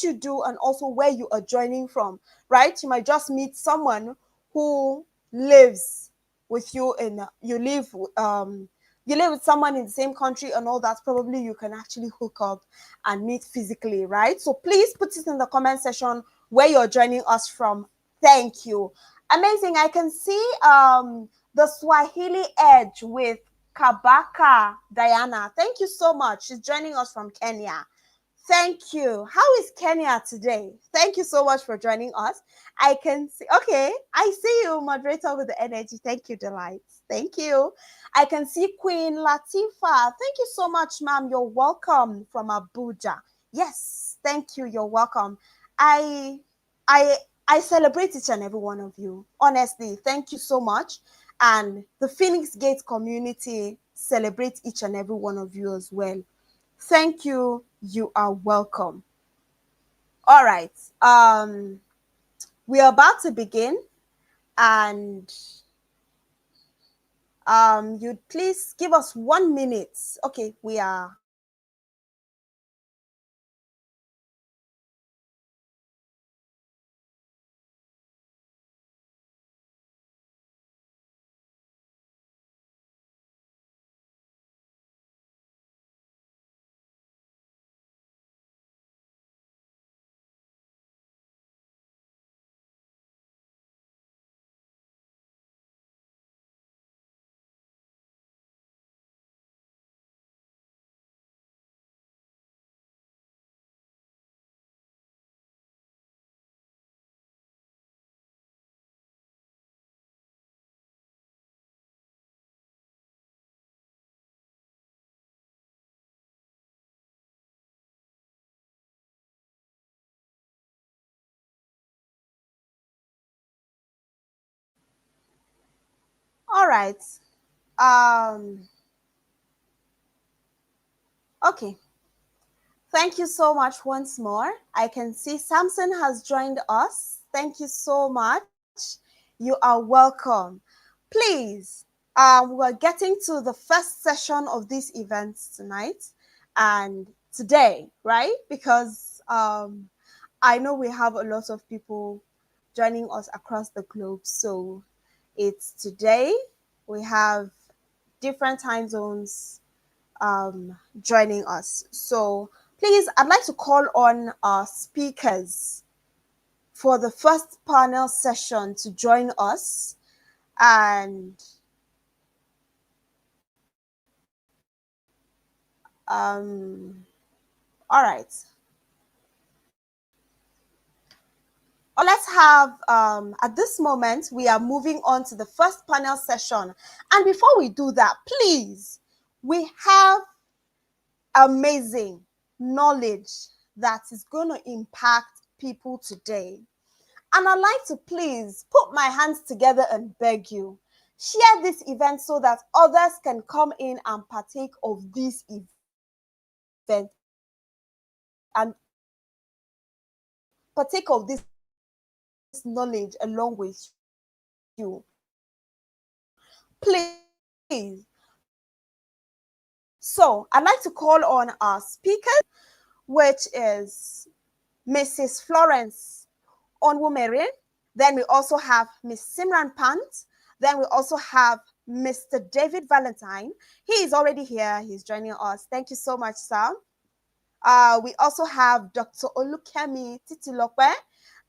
you do and also where you are joining from, right? You might just meet someone who lives with you you live with someone in the same country and all that. Probably you can actually hook up and meet physically, right? So please put it in the comment section where you're joining us from. Thank you. Amazing. I can see the Swahili Edge with Kabaka Diana. Thank you so much. She's joining us from Kenya. Thank you. How is Kenya today? Thank you so much for joining us. I can see, okay, I see you, moderator with the energy. Thank you, Delights. Thank you. I can see Queen Latifa. Thank you so much, ma'am. You're welcome from Abuja. Yes, thank you. You're welcome. I I I celebrate each and every one of you. Honestly, thank you so much. And the Phoenix Gate community celebrates each and every one of you as well. Thank you. You are welcome. All right. We are about to begin, and you'd please give us 1 minute. Okay, we are. All right. Okay. Thank you so much once more. I can see Samson has joined us. Thank you so much. You are welcome. Please, we're getting to the first session of this event tonight and today, right? Because I know we have a lot of people joining us across the globe. So it's today. We have different time zones joining us. So please, I'd like to call on our speakers for the first panel session to join us. And all right. Let's have, at this moment, we are moving on to the first panel session. And before we do that, please, we have amazing knowledge that is going to impact people today. And I'd like to please put my hands together and beg you, share this event so that others can come in and partake of this event and partake of this knowledge along with you. Please. So I'd like to call on our speakers, which is Mrs. Florence Omoberry. Then we also have Miss Simran Pant. Then we also have Mr. David Valentine. He is already here. He's joining us. Thank you so much, sir. We also have Dr. Olukemi Titilope.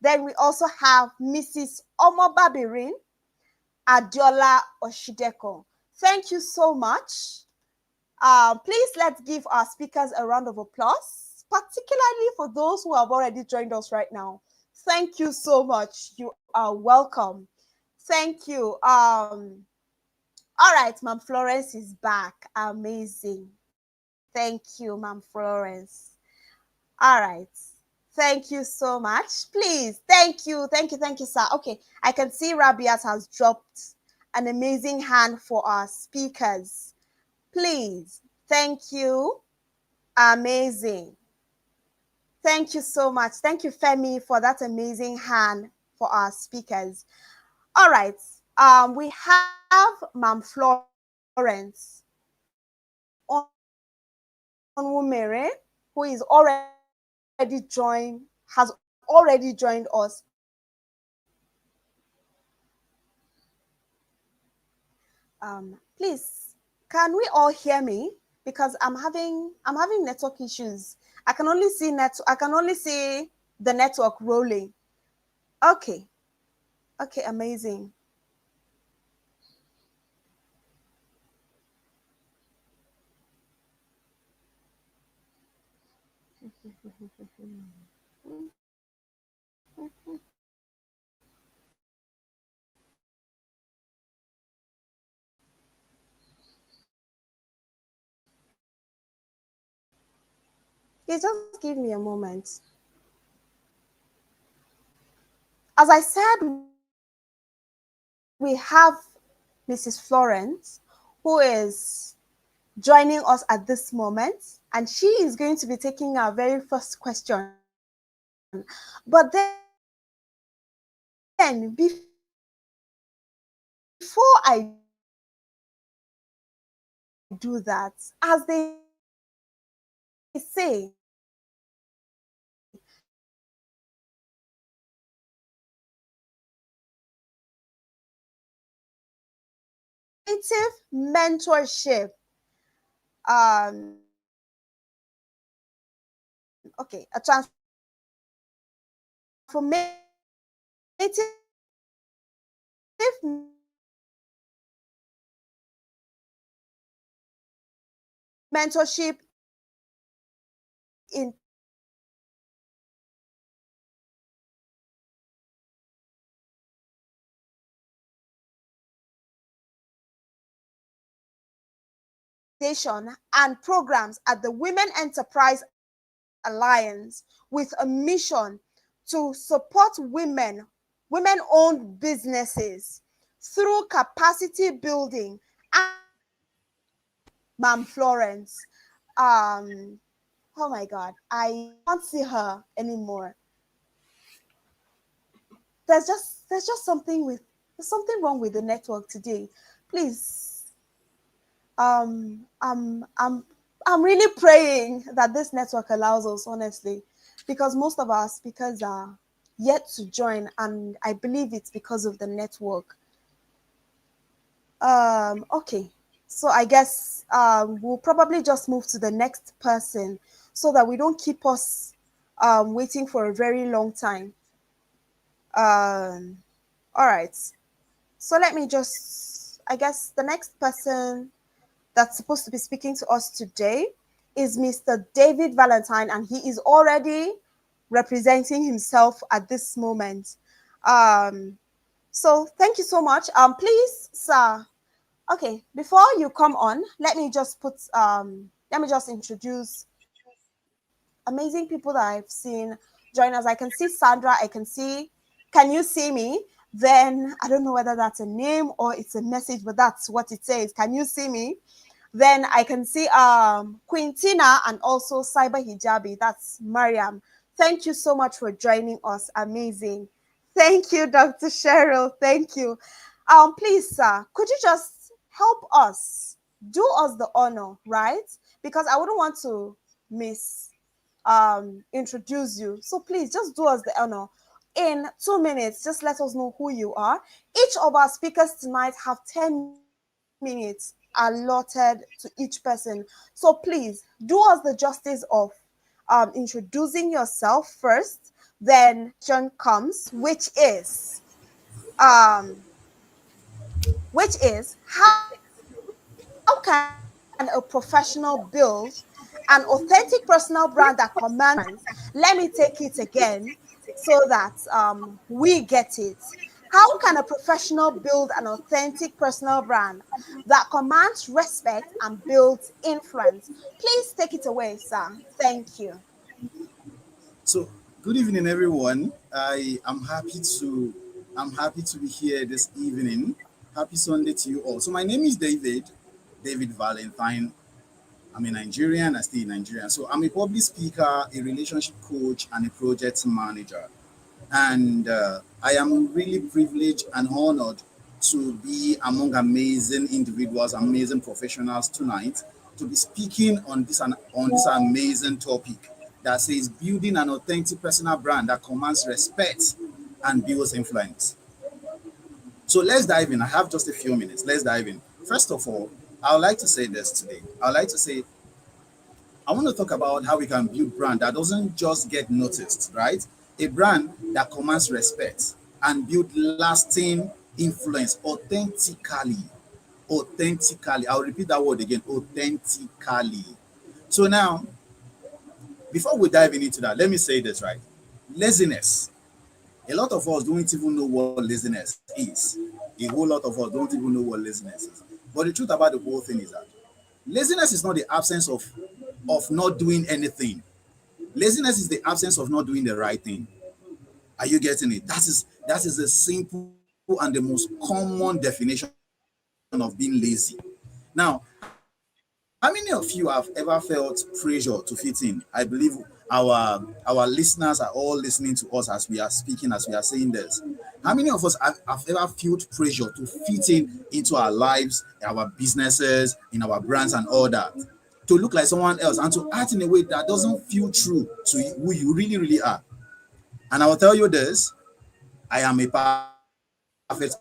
Then we also have Mrs. Omoberry Adiola Oshideko. Thank you so much. Please let's give our speakers a round of applause, particularly for those who have already joined us right now. Thank you so much. You are welcome. Thank you. All right, Ma'am Florence is back. Amazing. Thank you, Ma'am Florence. All right. Thank you so much. Please, thank you, sir. Okay, I can see Rabiat has dropped an amazing hand for our speakers. Please, thank you. Amazing. Thank you so much. Thank you, Femi, for that amazing hand for our speakers. All right. We have Ma'am Florence Omoberry, who is already joined has already joined us. Please, can we all hear me? Because I'm having network issues. I can only see the network rolling. Okay. Okay, amazing. Okay, just give me a moment. As I said, we have Mrs. Florence, who is joining us at this moment, and she is going to be taking our very first question. But then, before I do that, as they say, mentorship. Um, okay, a transformative mentorship in and programs at the Women Enterprise Alliance with a mission to support women-owned businesses through capacity building. Ma'am Florence, oh my God, I can't see her anymore. There's just there's something wrong with the network today. Please, um, I'm I'm I'm really praying that this network allows us, honestly, because most of our speakers are yet to join, and I believe it's because of the network. Okay, so I guess we'll probably just move to the next person so that we don't keep us waiting for a very long time. Um, all right. So let me just, I guess the next person that's supposed to be speaking to us today is Mr. David Valentine, and he is already representing himself at this moment. So thank you so much. Please, sir. Okay, before you come on, let me just introduce amazing people that I've seen join us. I can see Sandra. Can you see me? Then I don't know whether that's a name or it's a message, but that's what it says. Can you see me? Then I can see Quintina and also Cyber Hijabi. That's Mariam. Thank you so much for joining us. Amazing. Thank you, Dr. Cheryl. Thank you. Please, sir, could you just help us? Do us the honor, right? Because I wouldn't want to miss introduce you. So please just do us the honor. In 2 minutes, just let us know who you are. Each of our speakers tonight have 10 minutes allotted to each person. So please do us the justice of introducing yourself first. Then John comes, which is how can a professional build an authentic personal brand that commands? Let me take it again so that we get it. How can a professional build an authentic personal brand that commands respect and builds influence? Please take it away, sir. Thank you. So, good evening, everyone. I'm happy to be here this evening. Happy Sunday to you all. So, my name is David Valentine. I'm a Nigerian. I stay in Nigeria. So, I'm a public speaker, a relationship coach, and a project manager. And I am really privileged and honored to be among amazing individuals, amazing professionals tonight to be speaking on this amazing topic. that says building an authentic personal brand that commands respect and builds influence. So let's dive in. I have just a few minutes. Let's dive in. First of all, I would like to say this today. I would like to say I want to talk about how we can build brand that doesn't just get noticed, right? A brand that commands respect and build lasting influence authentically. Authentically. I'll repeat that word again. Authentically. So now, before we dive into that, let me say this right. Laziness. A lot of us don't even know what laziness is. A whole lot of us don't even know what laziness is. But the truth about the whole thing is that laziness is not the absence of not doing anything. Laziness is the absence of not doing the right thing. Are you getting it? That is the simple and the most common definition of being lazy. Now, how many of you have ever felt pressure to fit in? I believe our listeners are all listening to us as we are speaking, as we are saying this. How many of us have ever felt pressure to fit into our lives, our businesses, in our brands and all that? To look like someone else and to act in a way that doesn't feel true to who you really, really are. And I will tell you this, I am a perfect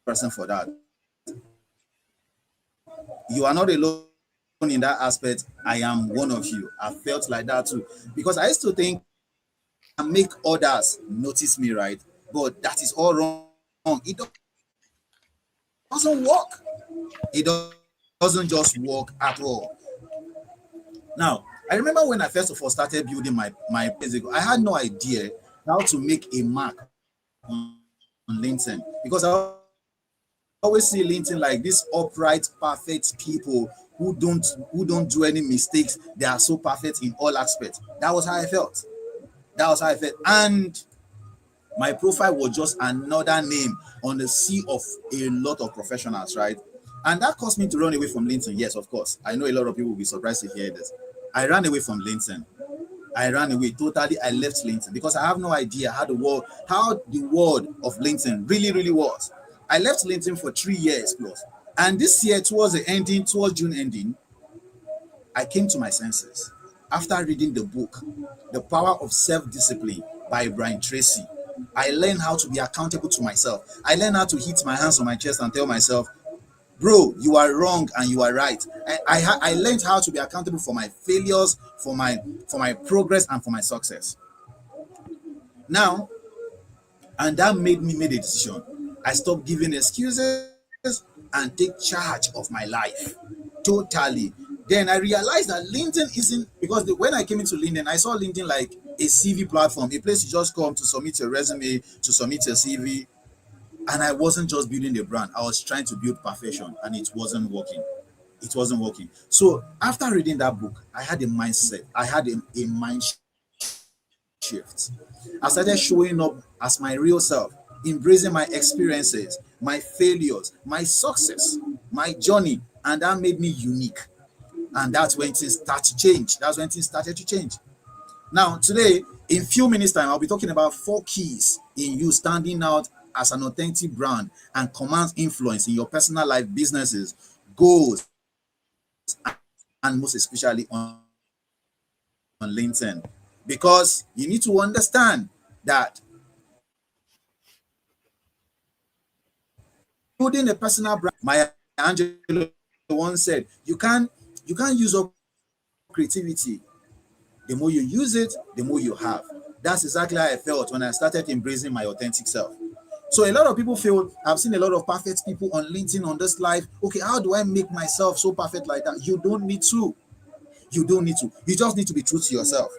person for that. You are not alone in that aspect. I am one of you. I felt like that too. Because I used to think I can make others notice me, right? But that is all wrong. It doesn't work. It doesn't just work at all. Now, I remember when I first of all started building my brand years ago, I had no idea how to make a mark on LinkedIn because I always see LinkedIn like this upright, perfect people who don't do any mistakes. They are so perfect in all aspects. That was how I felt. That was how I felt. And my profile was just another name on the sea of a lot of professionals, right? And that caused me to run away from LinkedIn. Yes, of course. I know a lot of people will be surprised to hear this. I ran away from LinkedIn. I ran away totally. I left LinkedIn because I have no idea how the world of LinkedIn really was. I left LinkedIn for 3 years plus. And this year, towards June ending, I came to my senses after reading the book, The Power of Self-Discipline by Brian Tracy. I learned how to be accountable to myself. I learned how to hit my hands on my chest and tell myself, bro, you are wrong and you are right. I learned how to be accountable for my failures, for my progress, and for my success. Now, and that made me made a decision. I stopped giving excuses and take charge of my life totally. Then I realized that LinkedIn isn't because when I came into LinkedIn, I saw LinkedIn like a CV platform, a place you just come to submit your resume, to submit your CV. And I wasn't just building the brand, I was trying to build perfection, and it wasn't working. It wasn't working. So after reading that book, I had a mindset, I had a mind shift. I started showing up as my real self, embracing my experiences, my failures, my success, my journey, and that made me unique. And that's when things start to change. That's when things started to change. Now, today, in few minutes' time, I'll be talking about 4 keys in you standing out as an authentic brand and command influence in your personal life, businesses, goals, and most especially on LinkedIn. Because you need to understand that building a personal brand, Maya Angelou once said, you can't use up creativity. The more you use it, the more you have. That's exactly how I felt when I started embracing my authentic self. So a lot of people feel, I've seen a lot of perfect people on LinkedIn on this life. Okay, how do I make myself so perfect like that? You don't need to. You don't need to. You just need to be true to yourself.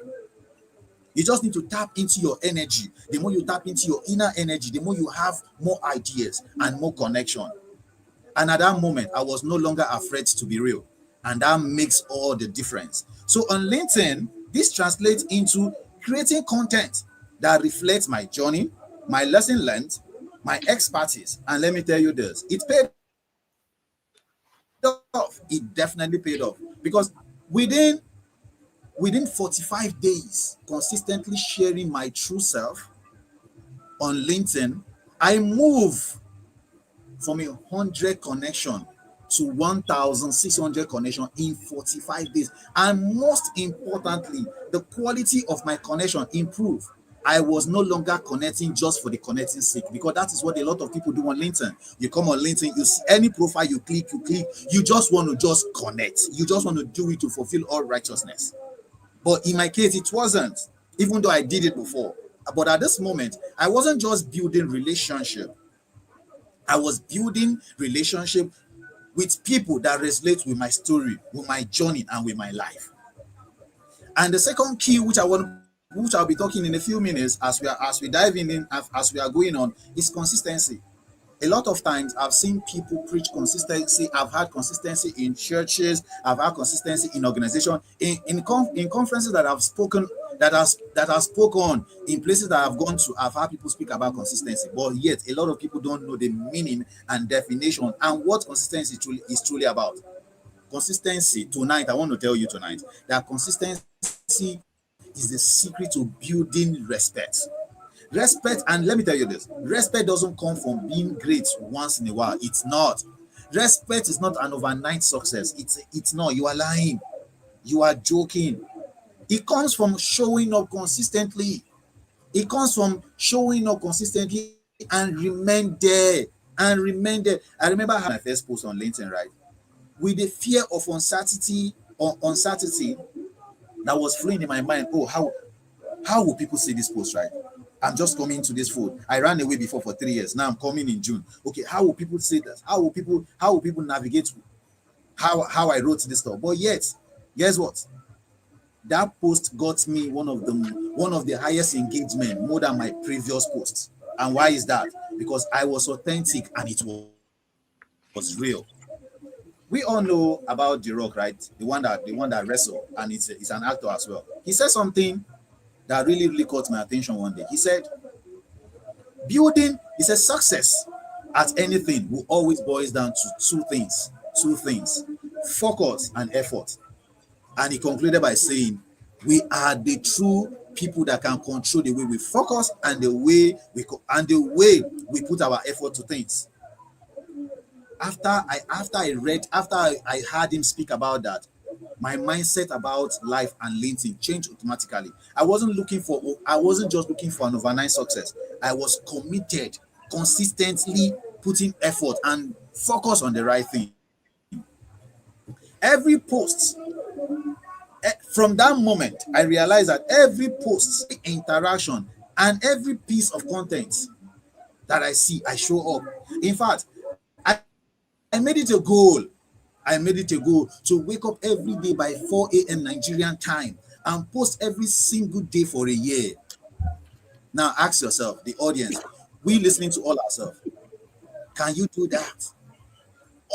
You just need to tap into your energy. The more you tap into your inner energy, the more you have more ideas and more connection. And at that moment, I was no longer afraid to be real. And that makes all the difference. So on LinkedIn, this translates into creating content that reflects my journey, my lesson learned, my expertise. And let me tell you this, it paid off. It definitely paid off. Because within within 45 days, consistently sharing my true self on LinkedIn, I move from 100 connection to 1,600 connection in 45 days. And most importantly, the quality of my connection improved. I was no longer connecting just for the connecting sake, because that is what a lot of people do on LinkedIn. You come on LinkedIn, you see any profile you click, you just want to just connect. You just want to do it to fulfill all righteousness. But in my case, it wasn't, even though I did it before. But at this moment, I wasn't just building relationship. I was building relationship with people that resonate with my story, with my journey, and with my life. And the second key, which I'll be talking in a few minutes as we dive as we are going on, is consistency. A lot of times I've seen people preach consistency. I've had consistency in churches. I've had consistency in organization, in conferences that I've spoken, that I've spoken in places that I've gone to. I've had people speak about consistency, but yet a lot of people don't know the meaning and definition and what consistency is truly about. Consistency, tonight, I want to tell you tonight that consistency is the secret to building respect. Respect, and let me tell you this, respect doesn't come from being great once in a while. It's not. Respect is not an overnight success. It's not. You are lying. You are joking. It comes from showing up consistently. It comes from showing up consistently and remain there. I remember having my first post on LinkedIn, right? With the fear of uncertainty or uncertainty that was flowing in my mind. Oh, how will people see this post, right? I'm just coming to this food. I ran away before for 3 years. Now I'm coming in June. Okay, how will people see this? How will people navigate how I wrote this stuff? But yet, guess what? That post got me one of the highest engagement, more than my previous posts. And why is that? Because I was authentic and it was real. We all know about The Rock, right? The one that wrestled, and it's an actor as well. He said something that really caught my attention one day. He said, success at anything will always boils down to two things, focus and effort. And he concluded by saying, we are the true people that can control the way we focus and the way we put our effort to things. After I heard him speak about that, my mindset about life and LinkedIn changed automatically. I wasn't just looking for an overnight success. I was committed, consistently putting effort and focus on the right thing. Every post, from that moment, I realized that every post, interaction, and every piece of content that I see, I show up. In fact, I made it a goal. To wake up every day by 4 a.m. Nigerian time and post every single day for a year. Now ask yourself, the audience, we listening to all ourselves, can you do that?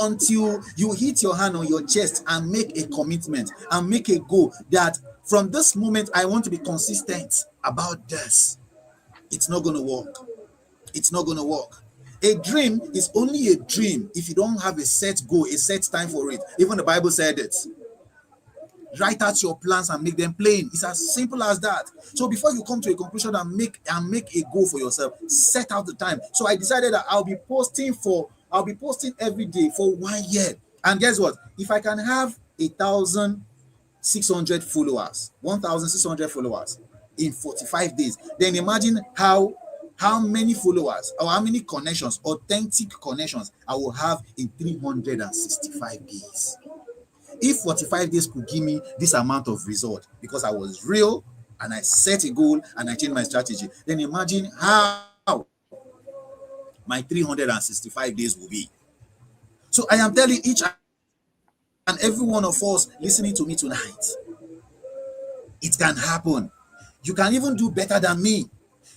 Until you hit your hand on your chest and make a commitment and make a goal that from this moment I want to be consistent about this. It's not going to work. It's not going to work. A dream is only a dream if you don't have a set goal, a set time for it. Even the Bible said it. Write out your plans and make them plain. It's as simple as that. So before you come to a conclusion and make a goal for yourself, set out the time. So I decided that I'll be posting every day for 1 year. And guess what? If I can have 1,600 followers in 45 days, then imagine how many followers or how many connections, authentic connections, I will have in 365 days. If 45 days could give me this amount of result because I was real and I set a goal and I changed my strategy, then imagine how my 365 days will be. So I am telling each and every one of us listening to me tonight, it can happen. You can even do better than me.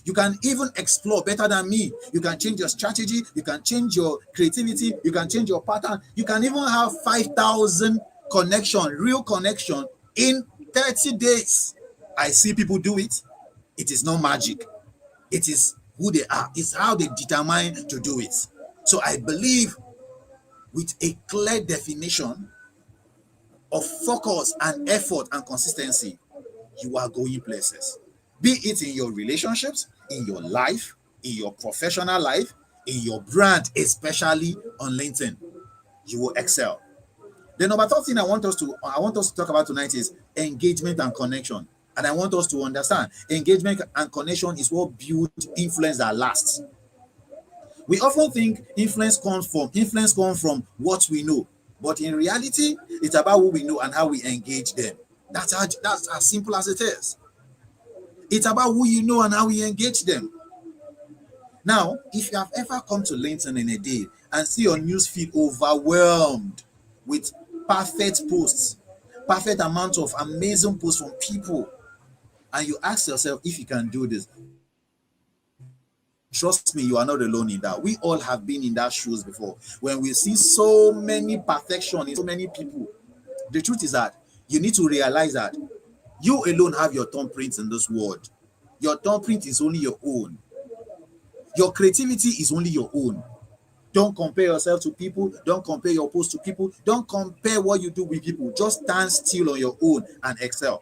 You can even explore better than me. You can change your strategy. You can change your creativity. You can change your pattern. You can even have 5,000 real connection in 30 days. I see people do it. It is not magic. It is who they are. It's how they determine to do it. So I believe with a clear definition of focus and effort and consistency, you are going places. Be it in your relationships, in your life, in your professional life, in your brand, especially on LinkedIn. you will excel. The number third thing I want us to talk about tonight is engagement and connection. And I want us to understand engagement and connection is what build influence that lasts. We often think influence comes from what we know, but in reality, it's about who we know and how we engage them. That's as simple as it is. It's about who you know and how we engage them. Now, if you have ever come to LinkedIn in a day and see your newsfeed overwhelmed with perfect posts, perfect amount of amazing posts from people, and you ask yourself if you can do this, trust me, you are not alone in that. We all have been in that shoes before. When we see so many perfection in so many people, the truth is that you need to realize that you alone have your thumbprint in this world. Your thumbprint is only your own. Your creativity is only your own. Don't compare yourself to people. Don't compare your post to people. Don't compare what you do with people. Just stand still on your own and excel.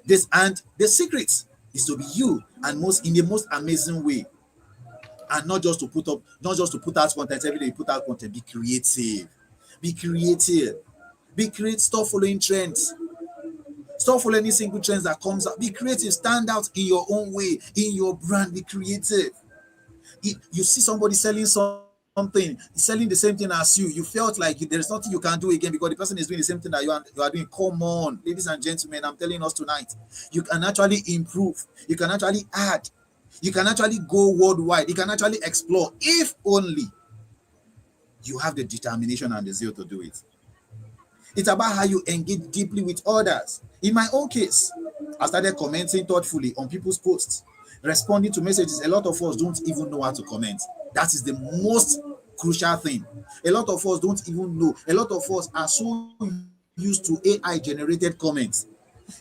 This and the secret is to be you and most in the most amazing way, and not just to put out content every day. You put out content. Be creative. Be creative. Be creative. Stop following trends. Stop following any single trends that comes out. Be creative. Stand out in your own way, in your brand. Be creative. You see somebody selling something, selling the same thing as you felt like there's nothing you can do again because the person is doing the same thing that you are doing. Come on, ladies and gentlemen, I'm telling us tonight, you can actually improve, you can actually add, you can actually go worldwide, you can actually explore if only you have the determination and the zeal to do it. It's about how you engage deeply with others. In my own case, I started commenting thoughtfully on people's posts, responding to messages. A lot of us don't even know how to comment. That is the most crucial thing. A lot of us don't even know. A lot of us are so used to AI generated comments.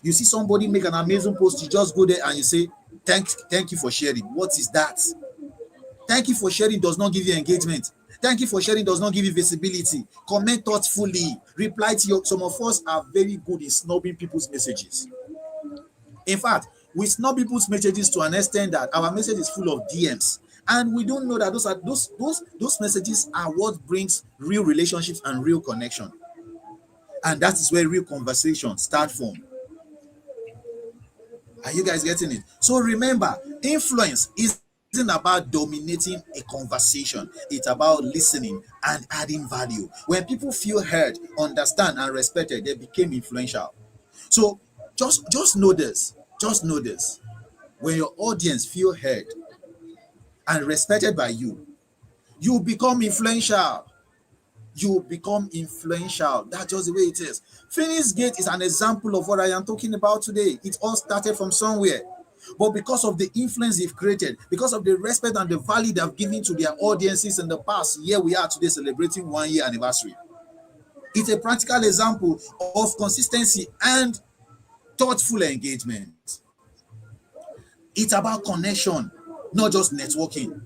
You see somebody make an amazing post, you just go there and you say, thank you for sharing. What is that? Thank you for sharing does not give you engagement. Thank you for sharing does not give you visibility. Comment thoughtfully. Reply to your. Some of us are very good in snubbing people's messages. In fact, we snub people's messages to an extent that our message is full of DMs. And we don't know that those messages are what brings real relationships and real connection. And that is where real conversations start from. Are you guys getting it? So remember, influence isn't about dominating a conversation. It's about listening and adding value. When people feel heard, understand, and respected, they became influential. So just know this. Just know this. When your audience feel heard and respected by you, you become influential. You become influential. That's just the way it is. Phoenix Gate is an example of what I am talking about today. It all started from somewhere. But because of the influence they've created, because of the respect and the value they've given to their audiences in the past, here we are today celebrating 1 year anniversary. It's a practical example of consistency and thoughtful engagement. It's about connection, not just networking.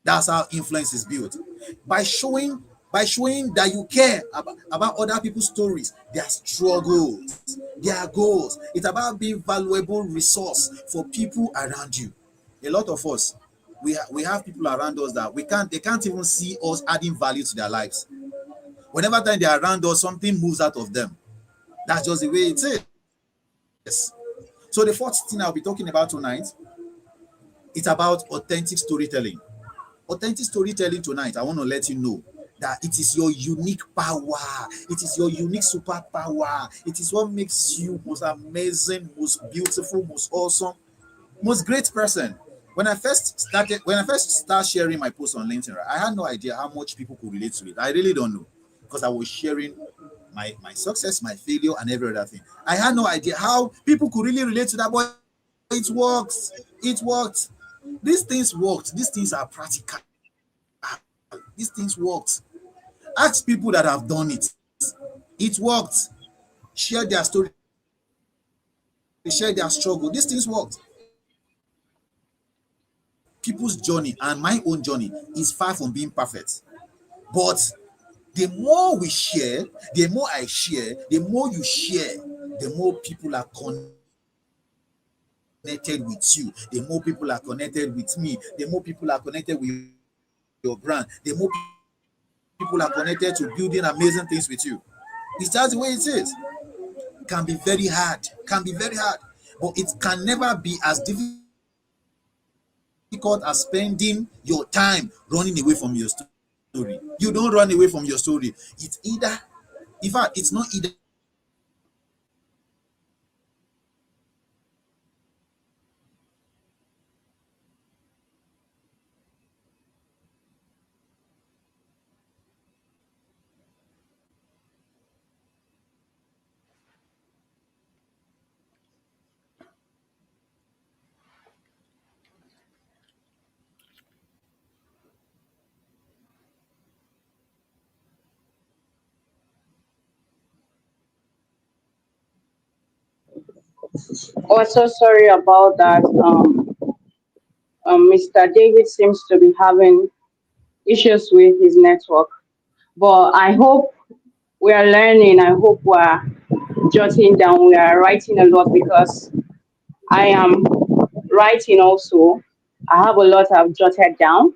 That's how influence is built. By showing by showing that you care about other people's stories, their struggles, their goals. It's about being valuable resource for people around you. A lot of us, we have people around us that they can't even see us adding value to their lives. Whenever time they are around us, something moves out of them. That's just the way it is. So the fourth thing I'll be talking about tonight, it's about authentic storytelling. Authentic storytelling tonight, I want to let you know that it is your unique power. It is your unique superpower. It is what makes you most amazing, most beautiful, most awesome, most great person. When I first started sharing my posts on LinkedIn, right, I had no idea how much people could relate to it. I really don't know because I was sharing my success, my failure, and every other thing. I had no idea how people could really relate to that, but it works. It worked. These things worked. These things are practical. These things worked. Ask people that have done it. It worked. Share their story, share their struggle. These things worked. People's journey and my own journey is far from being perfect. But the more we share, the more I share, the more you share, the more people are connected with you, the more people are connected with me, the more people are connected with your brand, the more people are connected with your business. people are connected to building amazing things with you. It's just the way it is. Can be very hard, but it can never be as difficult as spending your time running away from your story. You don't run away from your story. It's either, in fact, it's not either you run away from your story or you run away from your time. Oh, so sorry about that. Mr. David seems to be having issues with his network, but I hope we are learning. I hope we're jotting down. We are writing a lot because I am writing also. I have a lot I've jotted down.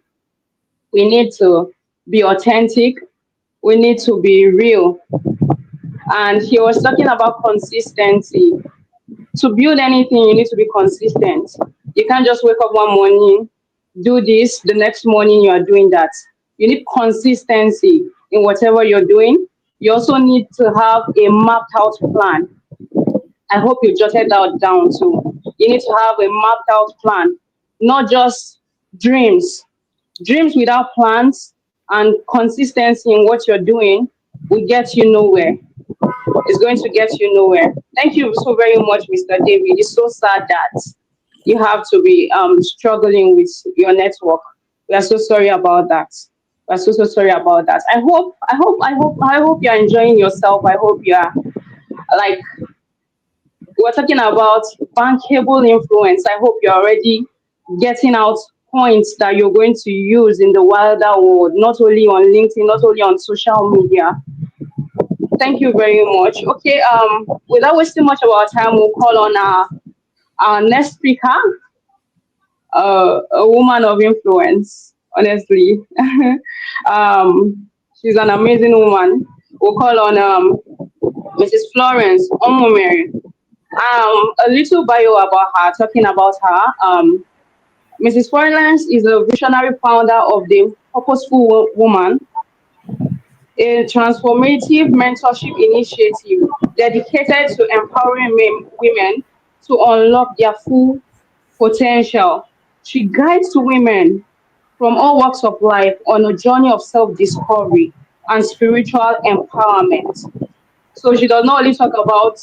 We need to be authentic. We need to be real. And he was talking about consistency. To build anything, you need to be consistent. You can't just wake up one morning, do this, the next morning you are doing that. You need consistency in whatever you're doing. You also need to have a mapped out plan. I hope you jotted that down too. You need to have a mapped out plan, not just dreams. Dreams without plans and consistency in what you're doing will get you nowhere. It's going to get you nowhere. Thank you so very much, Mr. David. It's so sad that you have to be struggling with your network. We are so sorry about that. We are so sorry about that. I hope you are enjoying yourself. I hope you are like we're talking about bankable influence. I hope you're already getting out points that you're going to use in the wilder world, not only on LinkedIn, not only on social media. Thank you very much. Okay, without wasting much of our time, we'll call on our next speaker, a woman of influence, honestly. She's an amazing woman. We'll call on Mrs. Florence Omoberry. A little bio about her, talking about her. Mrs. Florence is a visionary founder of the Purposeful Woman, a transformative mentorship initiative dedicated to empowering women to unlock their full potential. She guides women from all walks of life on a journey of self discovery and spiritual empowerment. So she does not only talk about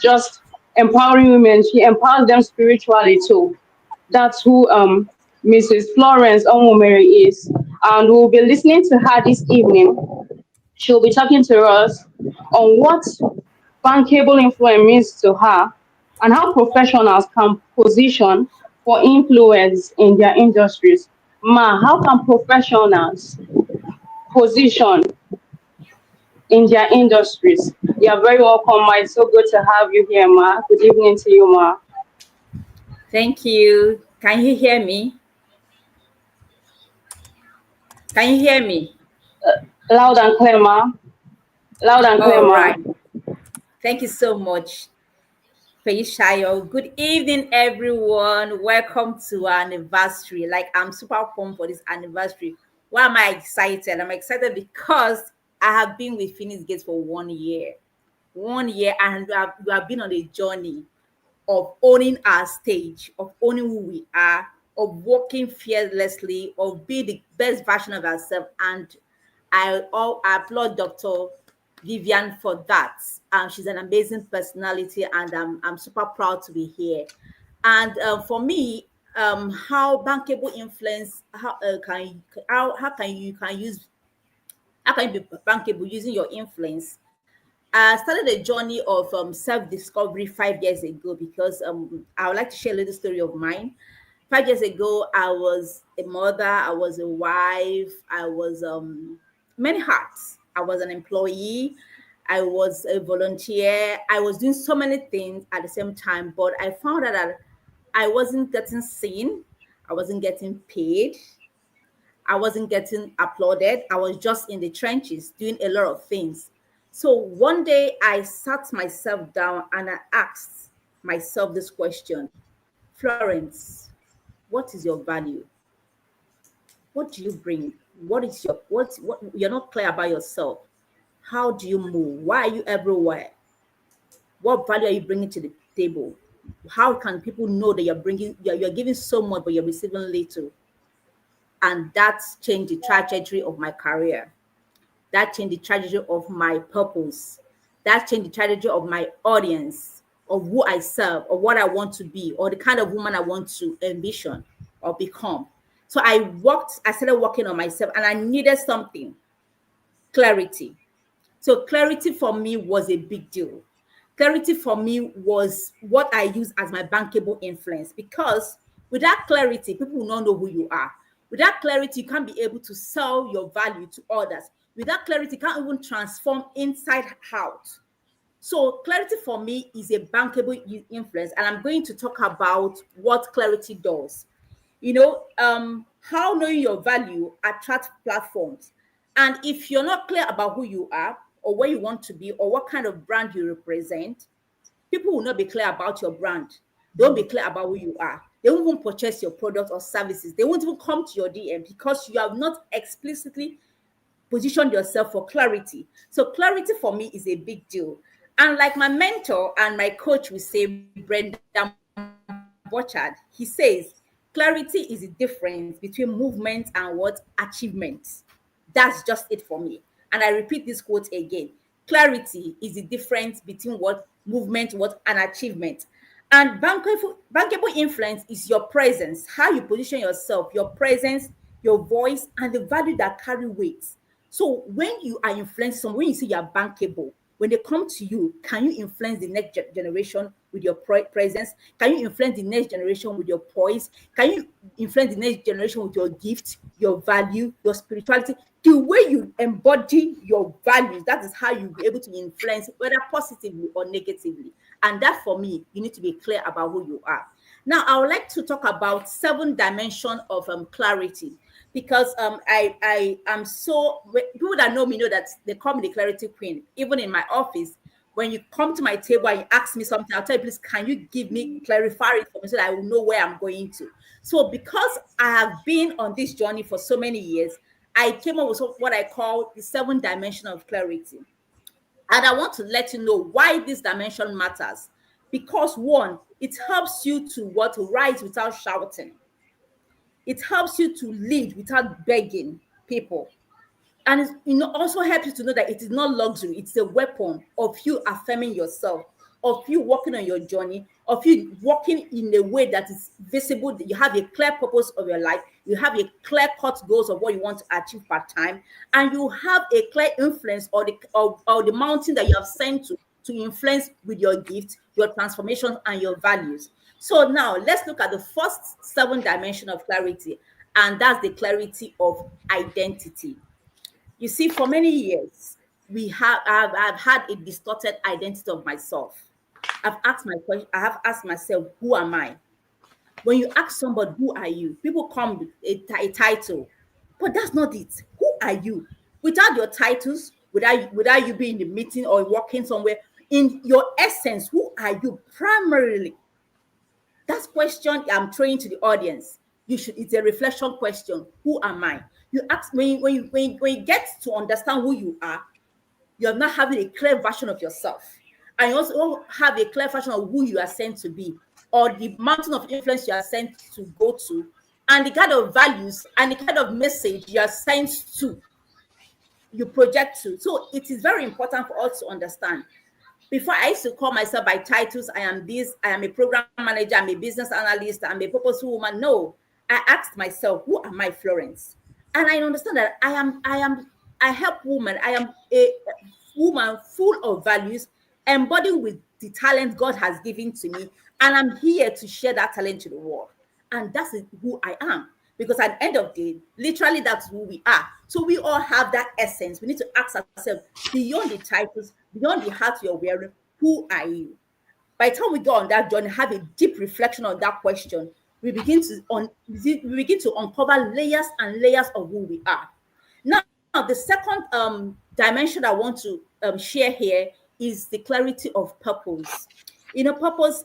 just empowering women, she empowers them spiritually too. That's who Mrs. Florence Omoberry is. And we'll be listening to her this evening. She'll be talking to us on what bankable influence means to her and how professionals can position for influence in their industries. Ma, how can professionals position in their industries? You are very welcome, Ma. It's so good to have you here, Ma. Good evening to you, Ma. Thank you. Can you hear me? Can you hear me? Loud and clear, Ma. Loud and clear, All Ma. right. Thank you so much, Feishayo. Good evening, everyone. Welcome to our anniversary. Like, I'm super pumped for this anniversary. Why am I excited? I'm excited because I have been with Phoenix Gates for 1 year. 1 year, and we have been on a journey of owning our stage, of owning who we are, of walking fearlessly, of being the best version of ourselves. And I applaud Dr. Vivian for that. She's an amazing personality, and I'm super proud to be here. And for me, how bankable influence, how can you be bankable using your influence? I started a journey of self-discovery 5 years ago because I would like to share a little story of mine. 5 years ago, I was a mother, I was a wife, I was many hats. I was an employee, I was a volunteer, I was doing so many things at the same time, but I found out that I wasn't getting seen, I wasn't getting paid, I wasn't getting applauded. I was just in the trenches doing a lot of things. So one day I sat myself down and I asked myself this question: Florence, what is your value? What do you bring? What is your what you're not clear about yourself? How do you move? Why are you everywhere? What value are you bringing to the table? How can people know that you're giving so much but you're receiving little? And that's changed the trajectory of my career. That changed the trajectory of my purpose. That changed the trajectory of my audience, of who I serve, or what I want to be, or the kind of woman I want to envision or become. So I started working on myself, and I needed something: clarity. So clarity for me was a big deal. Clarity for me was what I use as my bankable influence, because without clarity, people will not know who you are. Without clarity, you can't be able to sell your value to others. Without clarity, you can't even transform inside out. So clarity for me is a bankable influence, and I'm going to talk about what clarity does. How knowing your value attract platforms. And if you're not clear about who you are or where you want to be or what kind of brand you represent, people will not be clear about your brand. They won't be clear about who you are. They won't even purchase your products or services. They won't even come to your DM because you have not explicitly positioned yourself for clarity. So clarity for me is a big deal. And like my mentor and my coach will say, Brendan Burchard, he says, clarity is the difference between movement and what achievement. That's just it for me. And I repeat this quote again. Clarity is the difference between what movement, what an achievement. And bankable influence is your presence, how you position yourself, your presence, your voice, and the value that carry weight. So when you are influencing someone, when you say you are bankable, when they come to you, can you influence the next generation with your presence? Can you influence the next generation with your poise? Can you influence the next generation with your gift, your value, your spirituality? The way you embody your values, that is how you'll be able to influence, whether positively or negatively. And that, for me, you need to be clear about who you are. Now, I would like to talk about 7 dimensions of clarity, because I am so, people that know me know that they call me the clarity queen. Even in my office, when you come to my table and you ask me something, I'll tell you, please, can you give me, clarify it for me so that I will know where I'm going to. So because I have been on this journey for so many years, I came up with what I call the 7 dimensions of clarity. And I want to let you know why this dimension matters. Because one, it helps you to rise without shouting. It helps you to lead without begging people. And also helps you to know that it is not luxury. It's a weapon of you affirming yourself, of you working on your journey, of you walking in a way that is visible, that you have a clear purpose of your life, you have a clear cut goals of what you want to achieve per time, and you have a clear influence, or the mountain that you have sent to influence with your gift, your transformation, and your values. So now let's look at the first 7 dimension of clarity, and that's the clarity of identity. You see, for many years, I've had a distorted identity of myself. I have asked myself, who am I? When you ask somebody, who are you? People come with a title, but that's not it. Who are you? Without your titles, without you being in the meeting or working somewhere, in your essence, who are you primarily? That question I'm throwing to the audience. It's a reflection question. Who am I? You ask, when you get to understand who you are, you're not having a clear version of yourself. And you also have a clear version of who you are sent to be, or the mountain of influence you are sent to go to, and the kind of values and the kind of message you are sent to, you project to. So it is very important for us to understand. Before, I used to call myself by titles. I am this, I am a program manager, I'm a business analyst, I'm a purposeful woman. No, I asked myself, who am I, Florence? And I understand that I help women. I am a woman full of values, embodied with the talent God has given to me. And I'm here to share that talent to the world. And that's who I am. Because at the end of the day, literally, that's who we are. So we all have that essence. We need to ask ourselves, beyond the titles, beyond the hat you're wearing, who are you? By the time we go on that journey, have a deep reflection on that question. we begin to uncover layers and layers of who we are. Now, the second dimension I want to share here is the clarity of purpose. Purpose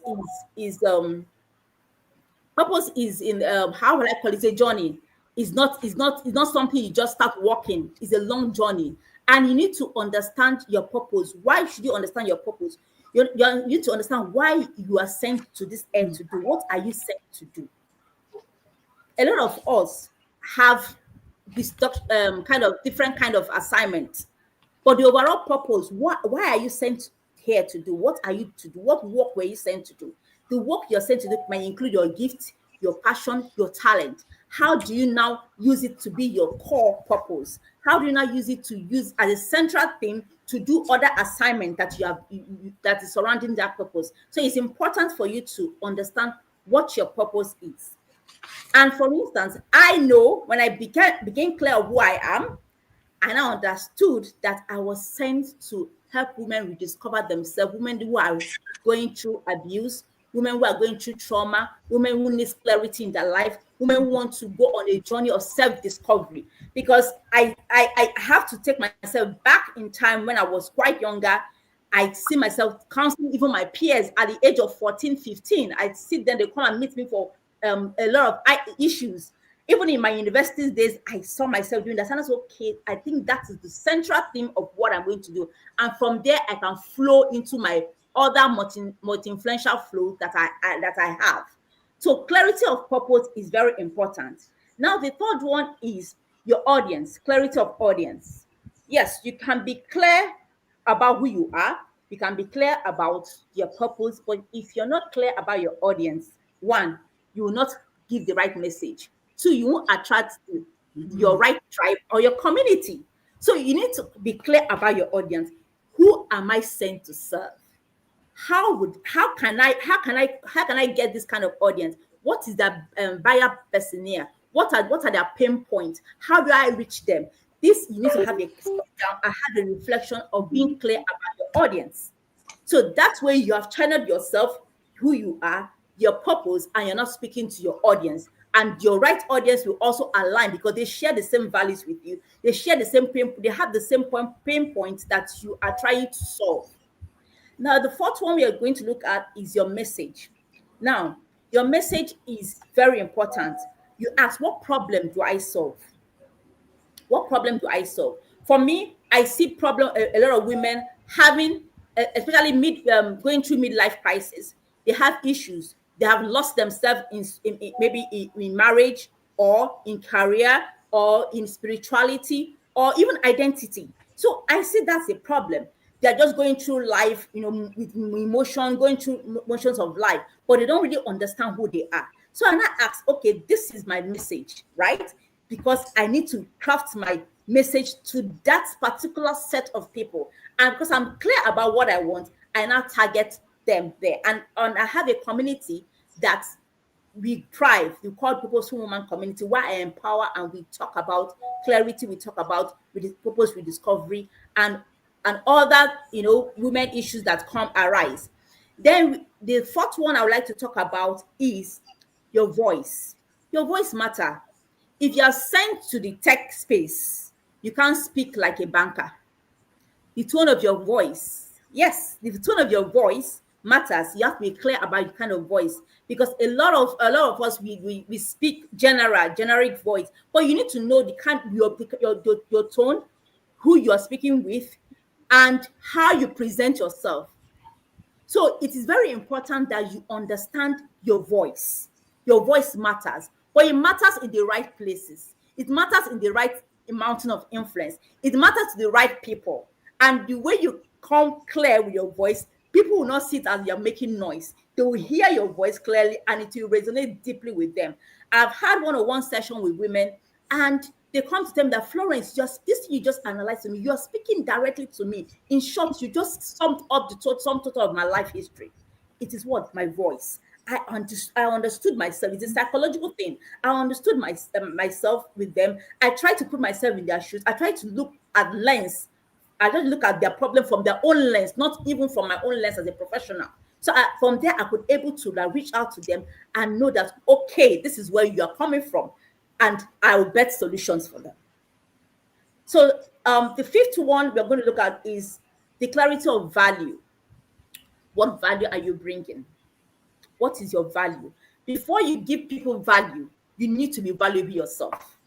is in how will I call it, a journey. It's not something you just start walking. It's a long journey, and you need to understand your purpose. Why should you understand your purpose? You need to understand why you are sent to this earth to do. What are you sent to do? A lot of us have this kind of different kind of assignment, but the overall purpose, why are you sent here to do? What are you to do? What work were you sent to do? The work you're sent to do may include your gift, your passion, your talent. How do you now use it to be your core purpose? How do you now use it to use as a central thing to do other assignment that that is surrounding that purpose? So it's important for you to understand what your purpose is. And for instance, I know when I became clear of who I am, and I understood that I was sent to help women rediscover themselves, women who are going through abuse, women who are going through trauma, women who need clarity in their life, women who want to go on a journey of self-discovery. Because I have to take myself back in time when I was quite younger. I see myself counseling even my peers at the age of 14, 15. I sit there, they come and meet me for a lot of issues. Even in my university days, I saw myself doing that. And I was okay, I think that is the central theme of what I'm going to do. And from there, I can flow into my other multi-influential flow that I have. So clarity of purpose is very important. Now, the third one is your audience, clarity of audience. Yes, you can be clear about who you are. You can be clear about your purpose, but if you're not clear about your audience, one, you will not give the right message. Two, you won't attract your right tribe or your community. So you need to be clear about your audience. Who am I sent to serve? How can I get this kind of audience? What is the buyer persona? What are their pain points? How do I reach them? This, you need to have a sit down and have a reflection of being clear about your audience. So that way you have channeled yourself, who you are, your purpose, and you're not speaking to your audience. And your right audience will also align because they share the same values with you. They share the same they have the same pain points that you are trying to solve. Now, the fourth one we are going to look at is your message. Now, your message is very important. You ask, what problem do I solve? What problem do I solve? For me, I see a lot of women having, especially going through midlife crisis. They have issues. They have lost themselves maybe in marriage or in career or in spirituality or even identity. So I see that's a problem. They're just going through life, with emotion, going through motions of life, but they don't really understand who they are. So I now ask, okay, this is my message, right? Because I need to craft my message to that particular set of people. And because I'm clear about what I want, I now target them there. And I have a community that we thrive. We call people woman community, where I empower and we talk about clarity, we talk about purpose rediscovery and other women issues that arise. Then the fourth one I would like to talk about is your voice. Your voice matter. If you are sent to the tech space, you can't speak like a banker. The tone of your voice, yes, the tone of your voice matters. You have to be clear about the kind of voice, because a lot of us we speak generic voice, but you need to know the kind your tone, who you are speaking with, and how you present yourself. So it is very important that you understand your voice. Your voice matters, but it matters in the right places. It matters in the right mountain of influence. It matters to the right people. And the way you come clear with your voice, people will not see it as you're making noise. They will hear your voice clearly and it will resonate deeply with them. I've had one-on-one session with women, and they come to them that, Florence, just this you just analyzed to me. You're speaking directly to me. In short, you just summed up the sum total of my life history. It is what? My voice. I understood myself. It's a psychological thing. I understood myself with them. I try to put myself in their shoes. I try to look at lens. I try to look at their problem from their own lens, not even from my own lens as a professional. So from there, I could able to like reach out to them and know that, okay, this is where you are coming from, and I will bet solutions for them. So the fifth one we're going to look at is the clarity of value. What value are you bringing? What is your value? Before you give people value, you need to be valuable yourself.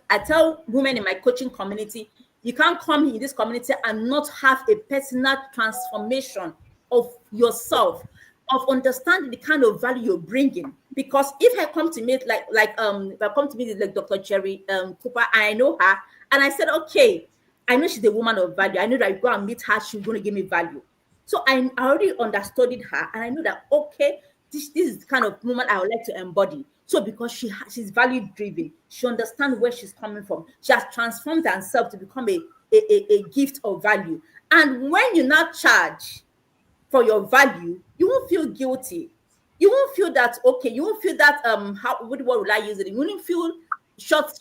I tell women in my coaching community, you can't come in this community and not have a personal transformation of yourself, of understanding the kind of value you're bringing. Because if I come to meet if I come to meet like Dr. Jerry Cooper, and I know her, and I said, okay, I know she's a woman of value. I know that I go and meet her, she's going to give me value. So I already understudied her, and I know that, okay, this is the kind of woman I would like to embody. So because she's value driven, she understands where she's coming from. She has transformed herself to become a gift of value. And when you now charge for your value, you won't feel guilty. You won't feel that, okay, you won't feel that how what will I use it? You won't feel short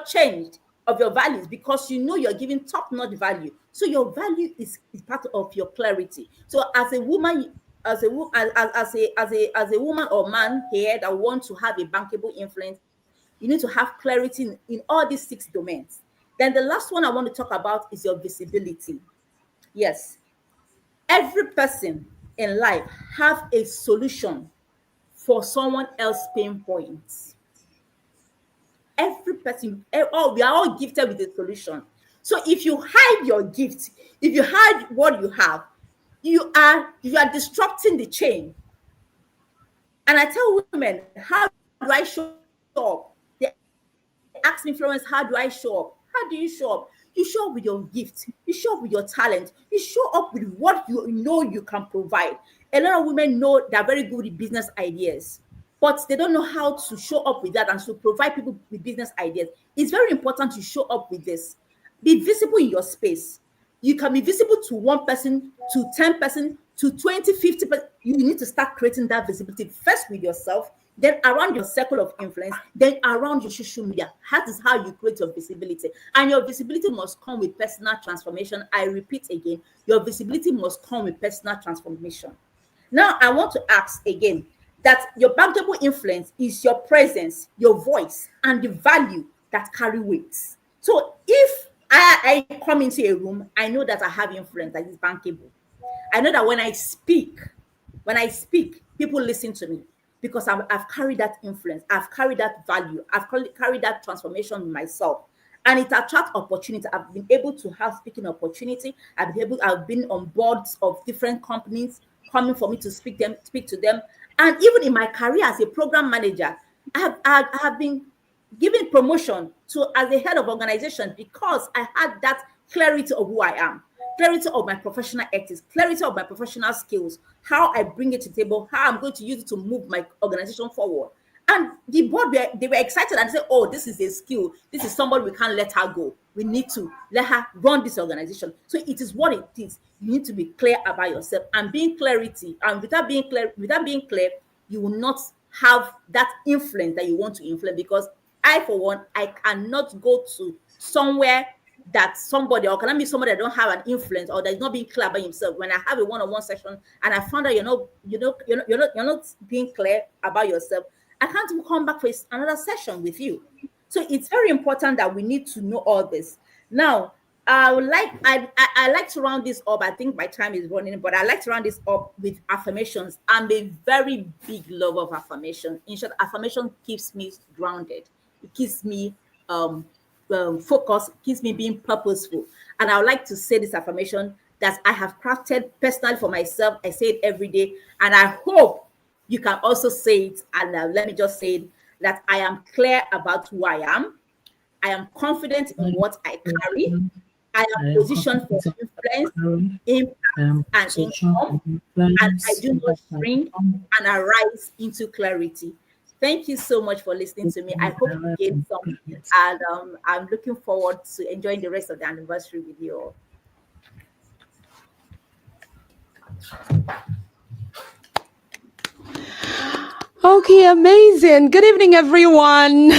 changed of your values, because you know you're giving top-notch value. So your value is part of your clarity. So as a woman, as a woman or man here that want to have a bankable influence, you need to have clarity in all these 6 domains. Then the last one I want to talk about is your visibility. Yes, every person in life have a solution for someone else pain points. Every person, we are all gifted with a solution. So if you hide your gift, if you hide what you have, you are disrupting the chain. And I tell women, how do I show up? They ask me, Florence, how do I show up? How do you show up? You show up with your gift. You show up with your talent. You show up with what you know you can provide. A lot of women know they're very good with business ideas, but they don't know how to show up with that and to provide people with business ideas. It's very important to show up with this. Be visible in your space. You can be visible to 1 person, to 10 person, to 20, 50 person. You need to start creating that visibility first with yourself, then around your circle of influence, then around your social media. That is how you create your visibility. And your visibility must come with personal transformation. I repeat again, your visibility must come with personal transformation. Now, I want to ask again that your bankable influence is your presence, your voice, and the value that carry weight. So if I come into a room, I know that I have influence that is bankable. I know that when I speak, people listen to me because I've carried that influence, I've carried that value, I've carried that transformation in myself. And it attracts opportunity. I've been able to have speaking opportunity. I've been on boards of different companies coming for me to speak to them. And even in my career as a program manager, I have been given promotion to as a head of organization because I had that clarity of who I am, clarity of my professional ethics, clarity of my professional skills, how I bring it to the table, how I'm going to use it to move my organization forward. And the board, they were excited and said, oh, this is a skill. This is somebody we can't let her go. We need to let her run this organization. So it is what it is. You need to be clear about yourself and being clarity. And without being clear, you will not have that influence that you want to influence. Because I, for one, I cannot go to somewhere that somebody, or can I be somebody that don't have an influence or that is not being clear about himself. When I have a one-on-one session and I found out you're not being clear about yourself, I can't even come back for another session with you. So it's very important that we need to know all this. Now, I like to round this up. I think my time is running, but I like to round this up with affirmations. I'm a very big lover of affirmation. In short, affirmation keeps me grounded. It keeps me focused, keeps me being purposeful. And I would like to say this affirmation that I have crafted personally for myself. I say it every day, and I hope you can also say it. And let me just say it, that I am clear about who I am. I am confident in what I carry. I am positioned for influence, impact, and income. And I do not shrink and arise into clarity. Thank you so much for listening to me. I hope you gained something. And I'm looking forward to enjoying the rest of the anniversary with you all. Okay, amazing. Good evening, everyone.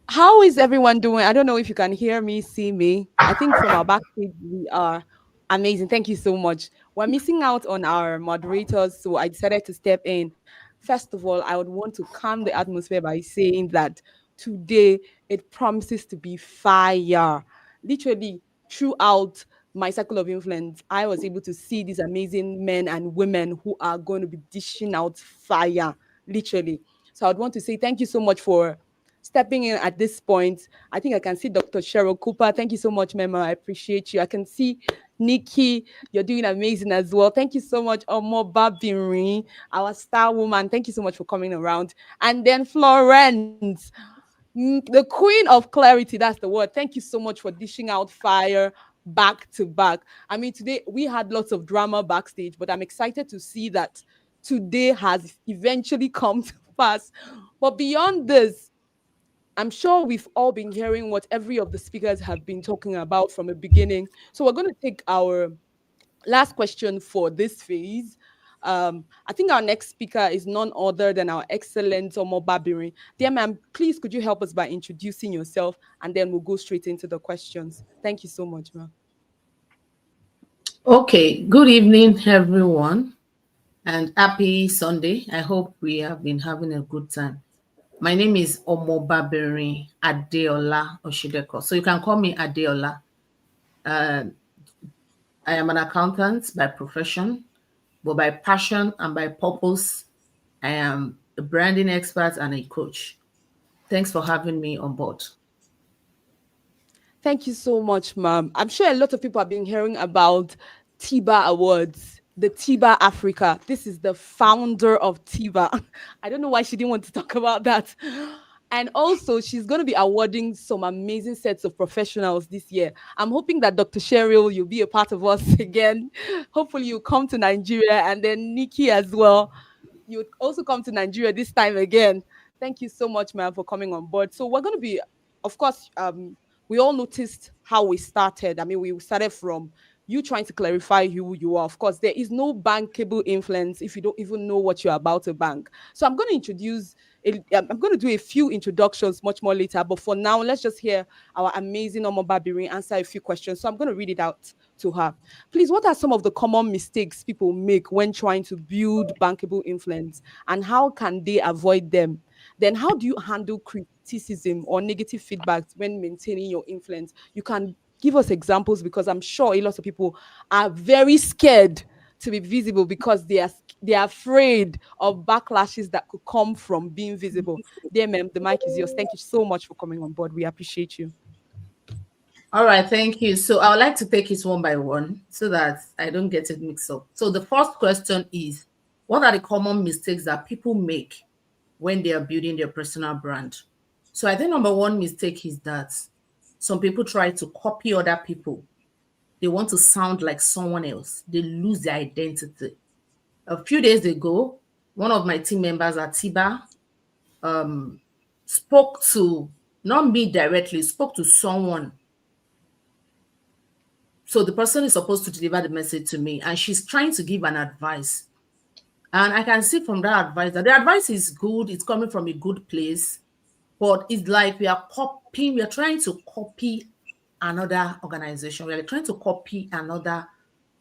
How is everyone doing? I don't know if you can hear me, see me. I think from our backstage we are Amazing. Thank you so much. We're missing out on our moderators, so I decided to step in. First of all, I would want to calm the atmosphere by saying that today it promises to be fire. Literally, throughout my circle of influence, I was able to see these amazing men and women who are going to be dishing out fire, literally. So I'd want to say thank you so much for stepping in at this point. I think I can see Dr. Cheryl Cooper. Thank you so much, Mema. I appreciate you. I can see Nikki, you're doing amazing as well. Thank you so much, Omoberry, our star woman. Thank you so much for coming around. And then Florence, the queen of clarity. That's the word. Thank you so much for dishing out fire back to back. I mean, today we had lots of drama backstage, but I'm excited to see that today has eventually come to pass. But beyond this, I'm sure we've all been hearing what every of the speakers have been talking about from the beginning. So we're going to take our last question for this phase. I think our next speaker is none other than our excellent Omo Babiri. Dear ma'am, please could you help us by introducing yourself and then we'll go straight into the questions. Thank you so much, ma'am. Okay, good evening, everyone, and happy Sunday. I hope we have been having a good time. My name is Omoberry Adeola Oshideko. So you can call me Adeola. Uh, I am an accountant by profession, but by passion and by purpose, I am a branding expert and a coach. Thanks for having me on board. Thank you so much, ma'am. I'm sure a lot of people have been hearing about TIBA Awards, the TIBA Africa. This is the founder of TIBA. I don't know why she didn't want to talk about that. And also, she's going to be awarding some amazing sets of professionals this year. I'm hoping that Dr. Cheryl, you'll be a part of us again. Hopefully, you'll come to Nigeria, and then Nikki as well. You would also come to Nigeria this time again. Thank you so much, ma'am, for coming on board. So we're going to be, of course, we all noticed how we started. I mean, we started from you trying to clarify who you are. Of course, there is no bankable influence if you don't even know what you're about to bank. So I'm going to I'm going to do a few introductions much more later. But for now, let's just hear our amazing Omo Babiri answer a few questions. So I'm going to read it out to her. Please, what are some of the common mistakes people make when trying to build bankable influence, and how can they avoid them? Then how do you handle criticism or negative feedback when maintaining your influence? You can give us examples, because I'm sure a lot of people are very scared to be visible because they are afraid of backlashes that could come from being visible. Dear ma'am, the mic is yours. Thank you so much for coming on board. We appreciate you. All right, thank you. So I would like to take it one by one so that I don't get it mixed up. So the first question is, what are the common mistakes that people make when they are building their personal brand? So I think number one mistake is that some people try to copy other people. They want to sound like someone else. They lose their identity. A few days ago, one of my team members at TIBA spoke to, not me directly, spoke to someone. So the person is supposed to deliver the message to me, and she's trying to give an advice. And I can see from that advice that the advice is good, it's coming from a good place, but it's like we are trying to copy another organization. We are trying to copy another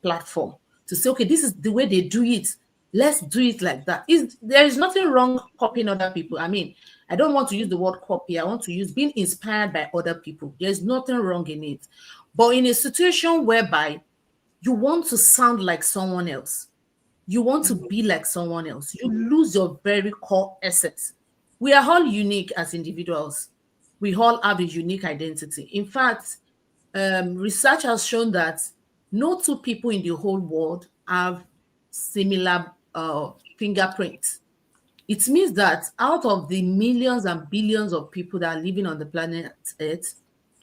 platform to say, okay, this is the way they do it. Let's do it like that. There is nothing wrong copying other people. I mean, I don't want to use the word copy. I want to use being inspired by other people. There's nothing wrong in it. But in a situation whereby you want to sound like someone else, you want to be like someone else, you lose your very core essence. We are all unique as individuals. We all have a unique identity. In fact, research has shown that no two people in the whole world have similar fingerprints. It means that out of the millions and billions of people that are living on the planet Earth,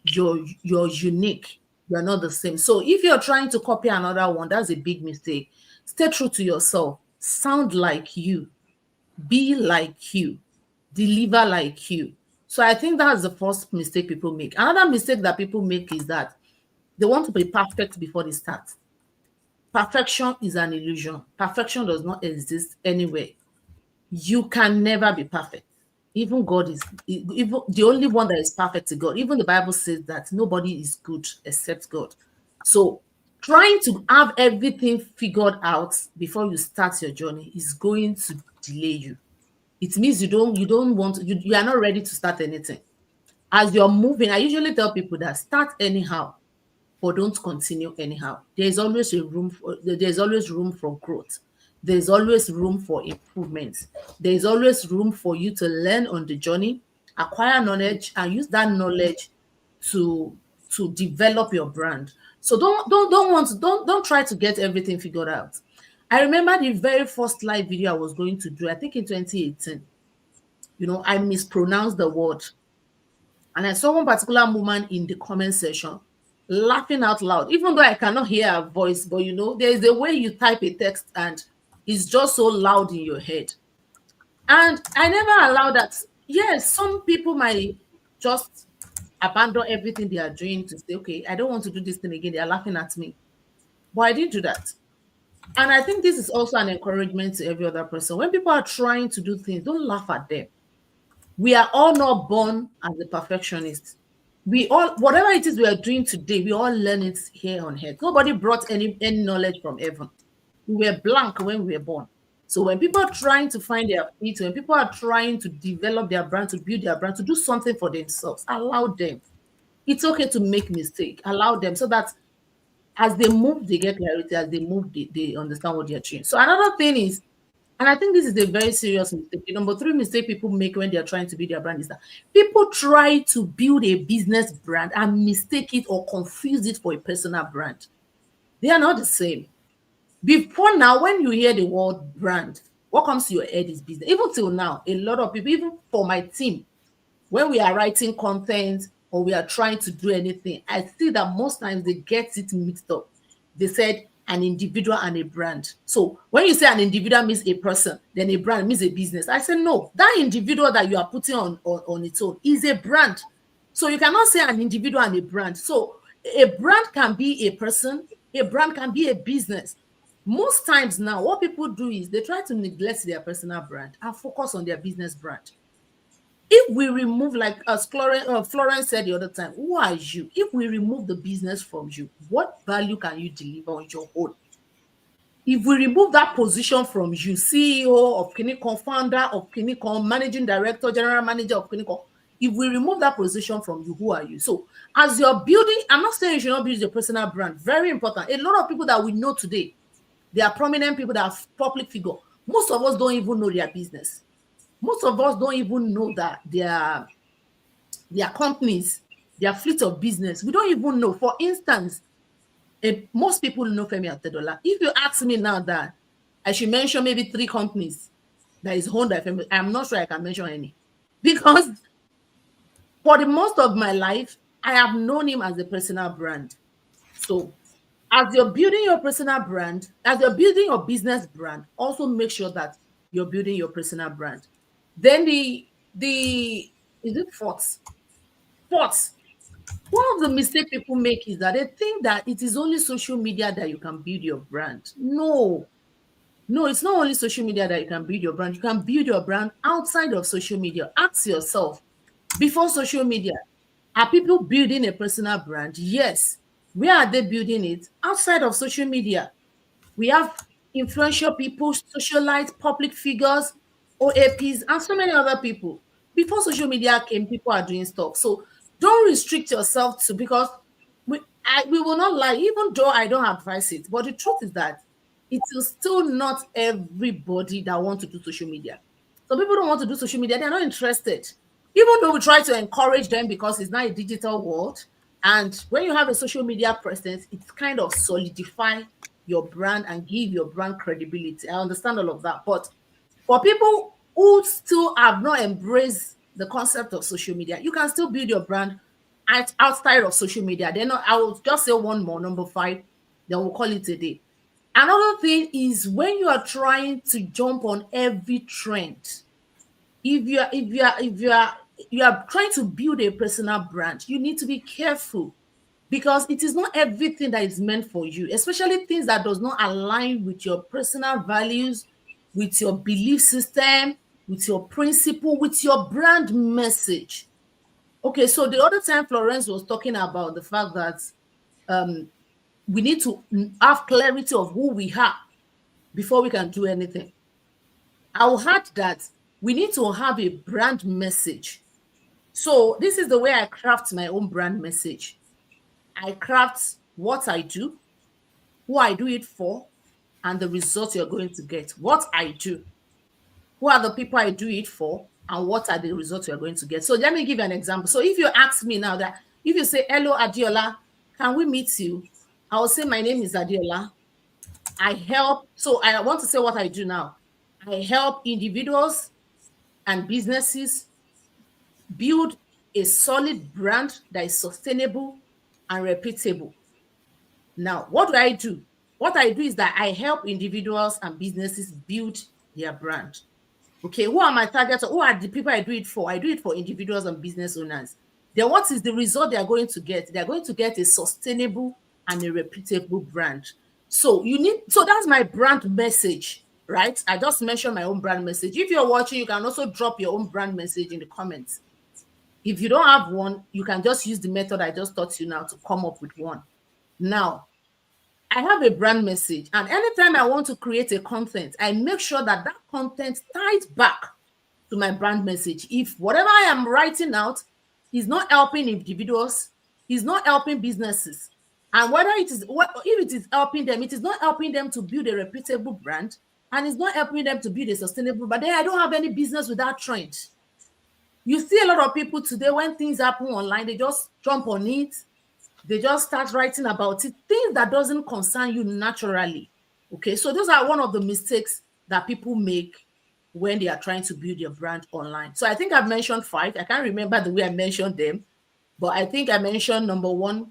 you're unique. You're not the same. So if you're trying to copy another one, that's a big mistake. Stay true to yourself. Sound like you. Be like you. Deliver like you. So I think that's the first mistake people make. Another mistake that people make is that they want to be perfect before they start. Perfection is an illusion. Perfection does not exist anywhere. You can never be perfect. Even God is even the only one that is perfect to God. Even the Bible says that nobody is good except God. So Trying to have everything figured out before you start your journey is going to delay you. It means you don't want you are not ready to start anything. As you're moving, I usually tell people that start anyhow, but don't continue anyhow. There's always room for growth. There's always room for improvements. There's always room for you to learn on the journey, acquire knowledge, and use that knowledge to develop your brand. So don't try to get everything figured out. I remember the very first live video I was going to do, I think in 2018. I mispronounced the word. And I saw one particular woman in the comment section laughing out loud, even though I cannot hear her voice. But there's a way you type a text and it's just so loud in your head. And I never allow that. Yes, some people might just abandon everything they are doing to say, okay, I don't want to do this thing again. They are laughing at me. But I didn't do that. And I think this is also an encouragement to every other person. When people are trying to do things, don't laugh at them. We are all not born as a perfectionist. We all, whatever it is we are doing today, we all learn it here on earth. Nobody brought any knowledge from heaven. We were blank when we were born. So when people are trying to find their feet, when people are trying to develop their brand, to build their brand, to do something for themselves, allow them. It's okay to make mistake. Allow them so that as they move, they get clarity. As they move, they understand what they're doing. So another thing is, and I think this is a very serious mistake. The number 3 mistake people make when they're trying to build their brand is that people try to build a business brand and mistake it or confuse it for a personal brand. They are not the same. Before now, when you hear the word brand, what comes to your head is business. Even till now, a lot of people, even for my team, when we are writing content or we are trying to do anything, I see that most times they get it mixed up. They said an individual and a brand. So when you say an individual means a person, then a brand means a business. I said, no, that individual that you are putting on its own is a brand. So you cannot say an individual and a brand. So a brand can be a person, a brand can be a business. Most times now, what people do is they try to neglect their personal brand and focus on their business brand. If we remove, like as Florence said the other time, who are you? If we remove the business from you, what value can you deliver on your own? If we remove that position from you, CEO of Kinikon, founder of Kinikon, managing director, general manager of Kinikon, if we remove that position from you, who are you? So as you're building, I'm not saying you should not build your personal brand. Very important. A lot of people that we know today, they are prominent people that are public figure. Most of us don't even know their business. Most of us don't even know that their companies, their fleet of business. We don't even know. For instance, most people know Femi Atedola. If you ask me now that I should mention maybe 3 companies that is owned by Femi, I'm not sure I can mention any. Because for the most of my life, I have known him as a personal brand. So as you're building your personal brand, as you're building your business brand, also make sure that you're building your personal brand. Then the is it fourth? Fourth, one of the mistakes people make is that they think that it is only social media that you can build your brand. No, it's not only social media that you can build your brand. You can build your brand outside of social media. Ask yourself, before social media, are people building a personal brand? Yes. Where are they building it? Outside of social media. We have influential people, socialites, public figures, OAPs, and so many other people. Before social media came, people are doing stuff. So don't restrict yourself to, because we will not lie, even though I don't advise it. But the truth is that it is still not everybody that want to do social media. Some people don't want to do social media, they're not interested. Even though we try to encourage them because it's not a digital world. And when you have a social media presence, it kind of solidify your brand and give your brand credibility. I understand all of that. But for people who still have not embraced the concept of social media, you can still build your brand outside of social media. Then I will just say one more, number 5, then we'll call it a day. Another thing is when you are trying to jump on every trend, if you are trying to build a personal brand, you need to be careful, because it is not everything that is meant for you, especially things that does not align with your personal values, with your belief system, with your principle, with your brand message. Okay, so the other time Florence was talking about the fact that we need to have clarity of who we are before we can do anything. I'll add that we need to have a brand message. So this is the way I craft my own brand message. I craft what I do, who I do it for, and the results you're going to get. What I do, who are the people I do it for, and what are the results you're going to get. So let me give you an example. So if you ask me now that, if you say, hello, Adiola, can we meet you? I will say, my name is Adiola. I help. So I want to say what I do now. I help individuals and businesses build a solid brand that is sustainable and repeatable. Now, what do I do? What I do is that I help individuals and businesses build their brand. Okay, who are my targets? Who are the people I do it for? I do it for individuals and business owners. Then what is the result they are going to get? They are going to get a sustainable and a reputable brand. So that's my brand message, right? I just mentioned my own brand message. If you're watching, you can also drop your own brand message in the comments. If you don't have one, you can just use the method I just taught you now to come up with one. Now, I have a brand message, and anytime I want to create a content, I make sure that that content ties back to my brand message. If whatever I am writing out is not helping individuals, is not helping businesses, and whether it is, if it is helping them, it is not helping them to build a reputable brand, and it's not helping them to build a sustainable, but then I don't have any business with that trend. You see a lot of people today, when things happen online, they just jump on it. They just start writing about it, things that doesn't concern you naturally. Okay, so those are one of the mistakes that people make when they are trying to build your brand online. So I think I've mentioned 5. I can't remember the way I mentioned them, but I think I mentioned number 1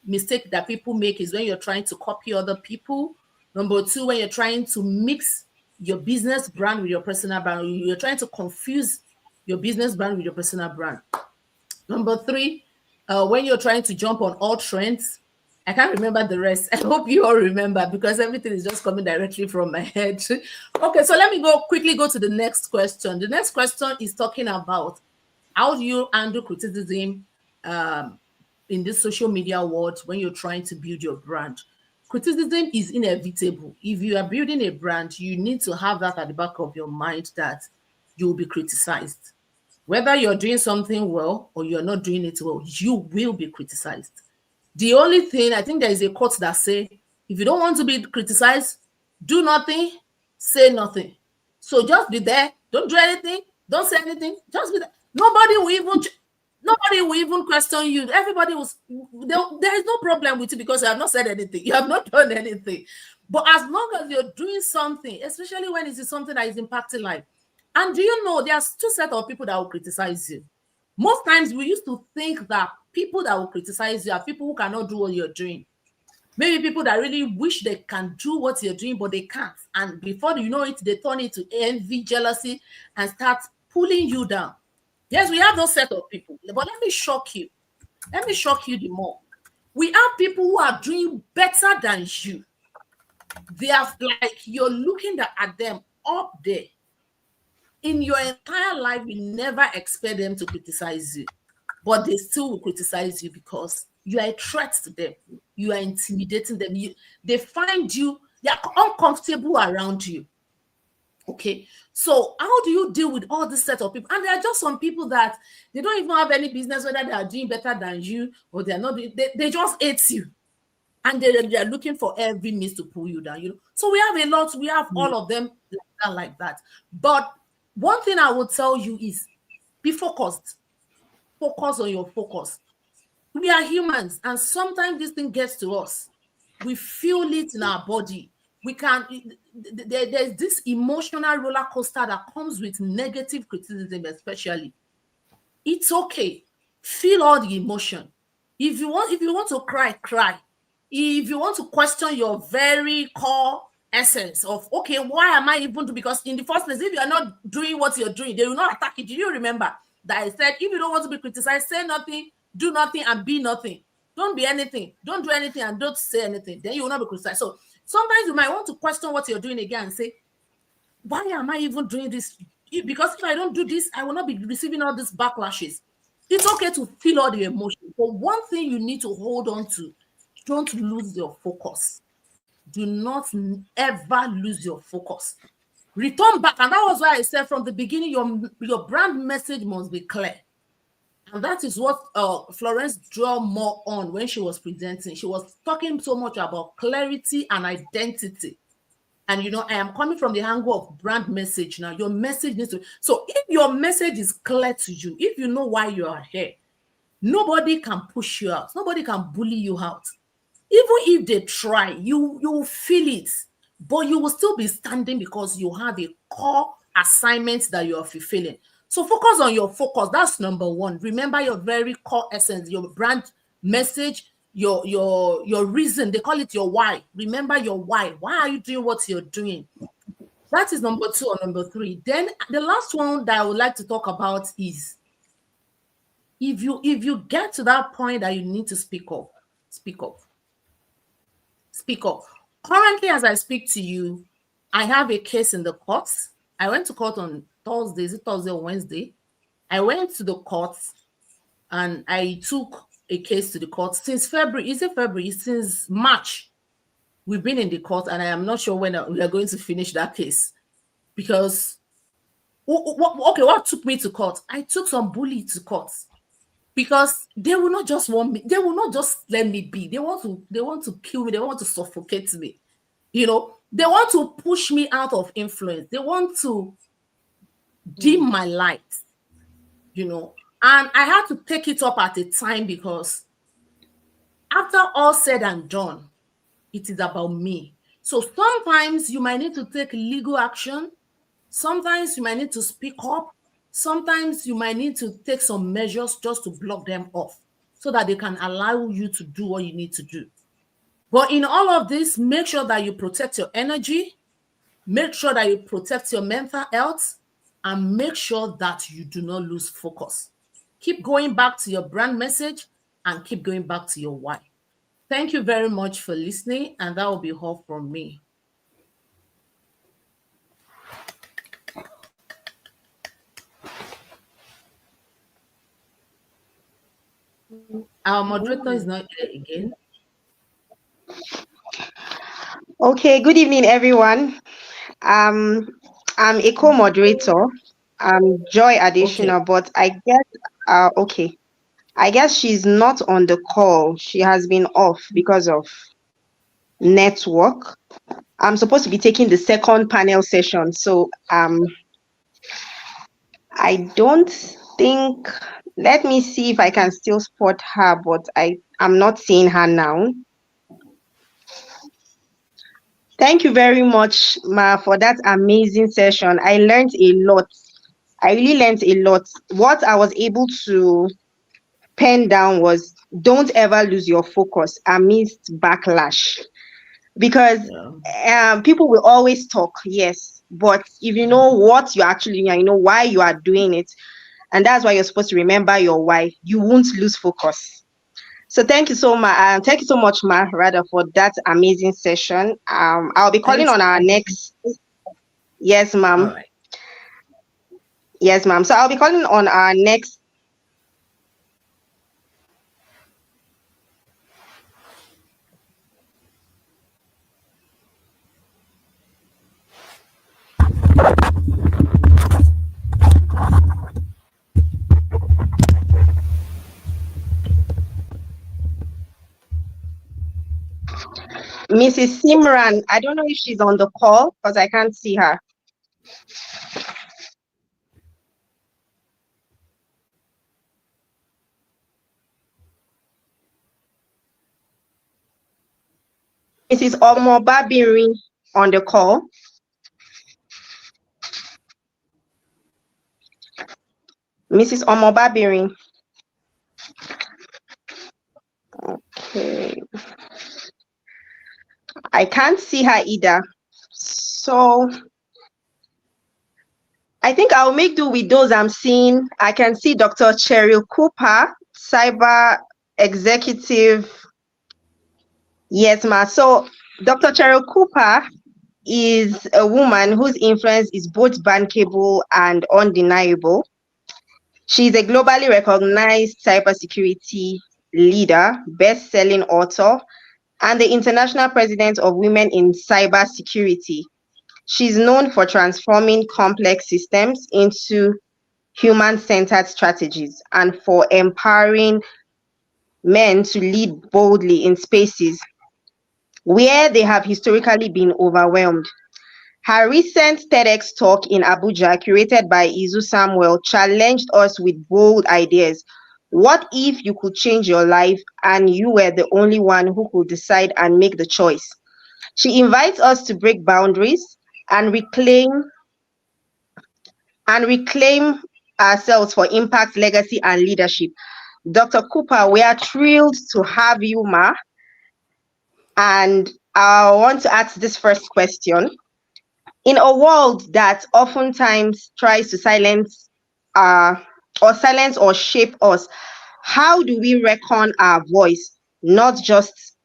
mistake that people make is when you're trying to copy other people. Number 2, when you're trying to mix your business brand with your personal brand, you're trying to confuse your business brand with your personal brand. Number 3, when you're trying to jump on all trends. I can't remember the rest. I hope you all remember, because everything is just coming directly from my head. Okay, so let me quickly go to the next question. The next question is talking about how do you handle criticism in this social media world when you're trying to build your brand. Criticism is inevitable. If you are building a brand, you need to have that at the back of your mind that you will be criticized. Whether you're doing something well or you're not doing it well, you will be criticized. The only thing, I think there is a quote that say, if you don't want to be criticized, do nothing, say nothing. So just be there. Don't do anything. Don't say anything. Just be there. Nobody will even question you. Everybody was there is no problem with you because you have not said anything. You have not done anything. But as long as you're doing something, especially when it is something that is impacting life, and do you know there's 2 sets of people that will criticize you? Most times we used to think that people that will criticize you are people who cannot do what you're doing. Maybe people that really wish they can do what you're doing, but they can't. And before you know it, they turn it to envy, jealousy, and start pulling you down. Yes, we have those set of people. But let me shock you. Let me shock you the more. We have people who are doing better than you. They are like, you're looking at them up there. In your entire life, you never expect them to criticize you, but they still will criticize you because you are a threat to them. You are intimidating them. They find you, they are uncomfortable around you. Okay, so how do you deal with all this set of people? And there are just some people that they don't even have any business, whether they are doing better than you or they're not. They just hate you, and they are looking for every means to pull you down. So we have a lot. We have all of them like that. But one thing I will tell you is be focused. Focus on your focus. We are humans, and sometimes this thing gets to us. We feel it in our body. There's this emotional roller coaster that comes with negative criticism, especially. It's okay. Feel all the emotion. If you want to cry, cry. If you want to question your very core essence of, okay, why am I even doing? Because in the first place, if you are not doing what you're doing, they will not attack you. Do you remember that I said, if you don't want to be criticized, say nothing, do nothing, and be nothing. Don't be anything. Don't do anything and don't say anything. Then you will not be criticized. So sometimes you might want to question what you're doing again and say, why am I even doing this? Because if I don't do this, I will not be receiving all these backlashes. It's okay to feel all the emotions, but one thing you need to hold on to, don't lose your focus. Do not ever lose your focus. Return back. And that was why I said from the beginning, your brand message must be clear. And that is what Florence drew more on when she was presenting. She was talking so much about clarity and identity. And, you know, I am coming from the angle of brand message now. Your message needs to... So if your message is clear to you, if you know why you are here, nobody can push you out. Nobody can bully you out. Even if they try, you will feel it. But you will still be standing because you have a core assignment that you are fulfilling. So focus on your focus. That's number one. Remember your very core essence, your brand message, your reason. They call it your why. Remember your why. Why are you doing what you're doing? That is number two or number three. Then the last one that I would like to talk about is if you get to that point that you need to speak up, speak up. Speak up. Currently, as I speak to you, I have a case in the courts. I went to court on Thursday. Is it Thursday or Wednesday? I went to the courts and I took a case to the court since February. Is it February? Since March, we've been in the court, and I am not sure when we are going to finish that case. Because, what took me to court? I took some bully to court because they will not just want me. They will not just let me be. They want to kill me. They want to suffocate me. You know, they want to push me out of influence. They want to dim my light, you know. And I had to take it up at a time because after all said and done, it is about me. So sometimes you might need to take legal action. Sometimes you might need to speak up. Sometimes you might need to take some measures just to block them off so that they can allow you to do what you need to do. But in all of this, make sure that you protect your energy, make sure that you protect your mental health, and make sure that you do not lose focus. Keep going back to your brand message and keep going back to your why. Thank you very much for listening, and that will be all from me. Our moderator is not here again. Okay, good evening, everyone. I'm a co-moderator. Joy Additional, Okay. but I guess I guess she's not on the call. She has been off because of network. I'm supposed to be taking the second panel session, so I don't think. Let me see if I can still spot her, but I'm not seeing her now. Thank you very much, Ma, for that amazing session. I learned a lot. I really learned a lot. What I was able to pen down was don't ever lose your focus amidst backlash. Because people will always talk, yes, but if you know what you're actually doing, you know why you are doing it, and that's why you're supposed to remember your why, you won't lose focus. So thank you so much. Thank you so much, Ma, rather, for that amazing session. I'll be calling on our next. Yes, ma'am. All right. Yes, ma'am. So I'll be calling on our next. Mrs. Simran. I don't know if she's on the call because I can't see her. Mrs. Omoberry on the call. Mrs. Omoberry. Okay. I can't see her either. So I think I'll make do with those I'm seeing. I can see Dr. Cheryl Cooper, cyber executive. Yes, ma. So Dr. Cheryl Cooper is a woman whose influence is both bankable and undeniable. She's a globally recognized cybersecurity leader, best-selling author, and the International President of Women in Cybersecurity. She's known for transforming complex systems into human-centered strategies and for empowering men to lead boldly in spaces where they have historically been overwhelmed. Her recent TEDx talk in Abuja, curated by Izu Samuel, challenged us with bold ideas. What if you could change your life and you were the only one who could decide and make the choice? She invites us to break boundaries and reclaim ourselves for impact, legacy, and leadership. Dr. Cooper, we are thrilled to have you, Ma. And I want to ask this first question. In a world that oftentimes tries to uh, silence or shape us, how do we reckon our voice, not just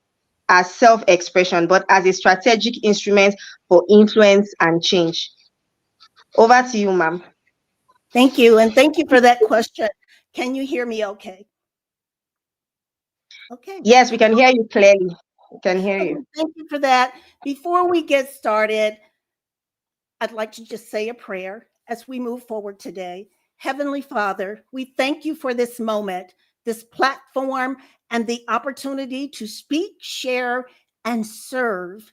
as self-expression, but as a strategic instrument for influence and change? Over to you, ma'am. Thank you. And thank you for that question. Can you hear me okay? Okay. Yes, we can hear you clearly. We can hear Okay, you. thank you for that. Before we get started, I'd like to just say a prayer as we move forward today. Heavenly Father, we thank you for this moment, this platform, and the opportunity to speak, share, and serve.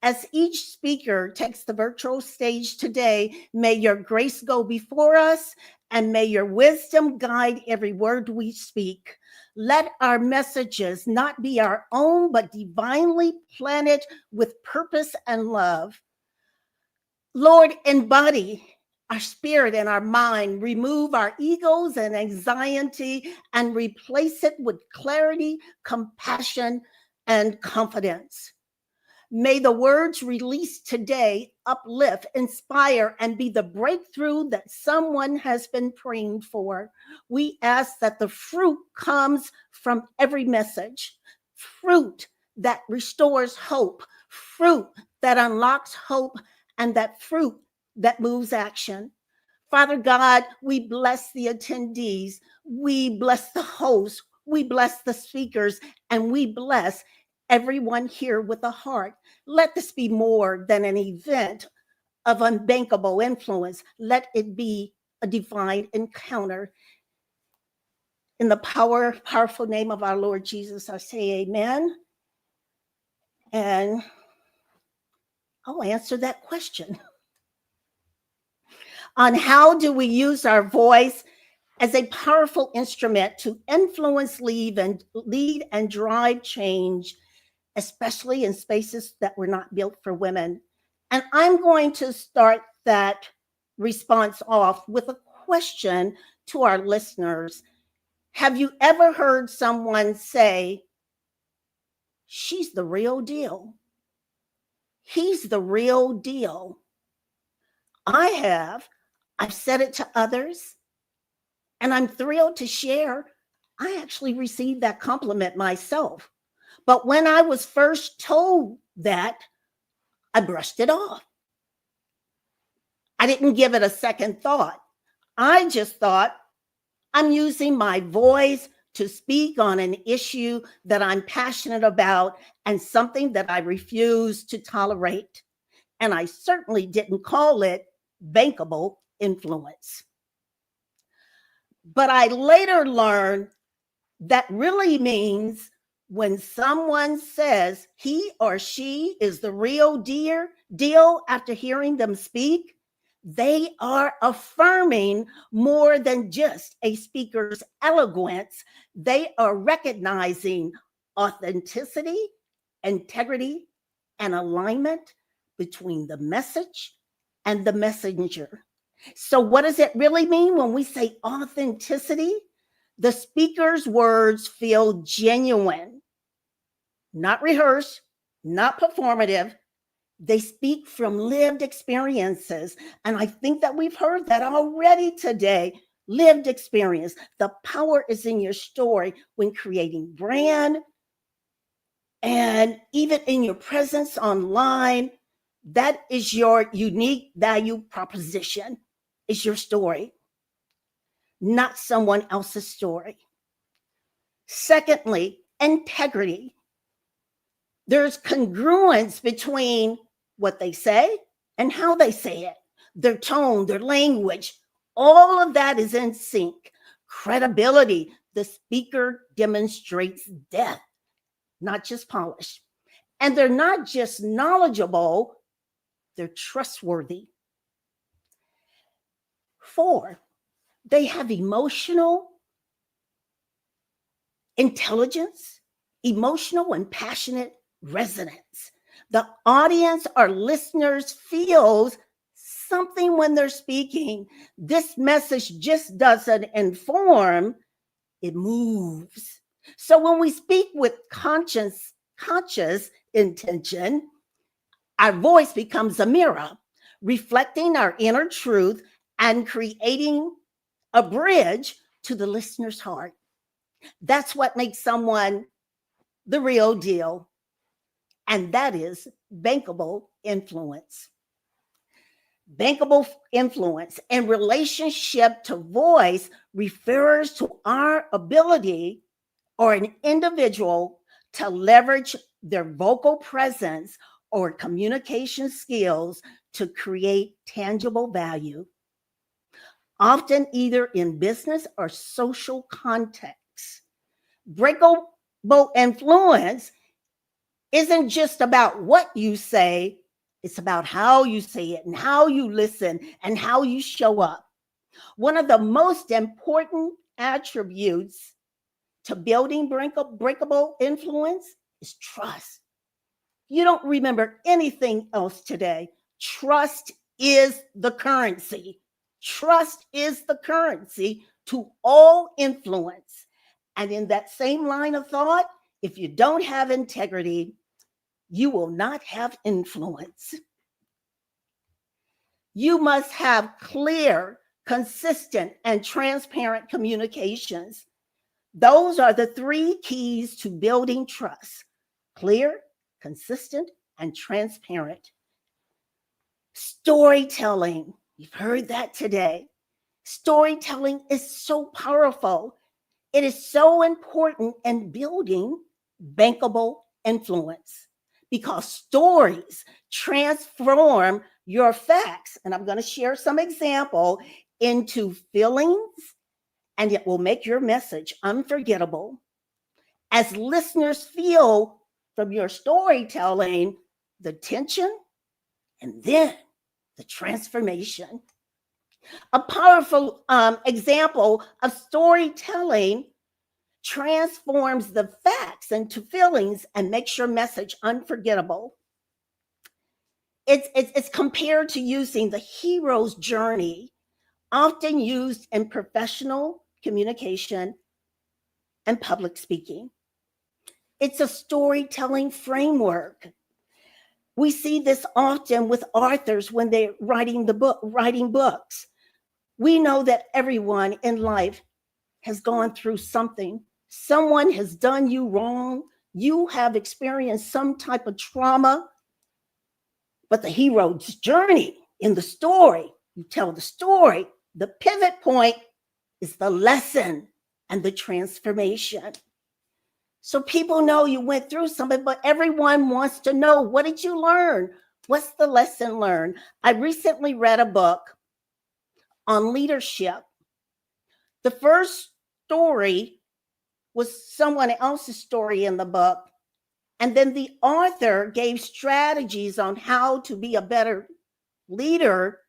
As each speaker takes the virtual stage today, may your grace go before us and may your wisdom guide every word we speak. Let our messages not be our own, but divinely planted with purpose and love. Lord, embody our spirit and our mind, remove our egos and anxiety, and replace it with clarity, compassion, and confidence. May the words released today uplift, inspire, and be the breakthrough that someone has been praying for. We ask that the fruit comes from every message, fruit that restores hope, fruit that unlocks hope, and that fruit that moves action. Father God, we bless the attendees, we bless the hosts, we bless the speakers, and we bless everyone here with a heart. Let this be more than an event of unbankable influence. Let it be a divine encounter. In the powerful name of our Lord Jesus, I say amen. And I'll answer that question on how do we use our voice as a powerful instrument to influence, lead, and drive change, especially in spaces that were not built for women. And I'm going to start that response off with a question to our listeners. Have you ever heard someone say, she's the real deal? He's the real deal. I have. I've said it to others, and I'm thrilled to share. I actually received that compliment myself. But when I was first told that, I brushed it off. I didn't give it a second thought. I just thought, I'm using my voice to speak on an issue that I'm passionate about and something that I refuse to tolerate. And I certainly didn't call it bankable influence. But I later learned that really means when someone says he or she is the real deal after hearing them speak, they are affirming more than just a speaker's eloquence. They are recognizing authenticity, integrity, and alignment between the message and the messenger. So, what does it really mean when we say authenticity? The speaker's words feel genuine, not rehearsed, not performative. They speak from lived experiences. And I think that we've heard that already today. Lived experience. The power is in your story when creating brand and even in your presence online. That is your unique value proposition, is your story, not someone else's story. Secondly, integrity. There's congruence between what they say and how they say it, their tone, their language. All of that is in sync. Credibility, the speaker demonstrates depth, not just polish. And they're not just knowledgeable, they're trustworthy. 4, they have emotional intelligence, emotional and passionate resonance. The audience or listeners feels something when they're speaking. This message just doesn't inform, it moves. So when we speak with conscious intention, our voice becomes a mirror, reflecting our inner truth and creating a bridge to the listener's heart. That's what makes someone the real deal. And that is bankable influence. Bankable influence in relationship to voice refers to our ability or an individual to leverage their vocal presence or communication skills to create tangible value, often either in business or social contexts. Breakable influence isn't just about what you say, it's about how you say it and how you listen and how you show up. One of the most important attributes to building breakable influence is trust. You don't remember anything else today. Trust is the currency. Trust is the currency to all influence. And in that same line of thought, if you don't have integrity, you will not have influence. You must have clear, consistent, and transparent communications. Those are the 3 keys to building trust: clear, consistent, and transparent. Storytelling, you've heard that today. Storytelling is so powerful. It is so important in building bankable influence because stories transform your facts. And I'm going to share some example into feelings, and it will make your message unforgettable. As listeners feel from your storytelling the tension and then the transformation. A powerful example of storytelling transforms the facts into feelings and makes your message unforgettable. It's compared to using the hero's journey, often used in professional communication and public speaking. It's a storytelling framework. We see this often with authors when they're writing books. We know that everyone in life has gone through something. Someone has done you wrong. You have experienced some type of trauma. But the hero's journey in the story, you tell the story, the pivot point is the lesson and the transformation. So people know you went through something, but everyone wants to know, what did you learn? What's the lesson learned? I recently read a book on leadership. The first story was someone else's story in the book. And then the author gave strategies on how to be a better leader,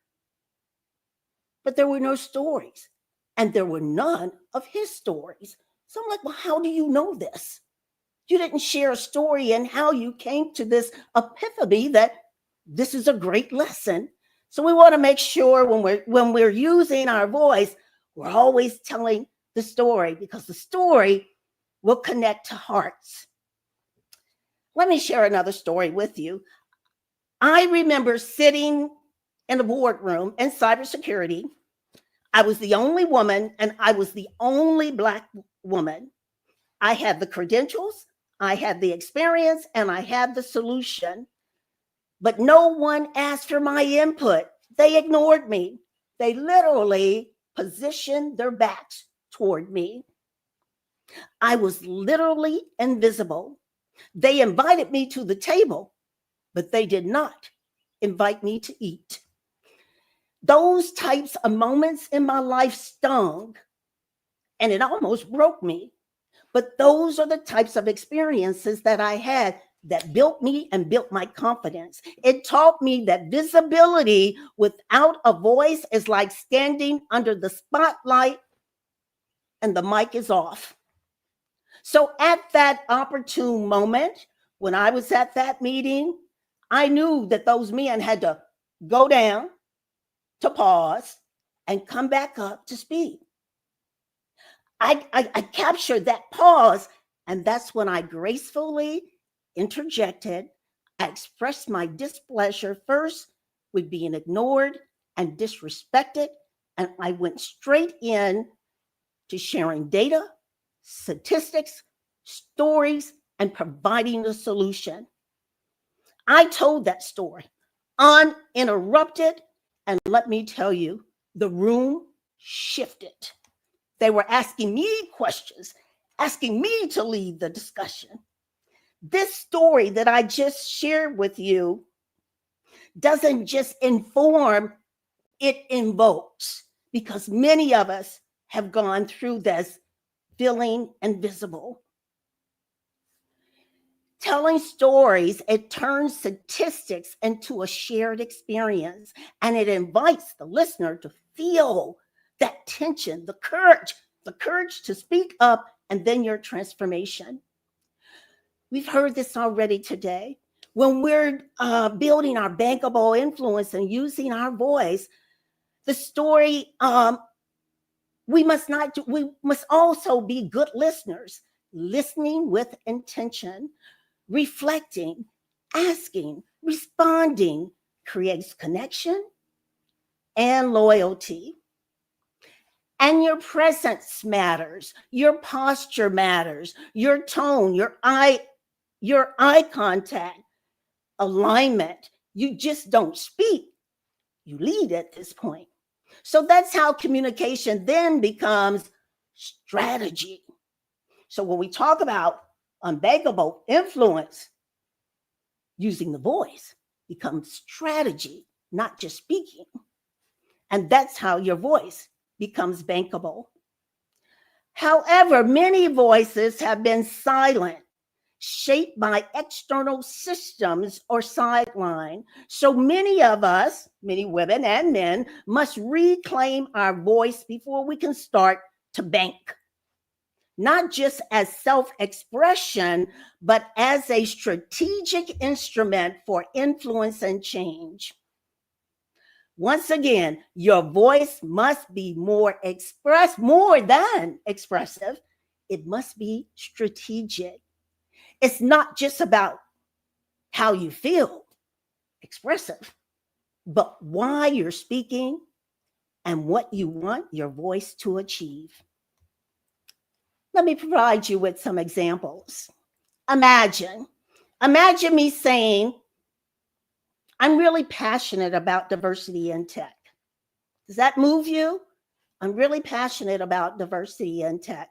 but there were no stories. And there were none of his stories. So I'm like, well, how do you know this? You didn't share a story and how you came to this epiphany that this is a great lesson. So we want to make sure when we're using our voice, we're always telling the story, because the story will connect to hearts. Let me share another story with you. I remember sitting in a boardroom in cybersecurity. I was the only woman and I was the only Black woman. I had the credentials, I had the experience, and I had the solution. But no one asked for my input. They ignored me. They literally positioned their backs toward me. I was literally invisible. They invited me to the table, but they did not invite me to eat. Those types of moments in my life stung, and it almost broke me. But those are the types of experiences that I had that built me and built my confidence. It taught me that visibility without a voice is like standing under the spotlight and the mic is off. So at that opportune moment, when I was at that meeting, I knew that those men had to go down, to pause, and come back up to speak. I captured that pause, and that's when I gracefully interjected. I expressed my displeasure first with being ignored and disrespected, and I went straight in to sharing data, statistics, stories, and providing a solution. I told that story uninterrupted, and let me tell you, the room shifted. They were asking me questions, asking me to lead the discussion. This story that I just shared with you doesn't just inform, it invokes, because many of us have gone through this feeling invisible. Telling stories, it turns statistics into a shared experience, and it invites the listener to feel that tension, the courage to speak up, and then your transformation. We've heard this already today. When we're building our bankable influence and using our voice, the story, we must also be good listeners, listening with intention, reflecting, asking, responding creates connection and loyalty. And your presence matters, your posture matters, your tone, your eye contact, alignment. You just don't speak, you lead at this point. So that's how communication then becomes strategy. So when we talk about unbankable influence, using the voice becomes strategy, not just speaking. And that's how your voice becomes bankable. However, many voices have been silent, shaped by external systems or sideline. So many of us, many women and men, must reclaim our voice before we can start to bank. Not just as self-expression, but as a strategic instrument for influence and change. Once again, your voice must be more than expressive. It must be strategic. It's not just about how you feel, expressive, but why you're speaking and what you want your voice to achieve. Let me provide you with some examples. Imagine me saying, I'm really passionate about diversity in tech. Does that move you? I'm really passionate about diversity in tech.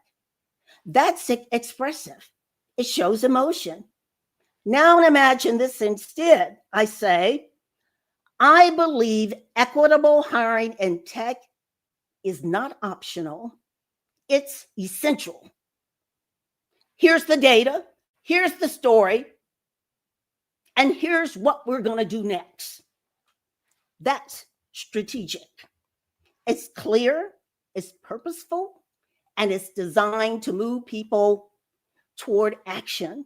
That's expressive. It shows emotion. Now imagine this instead. I say, I believe equitable hiring in tech is not optional. It's essential. Here's the data. Here's the story. And here's what we're going to do next. That's strategic. It's clear, it's purposeful, and it's designed to move people toward action.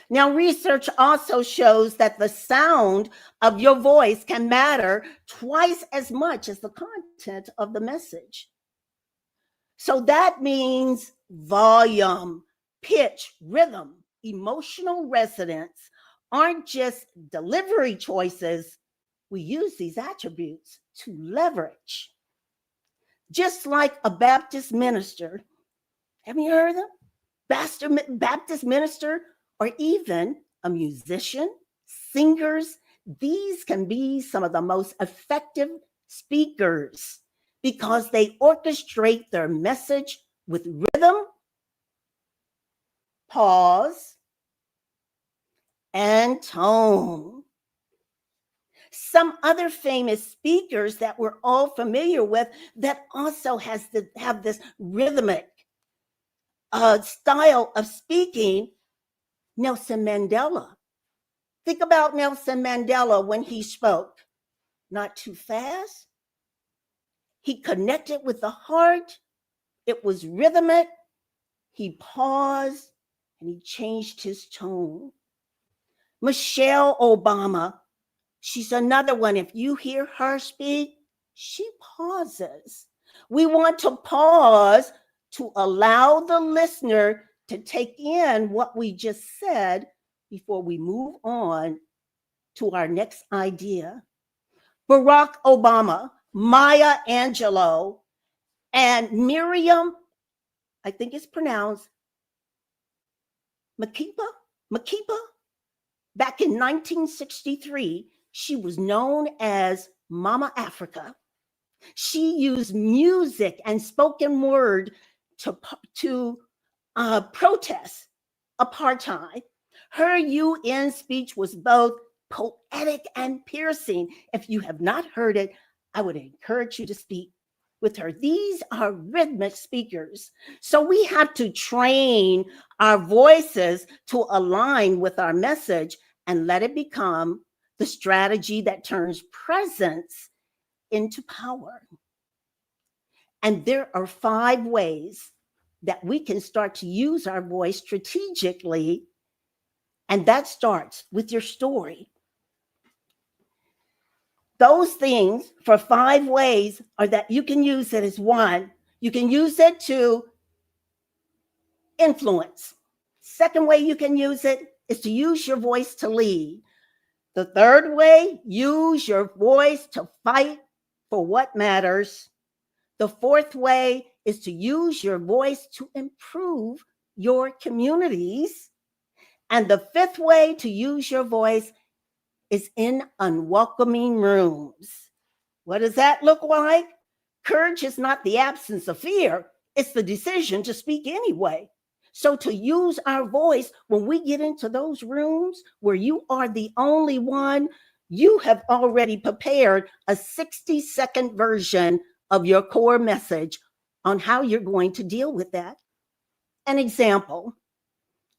Now, research also shows that the sound of your voice can matter twice as much as the content of the message. So that means volume, pitch, rhythm, emotional resonance aren't just delivery choices. We use these attributes to leverage. Just like a Baptist minister, have you heard of them? Baptist minister, or even a musician, singers, these can be some of the most effective speakers because they orchestrate their message with rhythm, pause, and tone. Some other famous speakers that we're all familiar with that also have this rhythmic style of speaking, Nelson Mandela. Think about Nelson Mandela when he spoke. Not too fast. He connected with the heart. It was rhythmic. He paused and he changed his tone. Michelle Obama, she's another one. If you hear her speak, she pauses. We want to pause to allow the listener to take in what we just said before we move on to our next idea. Barack Obama, Maya Angelou, and Miriam, I think it's pronounced Makeba. Back in 1963, she was known as Mama Africa. She used music and spoken word to protest apartheid. Her UN speech was both poetic and piercing. If you have not heard it, I would encourage you to speak with her. These are rhythmic speakers. So we have to train our voices to align with our message and let it become the strategy that turns presence into power. And there are 5 ways that we can start to use our voice strategically. And that starts with your story. Those things for 5 ways are that you can use it as one. You can use it to influence. Second way you can use it is to use your voice to lead. The third way, use your voice to fight for what matters. The fourth way is to use your voice to improve your communities. And the fifth way to use your voice is in unwelcoming rooms. What does that look like? Courage is not the absence of fear. It's the decision to speak anyway. So to use our voice when we get into those rooms where you are the only one, you have already prepared a 60-second version of your core message on how you're going to deal with that. An example,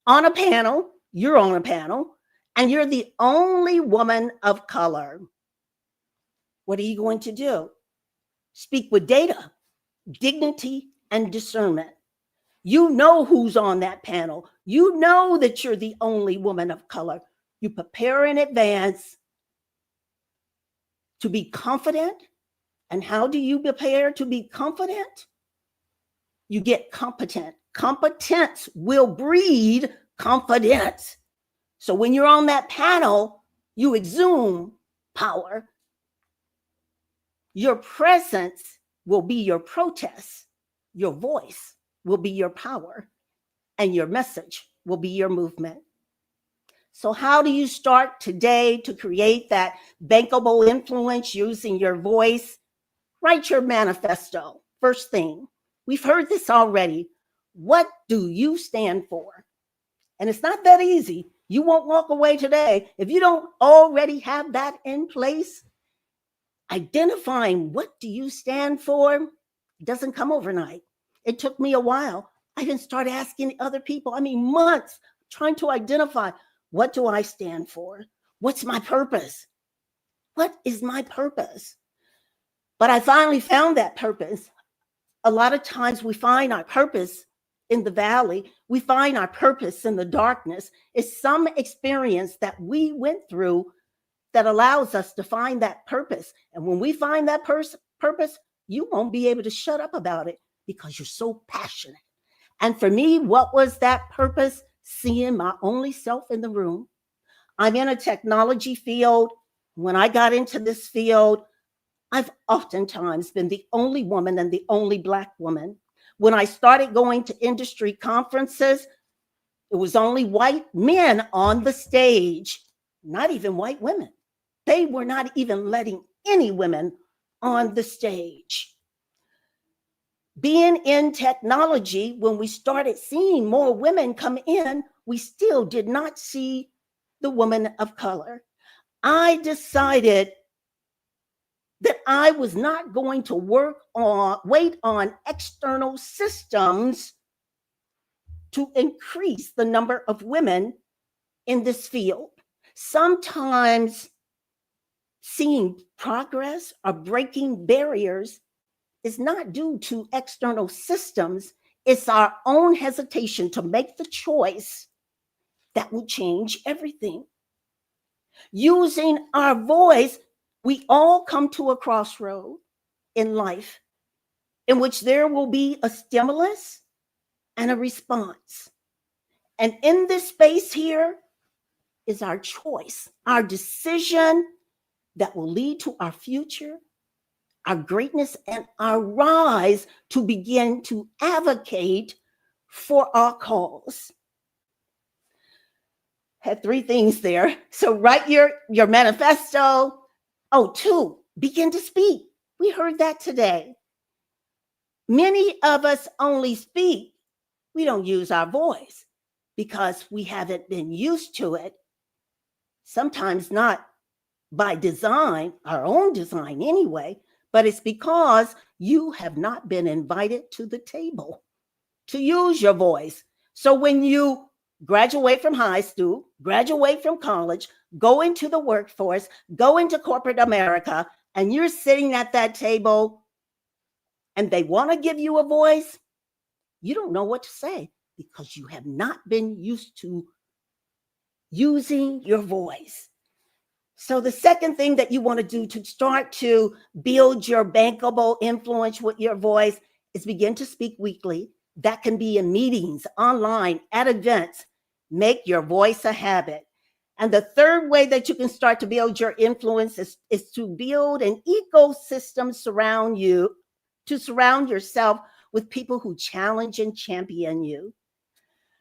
on a panel, you're on a panel, and you're the only woman of color. What are you going to do? Speak with data, dignity, and discernment. You know who's on that panel. You know that you're the only woman of color. You prepare in advance to be confident. And how do you prepare to be confident? You get competent. Competence will breed confidence. So when you're on that panel, you exude power. Your presence will be your protest. Your voice will be your power. And your message will be your movement. So how do you start today to create that bankable influence using your voice? Write your manifesto. First thing, we've heard this already. What do you stand for? And it's not that easy. You won't walk away today if you don't already have that in place. Identifying what do you stand for doesn't come overnight. It took me a while. I didn't start asking other people. Months trying to identify, what do I stand for? What's my purpose? What is my purpose? But I finally found that purpose. A lot of times we find our purpose in the valley. We find our purpose in the darkness. It's some experience that we went through that allows us to find that purpose. And when we find that purpose, you won't be able to shut up about it because you're so passionate. And for me, what was that purpose? Seeing my only self in the room. I'm in a technology field. When I got into this field, I've oftentimes been the only woman and the only Black woman. When I started going to industry conferences, it was only white men on the stage, not even white women. They were not even letting any women on the stage. Being in technology, when we started seeing more women come in, we still did not see the woman of color. I decided that I was not going to wait on external systems to increase the number of women in this field. Sometimes seeing progress or breaking barriers is not due to external systems. It's our own hesitation to make the choice that will change everything. Using our voice, we all come to a crossroad in life in which there will be a stimulus and a response. And in this space here is our choice, our decision that will lead to our future, our greatness, and our rise to begin to advocate for our cause. Had 3 things there. So write your manifesto. Oh, 2, begin to speak. We heard that today. Many of us only speak. We don't use our voice because we haven't been used to it. Sometimes not by design, our own design anyway, but it's because you have not been invited to the table to use your voice. So when you graduate from high school, graduate from college, go into the workforce, go into corporate America, and you're sitting at that table and they want to give you a voice, you don't know what to say because you have not been used to using your voice. So the second thing that you want to do to start to build your bankable influence with your voice is begin to speak weekly. That can be in meetings, online, at events. Make your voice a habit. And the third way that you can start to build your influence is to build an ecosystem surround you, to surround yourself with people who challenge and champion you.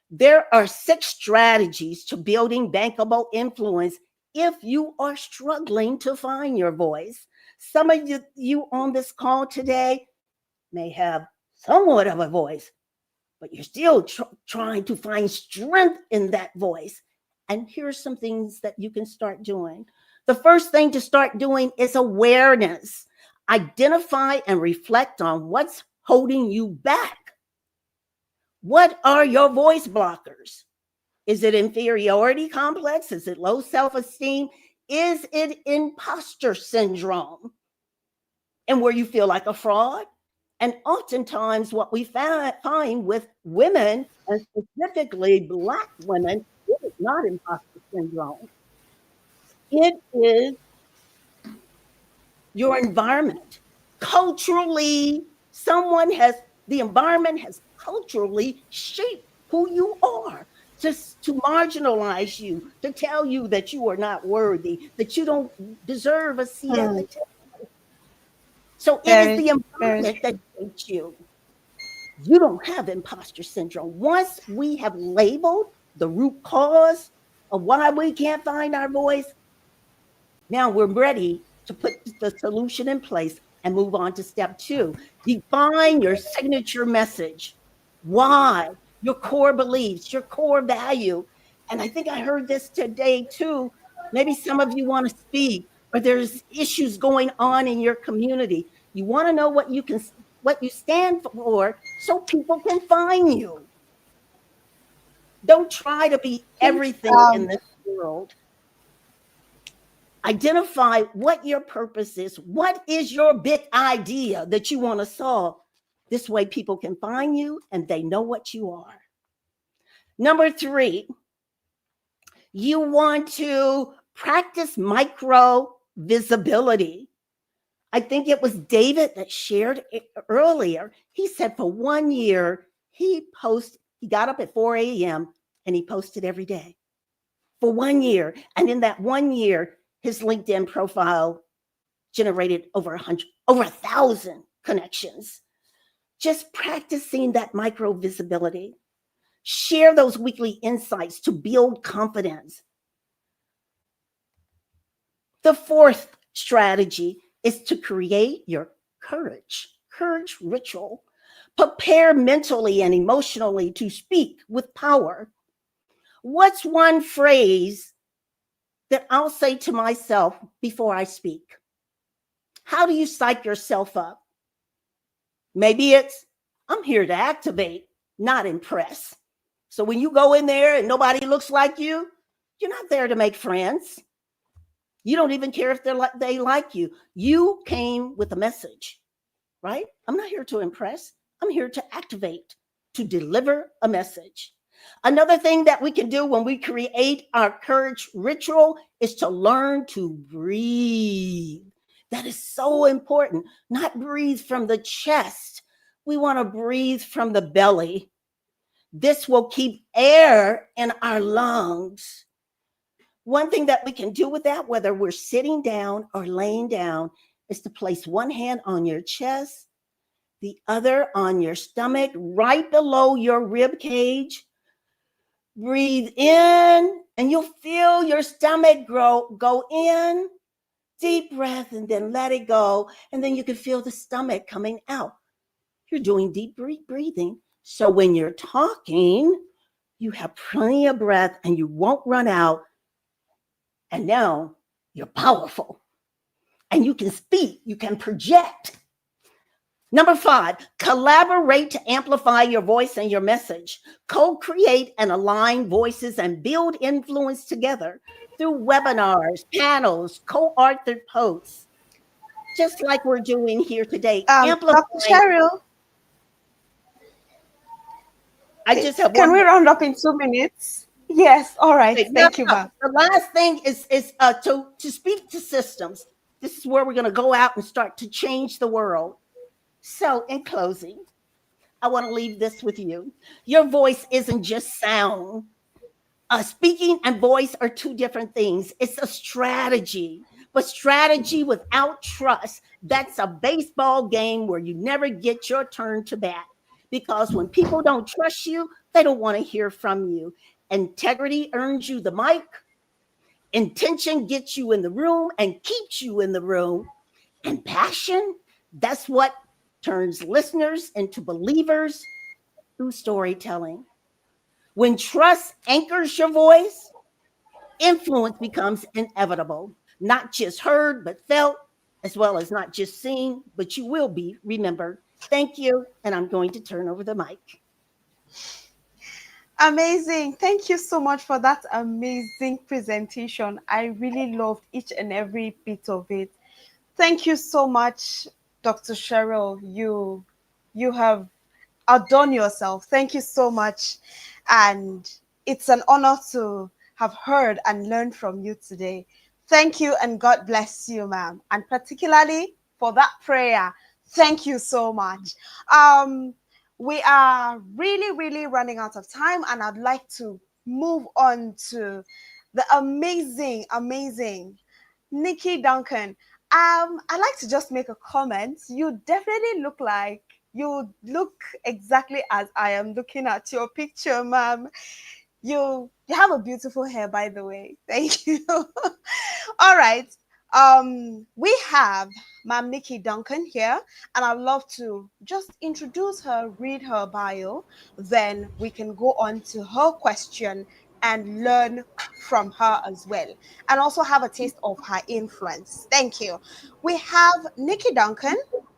There are 6 strategies to building bankable influence if you are struggling to find your voice. Some of you on this call today may have somewhat of a voice, but you're still trying to find strength in that voice. And here's some things that you can start doing. The first thing to start doing is awareness. Identify and reflect on what's holding you back. What are your voice blockers? Is it inferiority complex? Is it low self-esteem? Is it imposter syndrome? And where you feel like a fraud? And oftentimes what we find with women, and specifically Black women, it is not imposter syndrome. It is your environment. Culturally, the environment has culturally shaped who you are, just to marginalize you, to tell you that you are not worthy, that you don't deserve a seat at the table. So it is the environment that shapes you. You don't have imposter syndrome. Once we have labeled the root cause of why we can't find our voice, now we're ready to put the solution in place and move on to step 2. Define your signature message. Why? Your core beliefs, your core value. And I think I heard this today too. Maybe some of you want to speak, or there's issues going on in your community. You want to know what you stand for so people can find you. Don't try to be everything in this world. Identify what your purpose is. What is your big idea that you want to solve? This way people can find you and they know what you are. Number 3, you want to practice micro visibility. I think it was David that shared it earlier. He said for 1 year, he got up at 4 a.m. and he posted every day for 1 year. And in that 1 year, his LinkedIn profile generated over 1,000 connections. Just practicing that micro visibility. Share those weekly insights to build confidence. The 4th strategy is to create your courage ritual. Prepare mentally and emotionally to speak with power. What's one phrase that I'll say to myself before I speak? How do you psych yourself up? Maybe it's, I'm here to activate, not impress. So when you go in there and nobody looks like you're not there to make friends. You don't even care if they like you. You came with a message, right? I'm not here to impress. I'm here to activate, to deliver a message. Another thing that we can do when we create our courage ritual is to learn to breathe. That is so important. Not breathe from the chest. We want to breathe from the belly. This will keep air in our lungs. One thing that we can do with that, whether we're sitting down or laying down, is to place one hand on your chest, the other on your stomach, right below your rib cage. Breathe in, and you'll feel your stomach go in. Deep breath, and then let it go. And then you can feel the stomach coming out. You're doing deep breathing. So when you're talking, you have plenty of breath and you won't run out. And now you're powerful and you can speak, you can project. Number 5, collaborate to amplify your voice and your message. Co-create and align voices and build influence together through webinars, panels, co-authored posts, just like we're doing here today. Dr. Amplifying. Cheryl, I just have can one we more. round up in 2 minutes? Yes, all right. Okay, no, Thank you, no. ma'am. The last thing is to speak to systems. This is where we're going to go out and start to change the world. So, in closing, I want to leave this with you. Your voice isn't just sound. Speaking and voice are two different things. It's a strategy, but strategy without trust, that's a baseball game where you never get your turn to bat. Because when people don't trust you, they don't want to hear from you. Integrity earns you the mic. Intention gets you in the room and keeps you in the room. And passion, that's what turns listeners into believers through storytelling. When trust anchors your voice, influence becomes inevitable, not just heard, but felt, as well as not just seen, but you will be remembered. Thank you. And I'm going to turn over the mic. Amazing. Thank you so much for that amazing presentation. I really loved each and every bit of it. Thank you so much, Dr. Cheryl. You have outdone yourself. Thank you so much. And it's an honor to have heard and learned from you today. Thank you and God bless you, ma'am. And particularly for that prayer. Thank you so much. We are really, really running out of time, and I'd like to move on to the amazing, amazing Nikki Duncan. I'd like to just make a comment. You definitely look exactly as I am looking at your picture, ma'am. You have a beautiful hair, by the way. Thank you. All right. We have Ma'am Nikki Duncan here, and I'd love to just introduce her, read her bio, then we can go on to her question and learn from her as well, and also have a taste of her influence. Thank you. We have Nikki Duncan,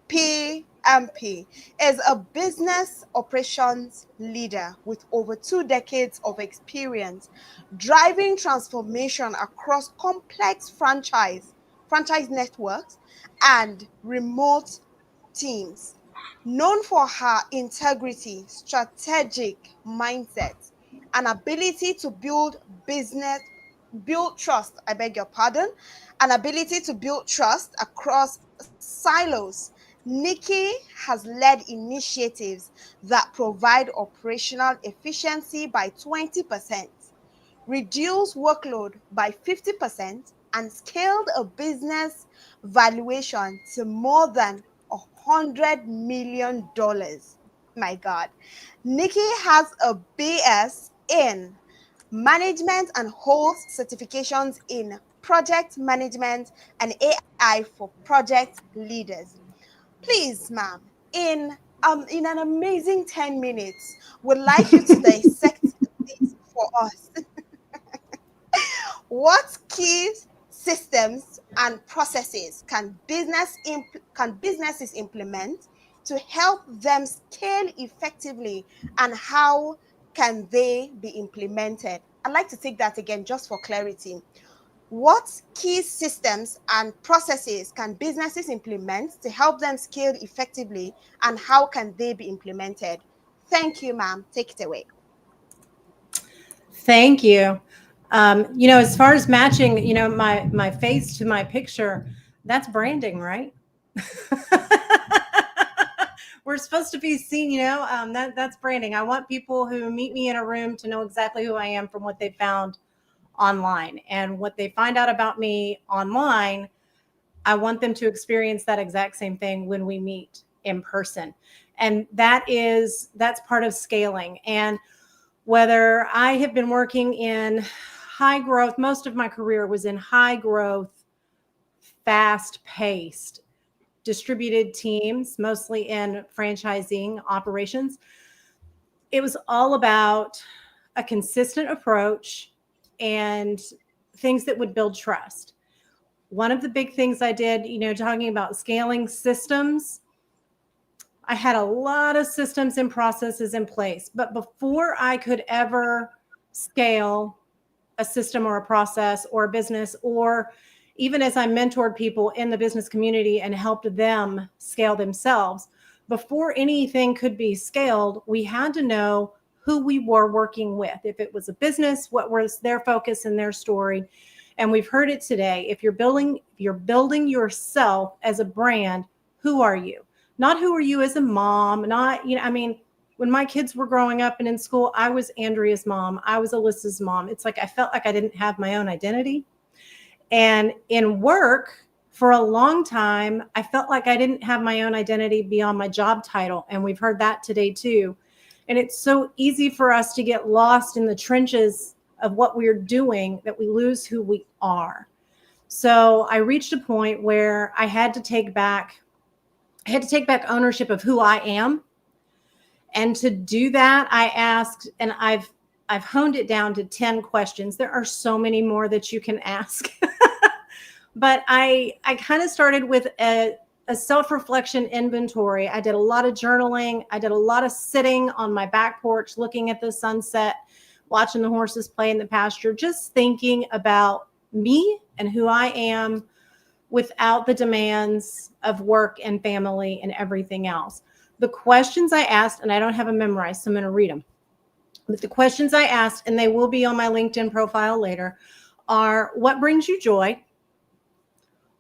PMP, is a business operations leader with over 2 decades of experience driving transformation across complex franchise networks and remote teams. Known for her integrity, strategic mindset, and ability to build trust, I beg your pardon, an ability to build trust across silos. Nikki has led initiatives that provide operational efficiency by 20%, reduced workload by 50%, and scaled a business valuation to more than $100 million. My God. Nikki has a BS in management and holds certifications in project management and AI for project leaders. Please, ma'am, in in an amazing 10 minutes, would like you to dissect this for us. What key systems and processes can businesses implement to help them scale effectively, and how can they be implemented? I'd like to take that again just for clarity. What key systems and processes can businesses implement to help them scale effectively, and how can they be implemented? Thank you, ma'am. Take it away. Thank you. As far as matching, my face to my picture, that's branding, right? We're supposed to be seen, that's branding. I want people who meet me in a room to know exactly who I am from what they found online, and what they find out about me online, I want them to experience that exact same thing when we meet in person. And that's part of scaling. And whether I have been working in high growth, most of my career was in high growth, fast paced, distributed teams, mostly in franchising operations. It was all about a consistent approach and things that would build trust. One of the big things I did, talking about scaling systems, I had a lot of systems and processes in place. But before I could ever scale a system or a process or a business, or even as I mentored people in the business community and helped them scale themselves, before anything could be scaled, we had to know who we were working with. If it was a business, what was their focus and their story. And we've heard it today. If you're building yourself as a brand, who are you? Not who are you as a mom, when my kids were growing up and in school, I was Andrea's mom. I was Alyssa's mom. It's like I felt like I didn't have my own identity. And in work, for a long time, I felt like I didn't have my own identity beyond my job title. And we've heard that today too. And it's so easy for us to get lost in the trenches of what we're doing that we lose who we are. So I reached a point where I had to take back ownership of who I am. And to do that, I asked, and I've honed it down to 10 questions. There are so many more that you can ask. But I kind of started with a self-reflection inventory. I did a lot of journaling. I did a lot of sitting on my back porch, looking at the sunset, watching the horses play in the pasture, just thinking about me and who I am without the demands of work and family and everything else. The questions I asked, and I don't have them memorized, so I'm going to read them. But the questions I asked, and they will be on my LinkedIn profile later, are: what brings you joy?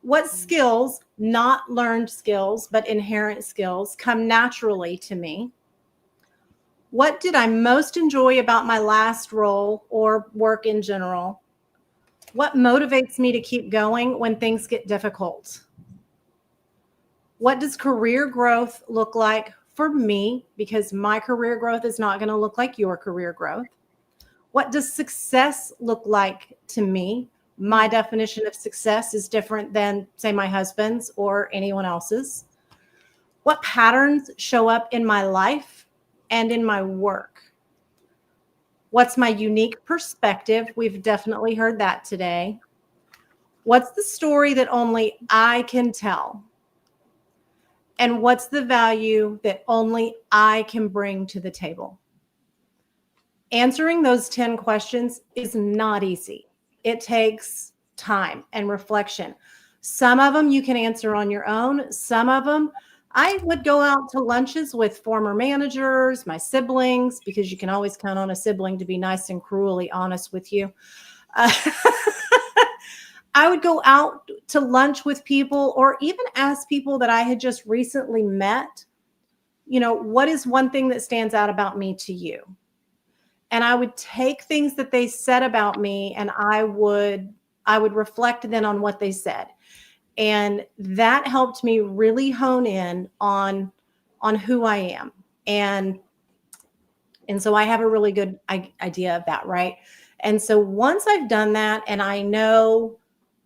What skills, not learned skills, but inherent skills, come naturally to me? What did I most enjoy about my last role or work in general? What motivates me to keep going when things get difficult? What does career growth look like for me? Because my career growth is not going to look like your career growth. What does success look like to me? My definition of success is different than, say, my husband's or anyone else's. What patterns show up in my life and in my work? What's my unique perspective? We've definitely heard that today. What's the story that only I can tell? And what's the value that only I can bring to the table? Answering those 10 questions is not easy. It takes time and reflection. Some of them you can answer on your own. Some of them, I would go out to lunches with former managers, my siblings, because you can always count on a sibling to be nice and cruelly honest with you. I would go out to lunch with people, or even ask people that I had just recently met, what is one thing that stands out about me to you? And I would take things that they said about me, and I would reflect then on what they said. And that helped me really hone in on who I am. And so I have a really good idea of that, right? And so once I've done that, and I know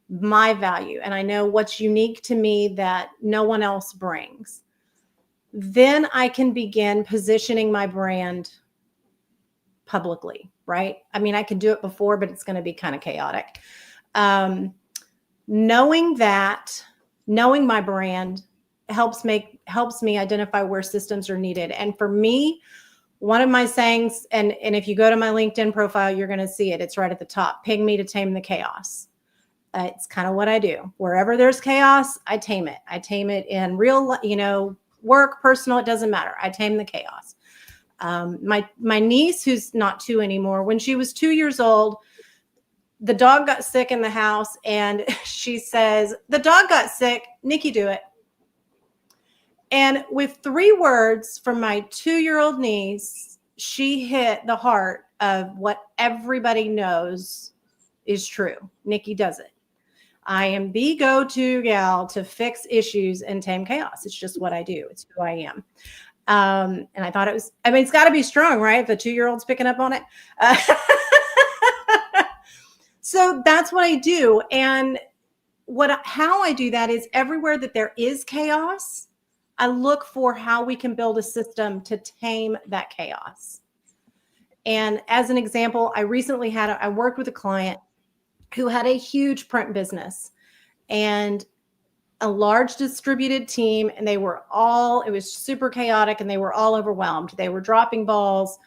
my value, and I know what's unique to me that no one else brings, then I can begin positioning my brand publicly, right? I mean, I can do it before, but it's going to be kind of chaotic. Knowing my brand helps me identify where systems are needed. And for me, one of my sayings, and if you go to my LinkedIn profile, you're going to see it. It's right at the top. Ping me to tame the chaos. It's kind of what I do. Wherever there's chaos, I tame it. I tame it in real, work, personal, it doesn't matter. I tame the chaos. My niece, who's not 2 anymore, when she was 2 years old, the dog got sick in the house, and she says, "The dog got sick. Nikki, do it." And with 3 words from my 2-year-old niece, she hit the heart of what everybody knows is true. Nikki does it. I am the go-to gal to fix issues and tame chaos. It's just what I do. It's who I am. And I thought it's got to be strong, right? If the 2-year-old's picking up on it. So that's what I do. And how I do that is everywhere that there is chaos, I look for how we can build a system to tame that chaos. And as an example, I recently I worked with a client who had a huge print business and a large distributed team, and it was super chaotic, and they were all overwhelmed. They were dropping balls,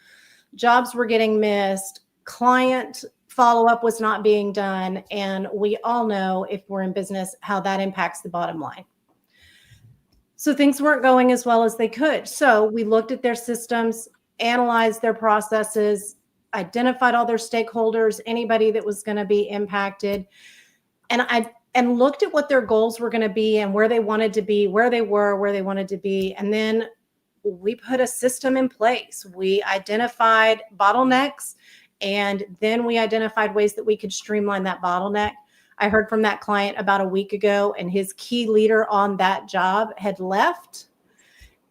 jobs were getting missed, client follow-up was not being done. And we all know, if we're in business, how that impacts the bottom line. So things weren't going as well as they could. So we looked at their systems, analyzed their processes, identified all their stakeholders, anybody that was going to be impacted, and looked at what their goals were going to be and where they wanted to be, where they wanted to be. And then we put a system in place. We identified bottlenecks, and then we identified ways that we could streamline that bottleneck. I heard from that client about a week ago, and his key leader on that job had left.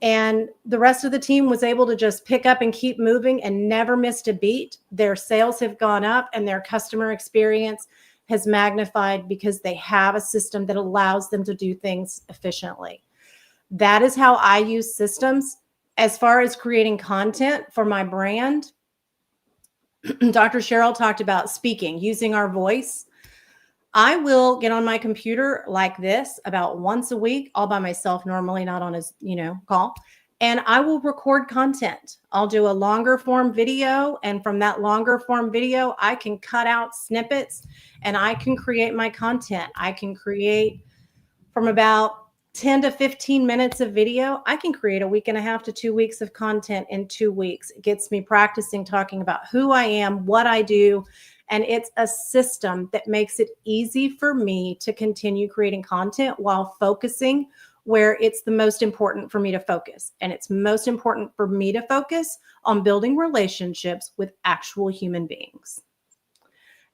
And the rest of the team was able to just pick up and keep moving and never missed a beat. Their sales have gone up, and their customer experience has magnified because they have a system that allows them to do things efficiently. That is how I use systems. As far as creating content for my brand, Dr. Cheryl talked about speaking, using our voice. I will get on my computer like this about once a week, all by myself, normally not on a call, and I will record content. I'll do a longer form video, and from that longer form video, I can cut out snippets and I can create my content. I can create from about 10 to 15 minutes of video. I can create a week and a half to 2 weeks of content in 2 weeks. It gets me practicing talking about who I am, what I do. And it's a system that makes it easy for me to continue creating content while focusing where it's the most important for me to focus. And it's most important for me to focus on building relationships with actual human beings.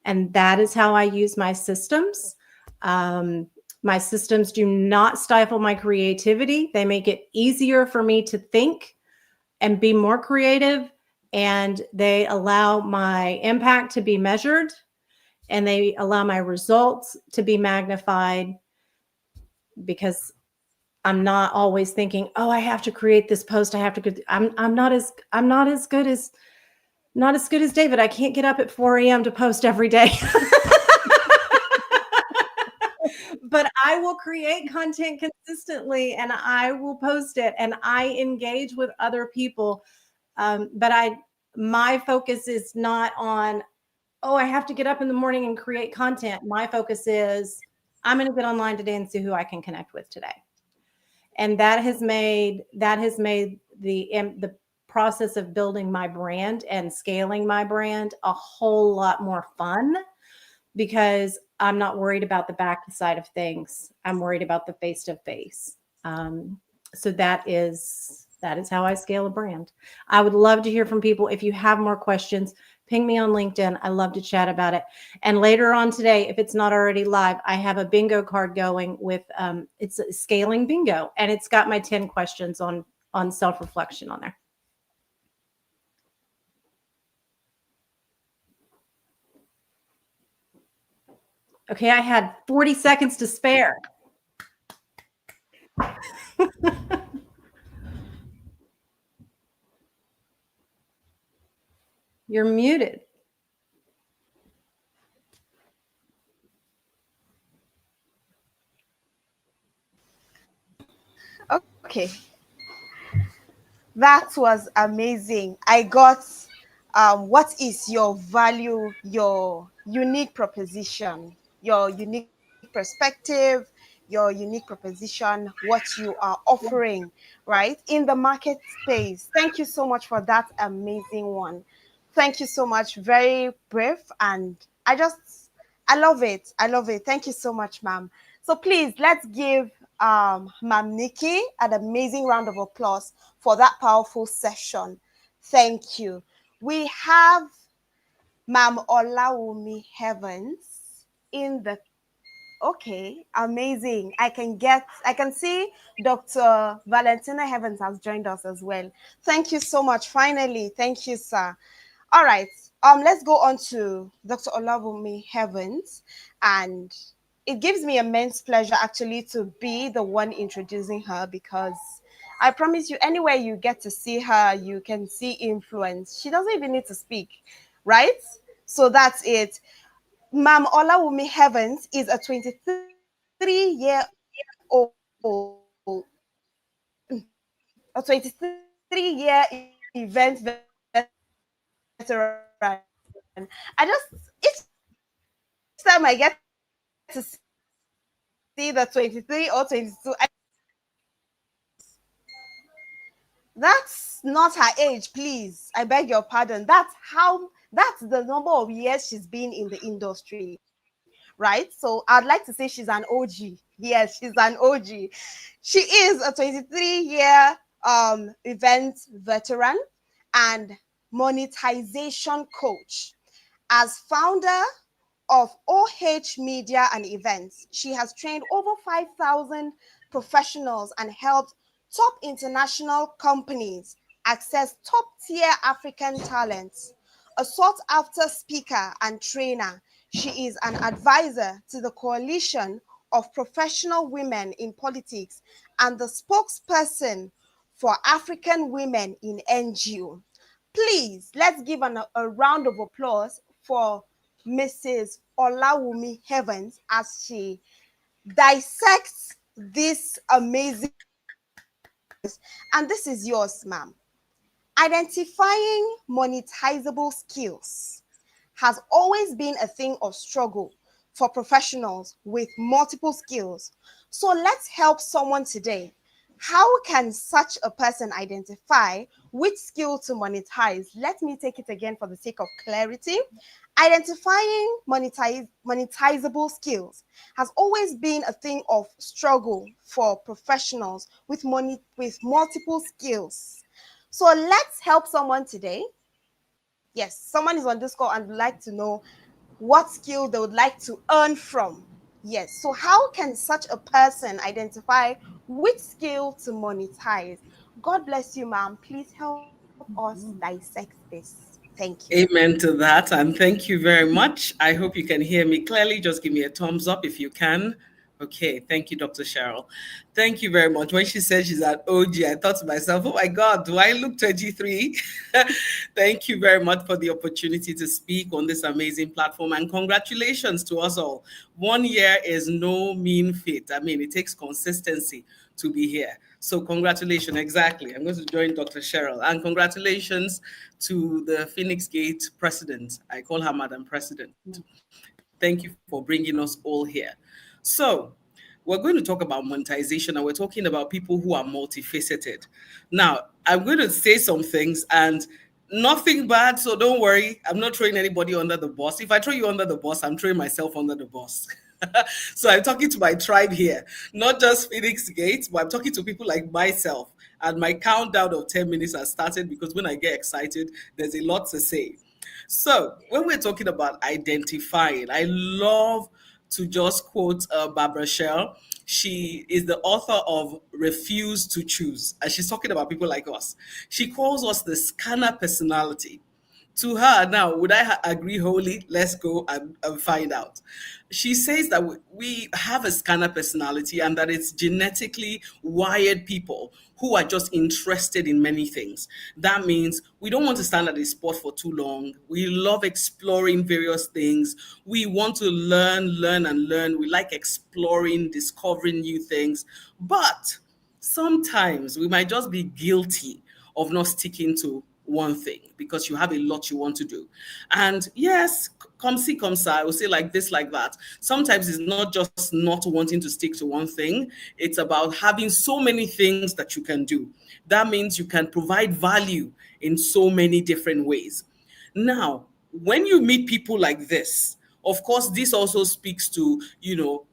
And that is how I use my systems. My systems do not stifle my creativity. They make it easier for me to think and be more creative. And they allow my impact to be measured, and they allow my results to be magnified, because I'm not always thinking, oh, I have to create this post. I'm not as good as David. I can't get up at 4 a.m. to post every day. But I will create content consistently, and I will post it, and I engage with other people. But my focus is not on, oh, I have to get up in the morning and create content. My focus is, I'm going to get online today and see who I can connect with today. And that has made the process of building my brand and scaling my brand a whole lot more fun, because I'm not worried about the back side of things. I'm worried about the face-to-face. So that is how I scale a brand. I would love to hear from people. If you have more questions, ping me on LinkedIn. I love to chat about it. And later on today, if it's not already live, I have a bingo card going with, it's a scaling bingo, and it's got my 10 questions on self-reflection on there. Okay, I had 40 seconds to spare. You're muted. Okay, that was amazing. I got what is your value, your unique proposition, your unique perspective, your unique proposition, what you are offering, right, in the market space. Thank you so much for that amazing one. Thank you so much. Very brief, and I love it. I love it. Thank you so much, ma'am. So please let's give Ma'am Nikki an amazing round of applause for that powerful session. Thank you. We have Ma'am Olawumi Heavens in the okay, amazing. I can see Dr. Valentina Heavens has joined us as well. Thank you so much. Finally, thank you, sir. All right. Let's go on to Dr. Olawumi Heavens, and it gives me immense pleasure actually to be the one introducing her, because I promise you, anywhere you get to see her, you can see influence. She doesn't even need to speak, right? So that's it. Ma'am Olawumi Heavens is a 23-year-old, a 23-year event veteran. Each time I get to see the 23 or 22, that's not her age, please. I beg your pardon. That's the number of years she's been in the industry, right? So I'd like to say she's an OG. Yes, she's an OG. She is a 23-year event veteran and monetization coach. As founder of OH Media and Events, she has trained over 5,000 professionals and helped top international companies access top tier African talents. A sought after speaker and trainer, she is an advisor to the Coalition of Professional Women in Politics and the spokesperson for African Women in NGO. Please, let's give a round of applause for Mrs. Olawumi Heavens as she dissects this amazing. And this is yours, ma'am. Identifying monetizable skills has always been a thing of struggle for professionals with multiple skills. So let's help someone today. How can such a person identify which skill to monetize? Let me take it again for the sake of clarity. Identifying monetizable skills has always been a thing of struggle for professionals with multiple skills. So let's help someone today. Yes, someone is on this call and would like to know what skill they would like to earn from. Yes, so how can such a person identify which skill to monetize? God bless you, ma'am. Please help us dissect this. Thank you. Amen to that. And thank you very much. I hope you can hear me clearly. Just give me a thumbs up if you can. Okay. Thank you, Dr. Cheryl. Thank you very much. When she said she's an OG, I thought to myself, oh my God, do I look 23? Thank you very much for the opportunity to speak on this amazing platform. And congratulations to us all. 1 year is no mean feat. I mean, it takes consistency to be here. So congratulations, exactly. I'm going to join Dr. Cheryl. And congratulations to the Phoenix Gate president. I call her Madam President. Thank you for bringing us all here. So we're going to talk about monetization, and we're talking about people who are multifaceted. Now, I'm going to say some things, and nothing bad, so don't worry. I'm not throwing anybody under the bus. If I throw you under the bus, I'm throwing myself under the bus. So I'm talking to my tribe here, not just Phoenix Gate, but I'm talking to people like myself. And my countdown of 10 minutes has started because when I get excited, there's a lot to say. So when we're talking about identifying, I love to just quote Barbara Shell. She is the author of Refuse to Choose, and she's talking about people like us. She calls us the scanner personality. To her, now, would I agree wholly? Let's go and find out. She says that we have a scanner personality and that it's genetically wired people who are just interested in many things. That means we don't want to stand at a spot for too long. We love exploring various things. We want to learn, and learn. We like exploring, discovering new things. But sometimes we might just be guilty of not sticking to one thing because you have a lot you want to do. And yes, come see, come sir, I will say like this, like that. Sometimes it's not just not wanting to stick to one thing, it's about having so many things that you can do. That means you can provide value in so many different ways. Now, when you meet people like this, of course, this also speaks to,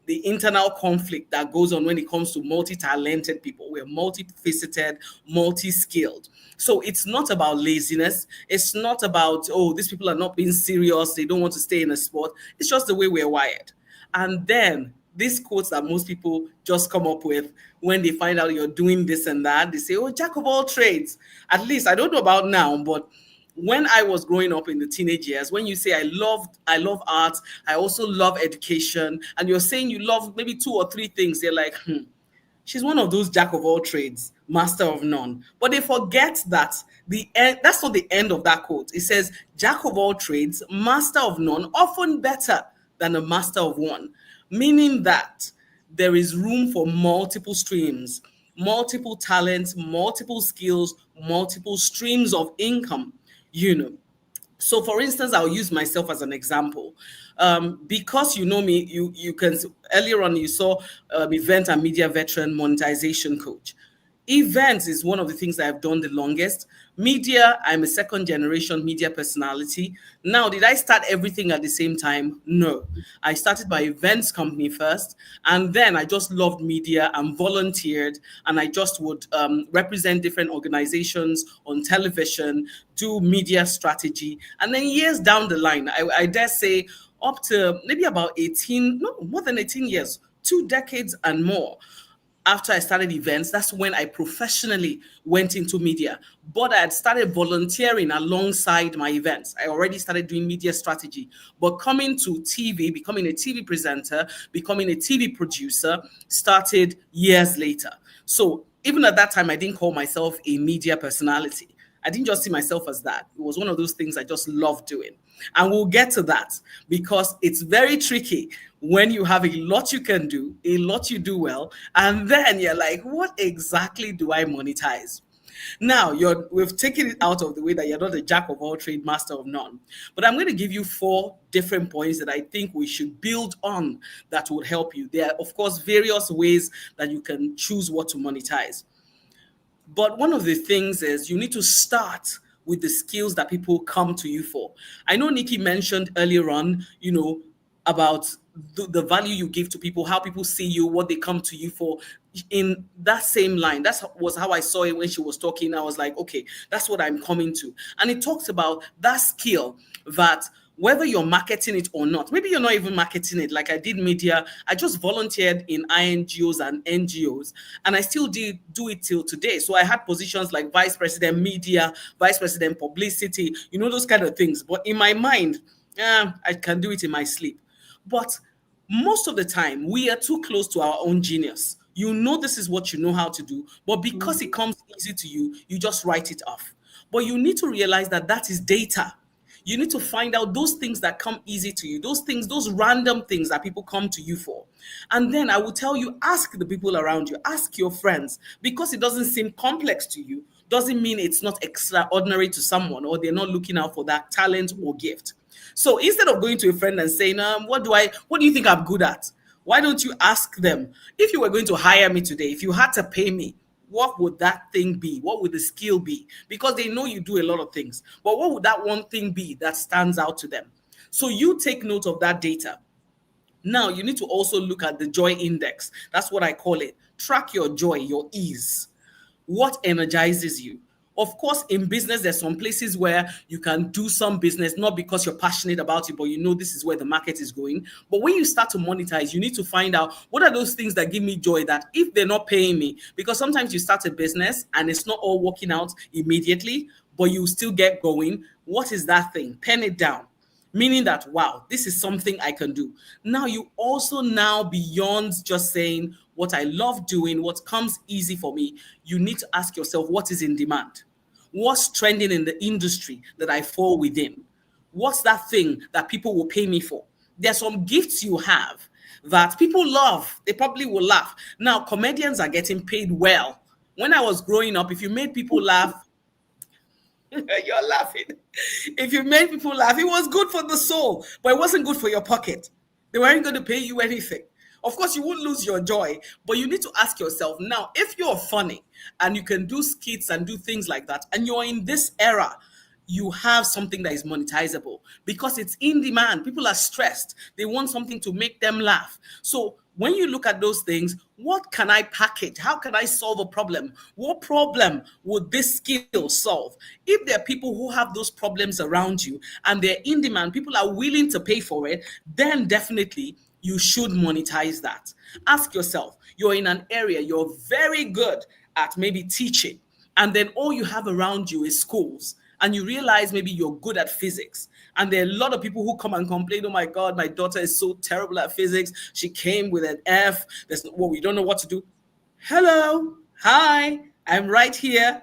the internal conflict that goes on when it comes to multi-talented people. We're multifaceted, multi-skilled. So it's not about laziness. It's not about, oh, these people are not being serious. They don't want to stay in a sport. It's just the way we're wired. And then these quotes that most people just come up with when they find out you're doing this and that, they say, oh, jack of all trades. At least I don't know about now, but when I was growing up in the teenage years, when you say I love art, I also love education, and you're saying you love maybe two or three things, they're like, she's one of those jack of all trades, master of none. But they forget that that's not the end of that quote. It says, jack of all trades, master of none, often better than a master of one, meaning that there is room for multiple streams, multiple talents, multiple skills, multiple streams of income, you know. So for instance, I'll use myself as an example. Because you know me, you can, earlier on you saw event and media veteran monetization coach. Events is one of the things I've done the longest. Media, I'm a second generation media personality. Now, did I start everything at the same time? No. I started my events company first, and then I just loved media and volunteered, and I just would represent different organizations on television, do media strategy. And then years down the line, I dare say up to maybe about 18, no, more than 18 years, 2 decades and more after I started events, that's when I professionally went into media. But I had started volunteering alongside my events. I already started doing media strategy. But coming to TV, becoming a TV presenter, becoming a TV producer, started years later. So even at that time, I didn't call myself a media personality. I didn't just see myself as that. It was one of those things I just loved doing. And we'll get to that because it's very tricky when you have a lot you can do, a lot you do well, and then you're like, what exactly do I monetize? Now, we've taken it out of the way that you're not a jack of all trade, master of none. But I'm going to give you 4 different points that I think we should build on that will help you. There are, of course, various ways that you can choose what to monetize. But one of the things is you need to start with the skills that people come to you for. I know Nikki mentioned earlier on, about the value you give to people, how people see you, what they come to you for. In that same line, that was how I saw it when she was talking. I was like, okay, that's what I'm coming to. And it talks about that skill that whether you're marketing it or not, maybe you're not even marketing it. Like I did media, I just volunteered in INGOs and NGOs, and I still do it till today. So I had positions like vice president media, vice president publicity, those kind of things. But in my mind, I can do it in my sleep. But most of the time, we are too close to our own genius. This is what you know how to do, but because it comes easy to you, you just write it off. But you need to realize that that is data. You need to find out those things that come easy to you, those things, those random things that people come to you for. And then I will tell you, ask the people around you, ask your friends, because it doesn't seem complex to you, doesn't mean it's not extraordinary to someone or they're not looking out for that talent or gift. So instead of going to a friend and saying, what do you think I'm good at? Why don't you ask them, if you were going to hire me today, if you had to pay me, what would that thing be? What would the skill be? Because they know you do a lot of things, but what would that one thing be that stands out to them? So you take note of that data. Now you need to also look at the joy index. That's what I call it. Track your joy, your ease. What energizes you? Of course, in business, there's some places where you can do some business, not because you're passionate about it, but this is where the market is going. But when you start to monetize, you need to find out what are those things that give me joy that if they're not paying me, because sometimes you start a business and it's not all working out immediately, but you still get going. What is that thing? Pen it down. Meaning that, wow, this is something I can do. Now, you also beyond just saying, what I love doing, what comes easy for me, you need to ask yourself what is in demand? What's trending in the industry that I fall within? What's that thing that people will pay me for? There's some gifts you have that people love. They probably will laugh. Now, comedians are getting paid well. When I was growing up, if you made people laugh, you're laughing. If you made people laugh, it was good for the soul, but it wasn't good for your pocket. They weren't going to pay you anything. Of course, you won't lose your joy, but you need to ask yourself now, if you're funny and you can do skits and do things like that, and you're in this era, you have something that is monetizable because it's in demand. People are stressed. They want something to make them laugh. So when you look at those things, what can I package? How can I solve a problem? What problem would this skill solve? If there are people who have those problems around you and they're in demand, people are willing to pay for it, then definitely you should monetize that. Ask yourself, you're in an area you're very good at maybe teaching, and then all you have around you is schools, and you realize maybe you're good at physics. And there are a lot of people who come and complain, oh my God, my daughter is so terrible at physics. She came with an F. Well, we don't know what to do. Hello, hi, I'm right here.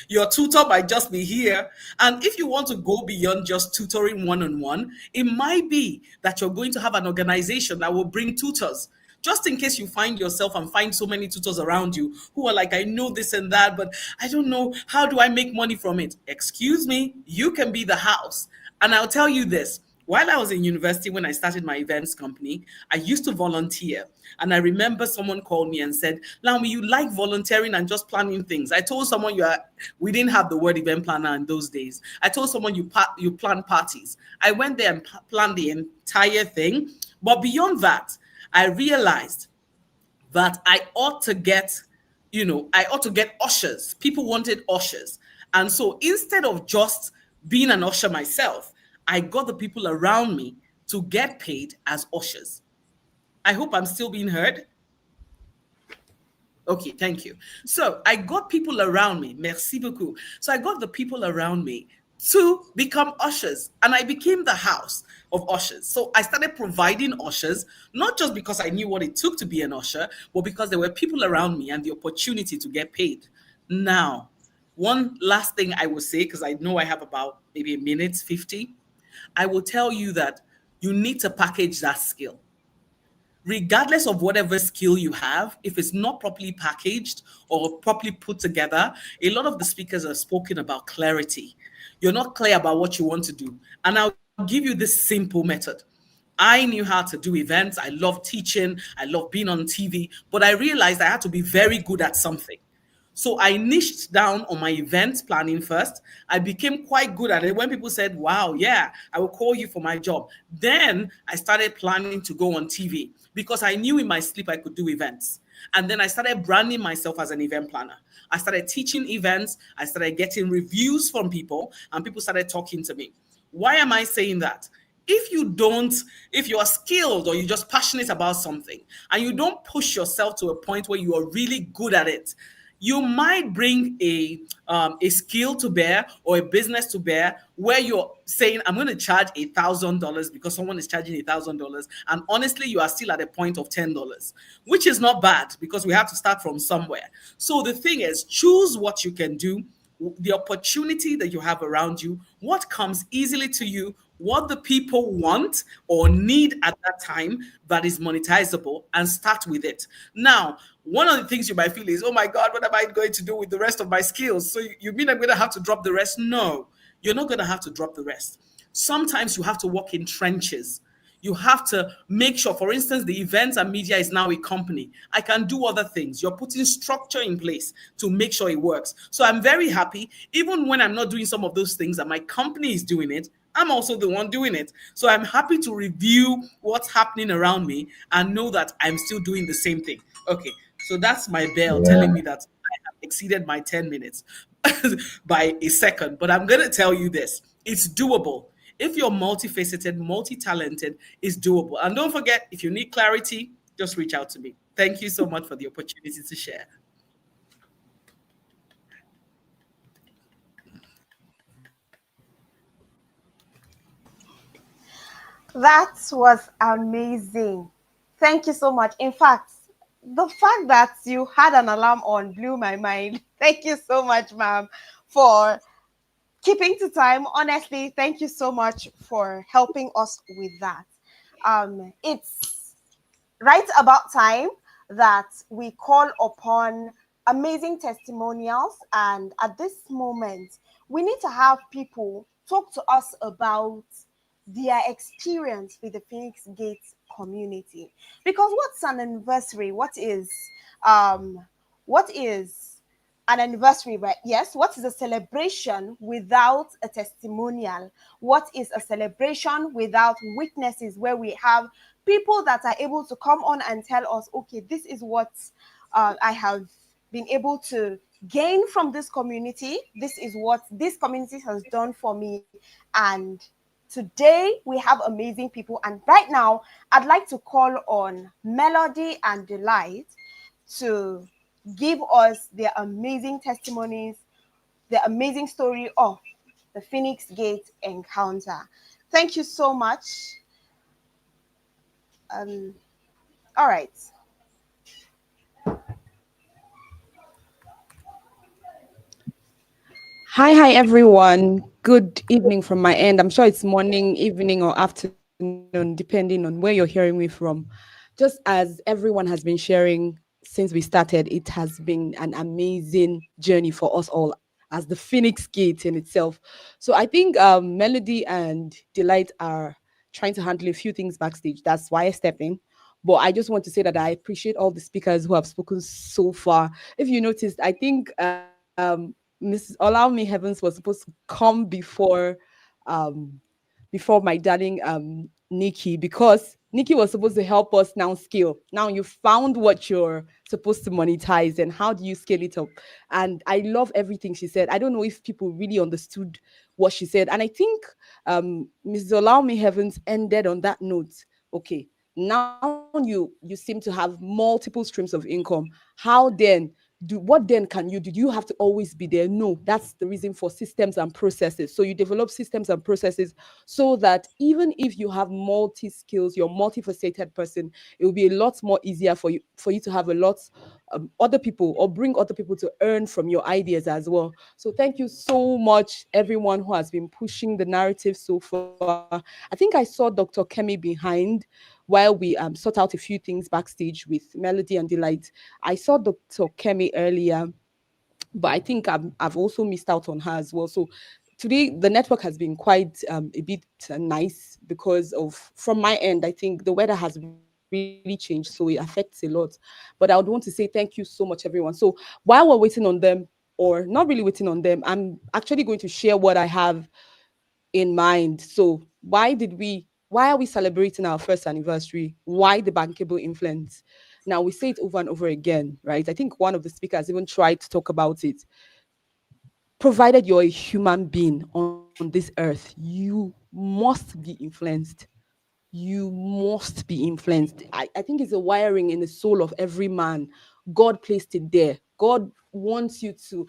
Your tutor might just be here. And if you want to go beyond just tutoring one on one, it might be that you're going to have an organization that will bring tutors. Just in case you find yourself and find so many tutors around you who are like, I know this and that, but I don't know, how do I make money from it? Excuse me, you can be the house. And I'll tell you this, while I was in university, when I started my events company, I used to volunteer. And I remember someone called me and said, Lami, you like volunteering and just planning things. I told someone we didn't have the word event planner in those days. I told someone you plan parties. I went there and planned the entire thing. But beyond that, I realized that I ought to get ushers. People wanted ushers. And so instead of just being an usher myself, I got the people around me to get paid as ushers. I hope I'm still being heard. Okay, thank you. So I got people around me. Merci beaucoup. So I got the people around me to become ushers, and I became the house of ushers. So I started providing ushers, not just because I knew what it took to be an usher, but because there were people around me and the opportunity to get paid. Now, one last thing I will say, because I know I have about maybe a minute 50, I will tell you that you need to package that skill regardless of whatever skill you have, if it's not properly packaged or properly put together. A lot of the speakers have spoken about clarity. You're not clear about what you want to do. And I'll give you this simple method. I knew how to do events. I love teaching. I love being on TV. But I realized I had to be very good at something. So I niched down on my event planning first. I became quite good at it. When people said, wow, yeah, I will call you for my job. Then I started planning to go on TV because I knew in my sleep I could do events. And then I started branding myself as an event planner. I started teaching events. I started getting reviews from people, and people started talking to me. Why am I saying that? If you are skilled or you're just passionate about something and you don't push yourself to a point where you are really good at it, you might bring a skill to bear or a business to bear where you're saying, I'm going to charge $1,000 because someone is charging $1,000. And honestly, you are still at a point of $10, which is not bad because we have to start from somewhere. So the thing is, choose what you can do, the opportunity that you have around you, what comes easily to you, what the people want or need at that time that is monetizable, and start with it. Now, one of the things you might feel is, oh my God, what am I going to do with the rest of my skills? So you mean I'm going to have to drop the rest? No, you're not going to have to drop the rest. Sometimes you have to work in trenches. You have to make sure, for instance, the events and media is now a company. I can do other things. You're putting structure in place to make sure it works. So I'm very happy, even when I'm not doing some of those things that my company is doing it, I'm also the one doing it. So I'm happy to review what's happening around me and know that I'm still doing the same thing. Okay, so that's my bell telling me that I have exceeded my 10 minutes by a second. But I'm going to tell you this, it's doable. If you're multifaceted, multi-talented, it's doable. And don't forget, if you need clarity, just reach out to me. Thank you so much for the opportunity to share. That was amazing. Thank you so much. In fact, the fact that you had an alarm on blew my mind. Thank you so much, ma'am, for keeping to time. Honestly, thank you so much for helping us with that. It's right about time that we call upon amazing testimonials. And at this moment, we need to have people talk to us about their experience with the Phoenix Gate community. Because what's an anniversary? Um, what is an anniversary, right? Yes, what is a celebration without a testimonial? What is a celebration without witnesses where we have people that are able to come on and tell us, okay, this is what I have been able to gain from this community. This is what this community has done for me. And today we have amazing people. And right now, I'd like to call on Melody and Delight to give us their amazing testimonies, the amazing story of the Phoenix Gate encounter. Thank you so much. All right. Hi, everyone. Good evening from my end. I'm sure it's morning, evening, or afternoon, depending on where you're hearing me from. Just as everyone has been sharing since we started, it has been an amazing journey for us all as the Phoenix Gate in itself. So I think Melody and Delight are trying to handle a few things backstage. That's why I step in. But I just want to say that I appreciate all the speakers who have spoken so far. If you noticed, I think Mrs. Allow Me Heavens was supposed to come um before my darling Nikki, because Nikki was supposed to help us now scale. Now you found what you're supposed to monetize and how do you scale it up. And I love everything she said. I don't know if people really understood what she said. And I think Mrs. Allow Me Heavens ended on that note. Okay, now you seem to have multiple streams of income. How then what then can you do? Do you have to always be there? No, that's the reason for systems and processes. So you develop systems and processes so that even if you have multi skills, you're multifaceted person, it will be a lot more easier for you to have a lot other people or bring other people to earn from your ideas as well. So thank you so much, everyone who has been pushing the narrative so far. I think I saw Dr. Kemi behind while we sort out a few things backstage with Melody and Delight. I saw Dr. Kemi earlier, but I think I've also missed out on her as well. So today the network has been quite a bit nice because of, from my end, I think the weather has really changed, so it affects a lot. But I would want to say thank you so much, everyone. So while we're waiting on them, or not really waiting on them, I'm actually going to share what I have in mind. So why are we celebrating our first anniversary? Why the bankable influence? Now we say it over and over again, right? I think one of the speakers even tried to talk about it. Provided you're a human being on this earth, you must be influenced. You must be influenced. I think it's a wiring in the soul of every man. God placed it there. God wants you to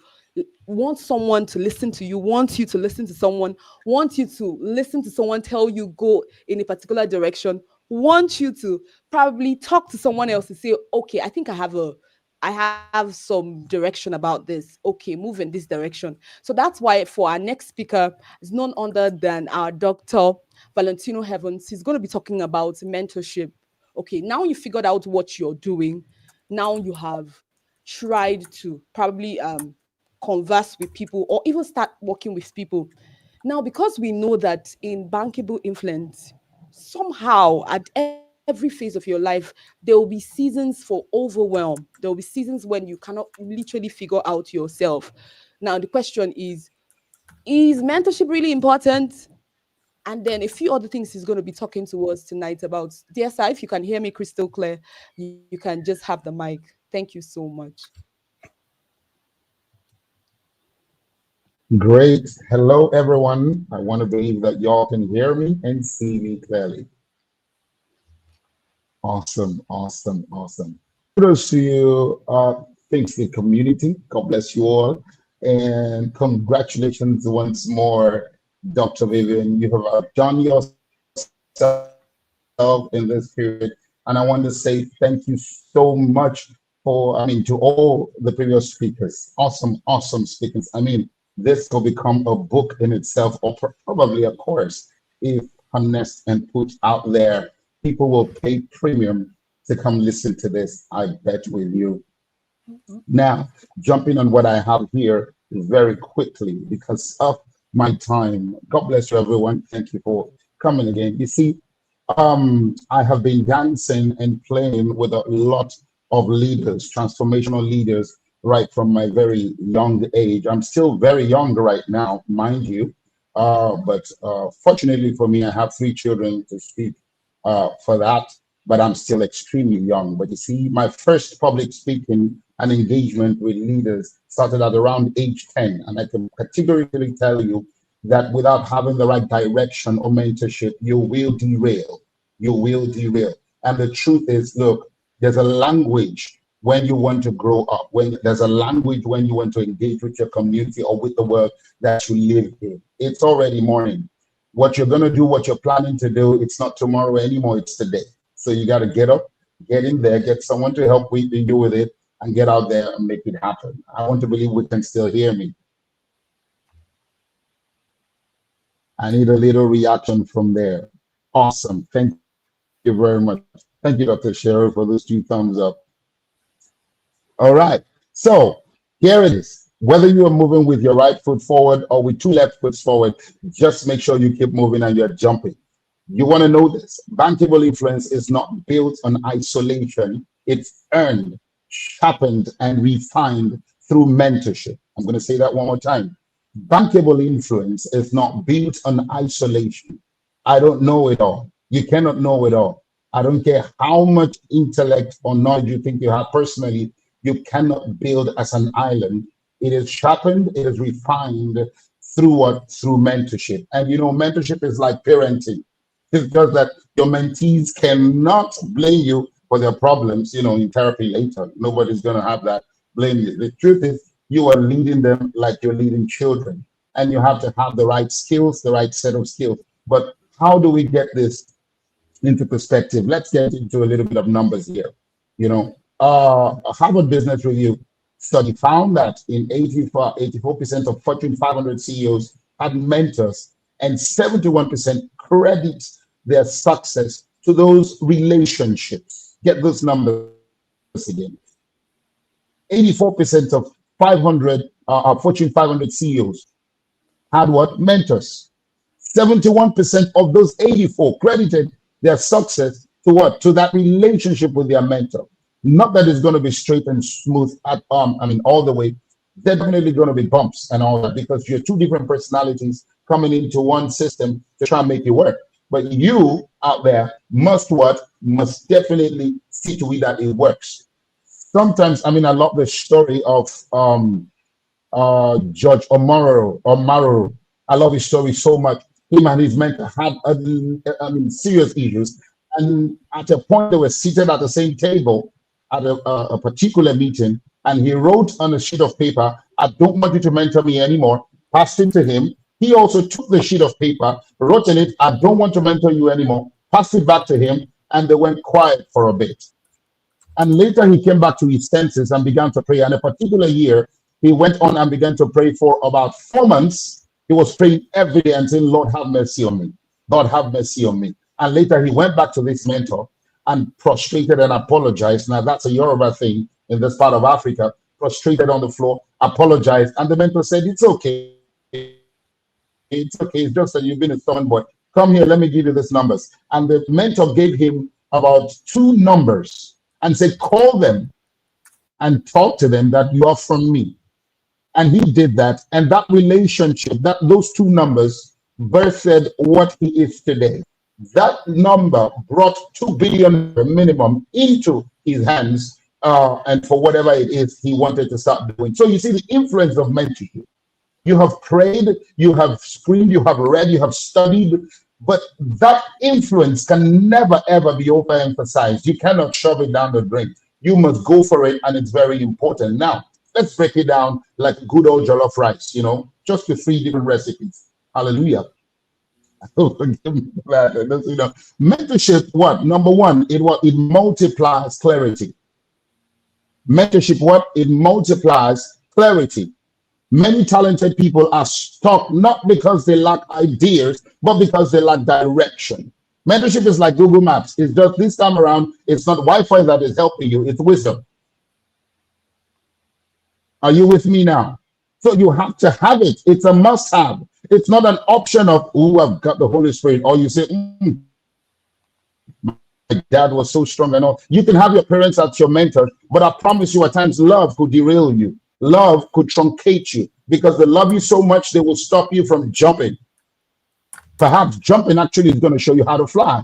want someone to listen to you, wants you to listen to someone, wants you to listen to someone tell you go in a particular direction, wants you to probably talk to someone else and say, okay, I have some direction about this. Okay, move in this direction. So that's why for our next speaker is none other than our Dr. Valentino Heavens. He's going to be talking about mentorship. Okay, now you figured out what you're doing. Now you have tried to probably converse with people or even start working with people. Now, because we know that in bankable influence, somehow at every phase of your life, there will be seasons for overwhelm. There will be seasons when you cannot literally figure out yourself. Now, the question is mentorship really important? And then a few other things he's going to be talking to us tonight about. Dear sir, if you can hear me crystal clear, you can just have the mic. Thank you so much. Great. Hello, everyone. I want to believe that y'all can hear me and see me clearly. Awesome, awesome, awesome. Kudos to you. Thanks to the community. God bless you all. And congratulations once more, Dr. Vivian. You have outdone yourself in this period. I And I want to say thank you so much for, to all the previous speakers. Awesome, awesome speakers. This will become a book in itself, or probably a course, if harnessed and put out there. People will pay premium to come listen to this, I bet with you. Now, jumping on what I have here very quickly because of my time. God bless you, everyone. Thank you for coming again. You see, I have been dancing and playing with a lot of leaders, transformational leaders, right from my very young age. I'm still very young right now, mind you. But fortunately for me, I have 3 children to speak for that, but I'm still extremely young. But you see, my first public speaking and engagement with leaders started at around age 10. And I can categorically tell you that without having the right direction or mentorship, you will derail. You will derail. And the truth is, look, there's a language when you want to grow up, when there's a language when you want to engage with your community or with the world that you live in. It's already morning. What you're going to do, what you're planning to do, it's not tomorrow anymore, it's today. So you got to get up, get in there, get someone to help you with it, and get out there and make it happen. I want to believe we can still hear me. I need a little reaction from there. Awesome. Thank you very much. Thank you, Dr. Cheryl, for those 2 thumbs up. All right. So here it is. Whether you are moving with your right foot forward or with 2 left foots forward, just make sure you keep moving and you're jumping. You want to know this. Bankable influence is not built on isolation. It's earned, sharpened, and refined through mentorship. I'm going to say that one more time. Bankable influence is not built on isolation. I don't know it all. You cannot know it all. I don't care how much intellect or knowledge you think you have personally, you cannot build as an island. It is sharpened, it is refined through what? Through mentorship. And you know, mentorship is like parenting. It's just that your mentees cannot blame you for their problems, you know, in therapy later. Nobody's going to have that blame you. The truth is, you are leading them like you're leading children. And you have to have the right skills, the right set of skills. But how do we get this into perspective? Let's get into a little bit of numbers here. You know, a Harvard Business Review study found that in 84% of Fortune 500 CEOs had mentors, and 71% credit their success to those relationships. Get those numbers again. 84% of Fortune 500 CEOs had what? Mentors. 71% of those 84 credited their success to what? To that relationship with their mentor. Not that it's going to be straight and smooth at all the way. There's definitely going to be bumps and all that because you're 2 different personalities coming into one system to try and make it work. But you out there must what? Must definitely see to it that it works. Sometimes, I love the story of Judge Omoberry. I love his story so much. Him and his mentor had serious issues. And at a point, they were seated at the same table at a particular meeting. And he wrote on a sheet of paper, "I don't want you to mentor me anymore," passed it to him. He also took the sheet of paper, wrote in it, "I don't want to mentor you anymore," passed it back to him, and they went quiet for a bit. And later he came back to his senses and began to pray. And a particular year, he went on and began to pray for about 4 months. He was praying every day and saying, "Lord, have mercy on me. Lord, have mercy on me." And later he went back to this mentor and prostrated and apologized. Now that's a Yoruba thing in this part of Africa. Prostrated on the floor, apologized. And the mentor said, "It's okay. It's okay. It's just that you've been a stubborn boy. Come here, let me give you these numbers." And the mentor gave him about 2 numbers and said, "Call them and talk to them that you are from me." And he did that. And that relationship, those 2 numbers birthed what he is today. That number brought 2 billion minimum into his hands, and for whatever it is he wanted to start doing. So you see the influence of mentorship. You have prayed, you have screamed, you have read, you have studied, but that influence can never ever be overemphasized. You cannot shove it down the drain. You must go for it, and it's very important. Now, let's break it down like good old jollof rice, you know, just with 3 different recipes. Hallelujah. Forgive me for that. You know, mentorship, what? Number one, it multiplies clarity. Mentorship, what? It multiplies clarity. Many talented people are stuck not because they lack ideas, but because they lack direction. Mentorship is like Google Maps. It's just this time around, it's not Wi-Fi that is helping you, it's wisdom. Are you with me now? So you have to have it. It's a must-have. It's not an option of, oh, I've got the Holy Spirit. Or you say, my dad was so strong and all. You can have your parents as your mentors, but I promise you at times love could derail you. Love could truncate you because they love you so much they will stop you from jumping. Perhaps jumping actually is going to show you how to fly.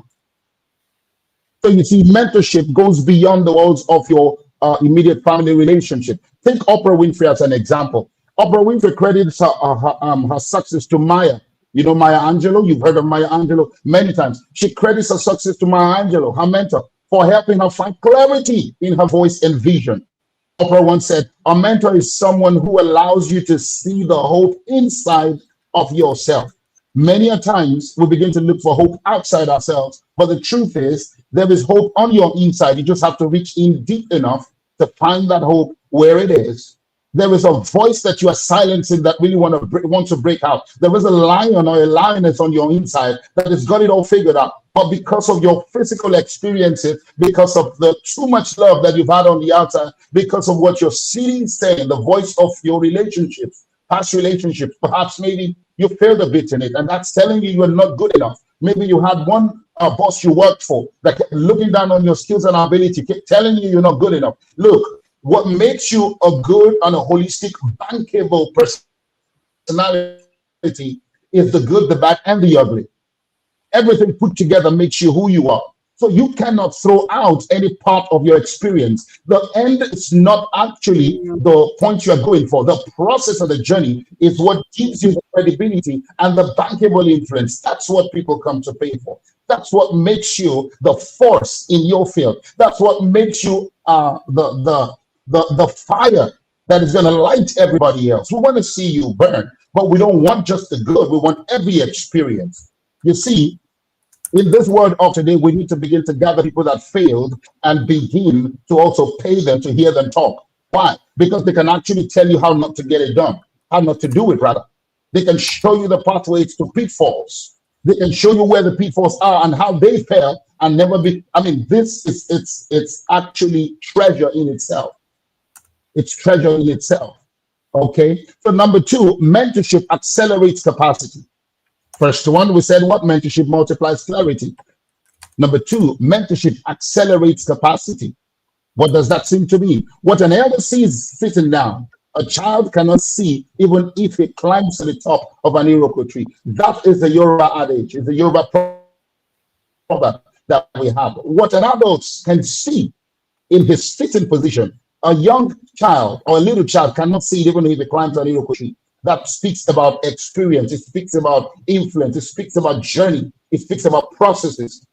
So you see, mentorship goes beyond the walls of your immediate family relationship. Think Oprah Winfrey as an example. Oprah Winfrey credits her success to Maya. You know Maya Angelou? You've heard of Maya Angelou many times. She credits her success to Maya Angelou, her mentor, for helping her find clarity in her voice and vision. Oprah once said, a mentor is someone who allows you to see the hope inside of yourself. Many a times we begin to look for hope outside ourselves, but the truth is there is hope on your inside. You just have to reach in deep enough to find that hope where it is. There is a voice that you are silencing that really wants to break out. There is a lion or a lioness on your inside that has got it all figured out. But because of your physical experiences, because of the too much love that you've had on the outside, because of what you're seeing, saying, the voice of your relationships, past relationships, perhaps maybe you failed a bit in it, and that's telling you you're not good enough. Maybe you had one boss you worked for that kept looking down on your skills and ability, kept telling you you're not good enough. Look, what makes you a good and a holistic, bankable personality is the good, the bad, and the ugly. Everything put together makes you who you are. So you cannot throw out any part of your experience. The end is not actually the point you're going for. The process of the journey is what gives you the credibility and the bankable influence. That's what people come to pay for. That's what makes you the force in your field. That's what makes you the fire that is going to light everybody else. We want to see you burn, but we don't want just the good. We want every experience. You see, in this world of today, we need to begin to gather people that failed and begin to also pay them to hear them talk. Why? Because they can actually tell you how not to get it done, how not to do it, rather. They can show you the pathways to pitfalls. They can show you where the pitfalls are and how they fell and never be. I mean, this is it's actually treasure in itself. It's treasure in itself. Okay. So number two, mentorship accelerates capacity. First one, we said what? Mentorship multiplies clarity. Number two, mentorship accelerates capacity. What does that seem to be? What an elder sees sitting down, a child cannot see even if he climbs to the top of an iroko tree. That is the Yoruba adage, is the Yoruba proverb that we have. What an adult can see in his sitting position, a young child or a little child cannot see it even if he climbs an iroko tree. That speaks about experience. It speaks about influence. It speaks about journey. It speaks about processes.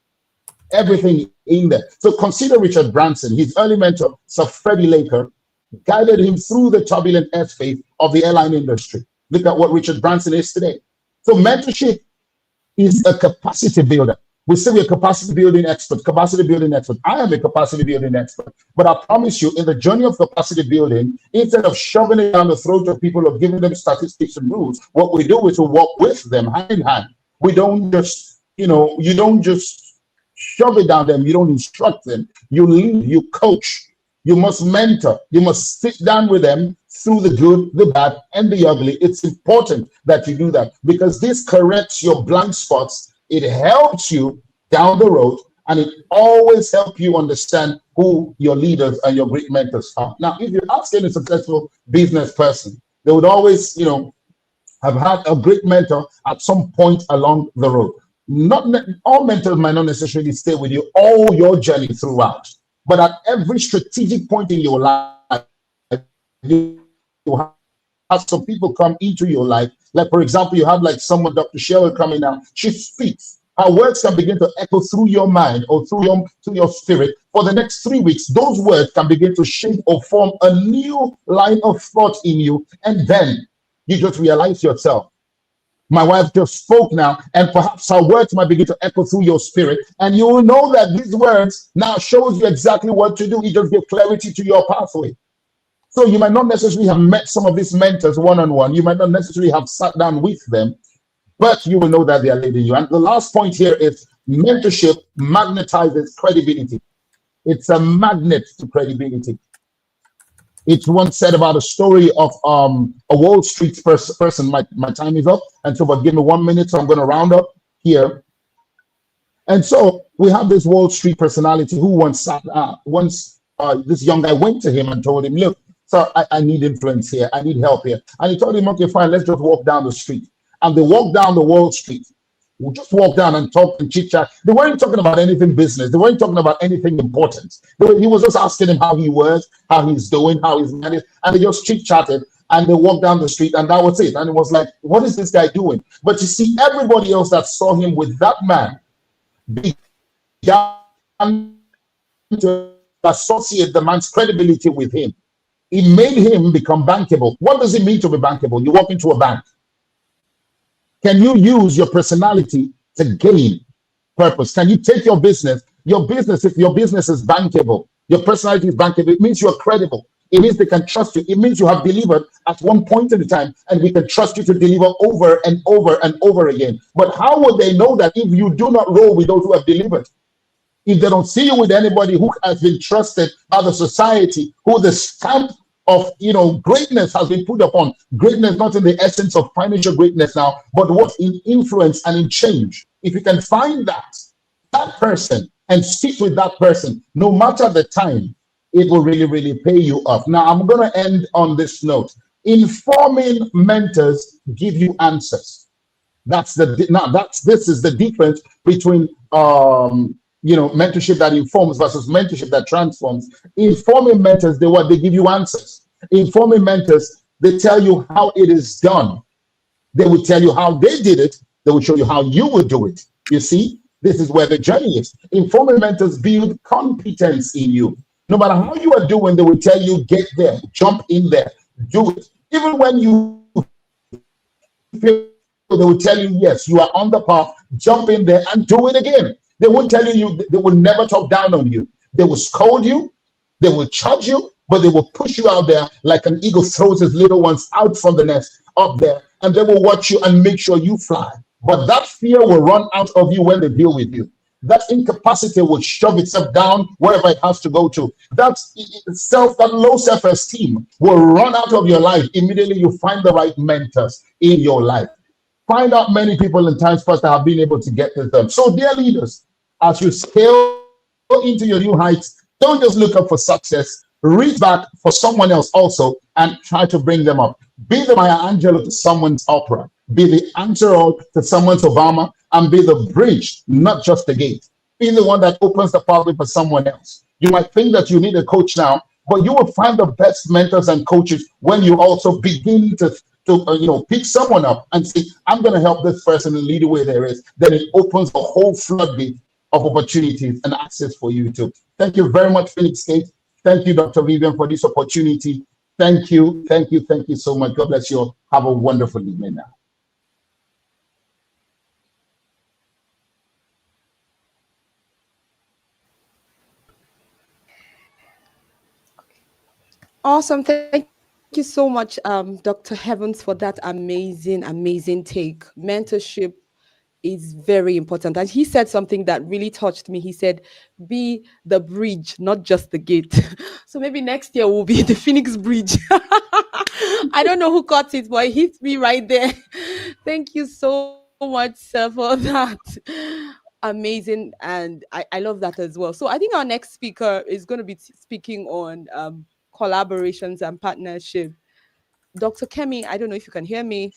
Everything in there. So consider Richard Branson. His early mentor, Sir Freddie Laker, guided him through the turbulent airspace of the airline industry. Look at what Richard Branson is today. So mentorship is a capacity builder. We say we're capacity building expert. I am a capacity building expert. But I promise you, in the journey of capacity building, instead of shoving it down the throat of people or giving them statistics and rules, what we do is to walk with them hand in hand. We don't just, you don't just shove it down them. You don't instruct them. You lead, you coach. You must mentor. You must sit down with them through the good, the bad, and the ugly. It's important that you do that because this corrects your blind spots. It helps you down the road, and it always helps you understand who your leaders and your great mentors are. Now, if you ask any successful business person, they would always, have had a great mentor at some point along the road. Not all mentors might not necessarily stay with you all your journey throughout, but at every strategic point in your life, you have some people come into your life. Like, for example, you have like someone, Dr. Cheryl, coming out. She speaks. Her words can begin to echo through your mind or through your spirit. For the next 3 weeks, those words can begin to shape or form a new line of thought in you. And then you just realize yourself. My wife just spoke now, and perhaps her words might begin to echo through your spirit, and you will know that these words now shows you exactly what to do. It just gives clarity to your pathway. So you might not necessarily have met some of these mentors one-on-one. You might not necessarily have sat down with them, but you will know that they are leading you. And the last point here is mentorship magnetizes credibility. It's a magnet to credibility. It's once said about a story of a Wall Street person. My time is up, and so but give me 1 minute, so I'm going to round up here. And so we have this Wall Street personality who once this young guy went to him and told him, look, sir, I need influence here. I need help here. And he told him, okay, fine, let's just walk down the street. And they walked down the Wall Street. We just walk down and talk and chit chat. They weren't talking about anything business. They weren't talking about anything important. He was just asking him how he was, how he's doing, how he's managed. And they just chit chatted and they walked down the street and that was it. And it was like, what is this guy doing? But you see, everybody else that saw him with that man began to associate the man's credibility with him. It made him become bankable. What does it mean to be bankable? You walk into a bank. Can you use your personality to gain purpose? Can you take your business, if your business is bankable, your personality is bankable, it means you're credible. It means they can trust you. It means you have delivered at one point in time, and we can trust you to deliver over and over and over again. But how would they know that if you do not roll with those who have delivered? If they don't see you with anybody who has been trusted by the society, who the stamp of greatness has been put upon. Greatness not in the essence of financial greatness now, but what in influence and in change. If you can find that person and stick with that person, no matter the time, it will really, really pay you off. Now, I'm going to end on this note. Informing mentors give you answers. This is the difference between mentorship that informs versus mentorship that transforms. Informing mentors, they give you answers. Informing mentors, they tell you how it is done. They will tell you how they did it. They will show you how you will do it. You see, this is where the journey is. Informing mentors build competence in you. No matter how you are doing, they will tell you, get there, jump in there, do it. Even when you feel, they will tell you, yes, you are on the path, jump in there and do it again. They won't tell you, they will never talk down on you. They will scold you, they will charge you, but they will push you out there like an eagle throws his little ones out from the nest up there, and they will watch you and make sure you fly. But that fear will run out of you when they deal with you. That incapacity will shove itself down wherever it has to go to. That low self-esteem will run out of your life. Immediately you find the right mentors in your life. Find out many people in times past that have been able to get this done. So dear leaders, as you scale into your new heights, don't just look up for success. Reach back for someone else also and try to bring them up. Be the Maya Angelou to someone's opera. Be the answer to someone's Obama, and be the bridge, not just the gate. Be the one that opens the pathway for someone else. You might think that you need a coach now, but you will find the best mentors and coaches when you also begin to pick someone up and say, I'm going to help this person and lead the way there is. Then it opens a whole floodgate of opportunities and access for you too. Thank you very much, Phoenix Gate. Thank you, Dr. Vivian, for this opportunity. Thank you so much. God bless you all. Have a wonderful evening now. Awesome. Thank you so much, Dr. Heavens, for that amazing take. Mentorship is very important. And he said something that really touched me. He said, be the bridge, not just the gate. So maybe next year will be the Phoenix Bridge. I don't know who caught it, but it hit me right there. Thank you so much, sir, for that. Amazing. And I love that as well. So I think our next speaker is going to be speaking on collaborations and partnership. Dr. Kemi, I don't know if you can hear me.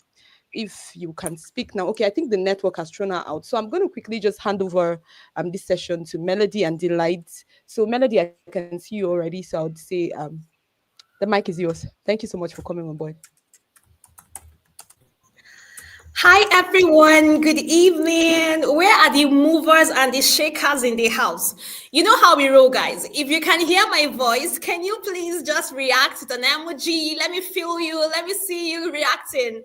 If you can speak now. Okay, I think the network has thrown her out. So I'm going to quickly just hand over this session to Melody and Delight. So Melody, I can see you already. So I would say the mic is yours. Thank you so much for coming on board. Hi, everyone. Good evening. Where are the movers and the shakers in the house? You know how we roll, guys. If you can hear my voice, can you please just react with an emoji? Let me feel you. Let me see you reacting.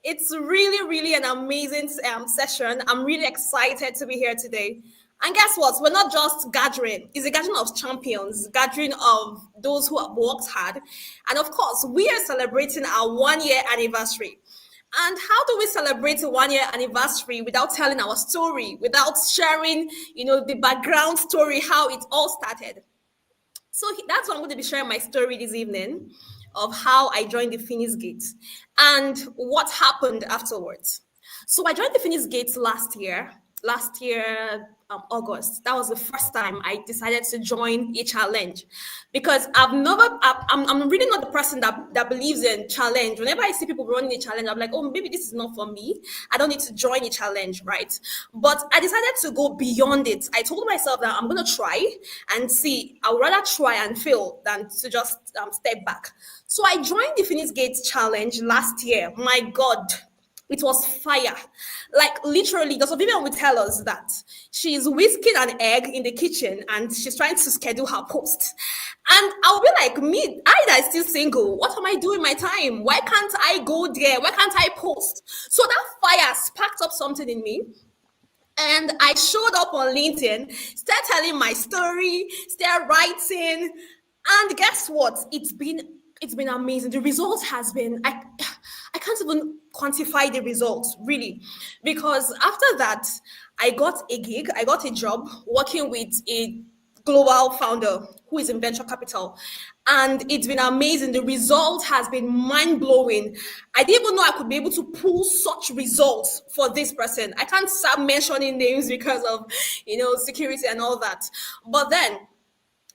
It's really, really an amazing session. I'm really excited to be here today. And guess what? We're not just gathering. It's a gathering of champions, gathering of those who have worked hard. And of course, we are celebrating our 1 year anniversary. And how do we celebrate a 1 year anniversary without telling our story, without sharing, the background story, how it all started? So that's why I'm going to be sharing my story this evening of how I joined the Phoenix Gates and what happened afterwards. So I joined the Phoenix Gates last year, August. That was the first time I decided to join a challenge because I'm really not the person that believes in challenge. Whenever I see people running a challenge, I'm like, oh, maybe this is not for me. I don't need to join a challenge, right? But I decided to go beyond it. I told myself that I'm going to try and see. I would rather try and fail than to just step back. So I joined the Phoenix Gates challenge last year. My God, it was fire. Like literally, Dr. Vivian would tell us that she's whisking an egg in the kitchen and she's trying to schedule her post. And I'll be like, me, I that is still single, what am I doing my time? Why can't I go there? Why can't I post? So that fire sparked up something in me. And I showed up on LinkedIn, started telling my story, started writing. And guess what? It's been amazing. The result has been, I can't even quantify the results really, because after that I got a gig, I got a job working with a global founder who is in venture capital, and it's been amazing. The result has been mind-blowing. I didn't even know I could be able to pull such results for this person. I can't start mentioning names because of security and all that, but then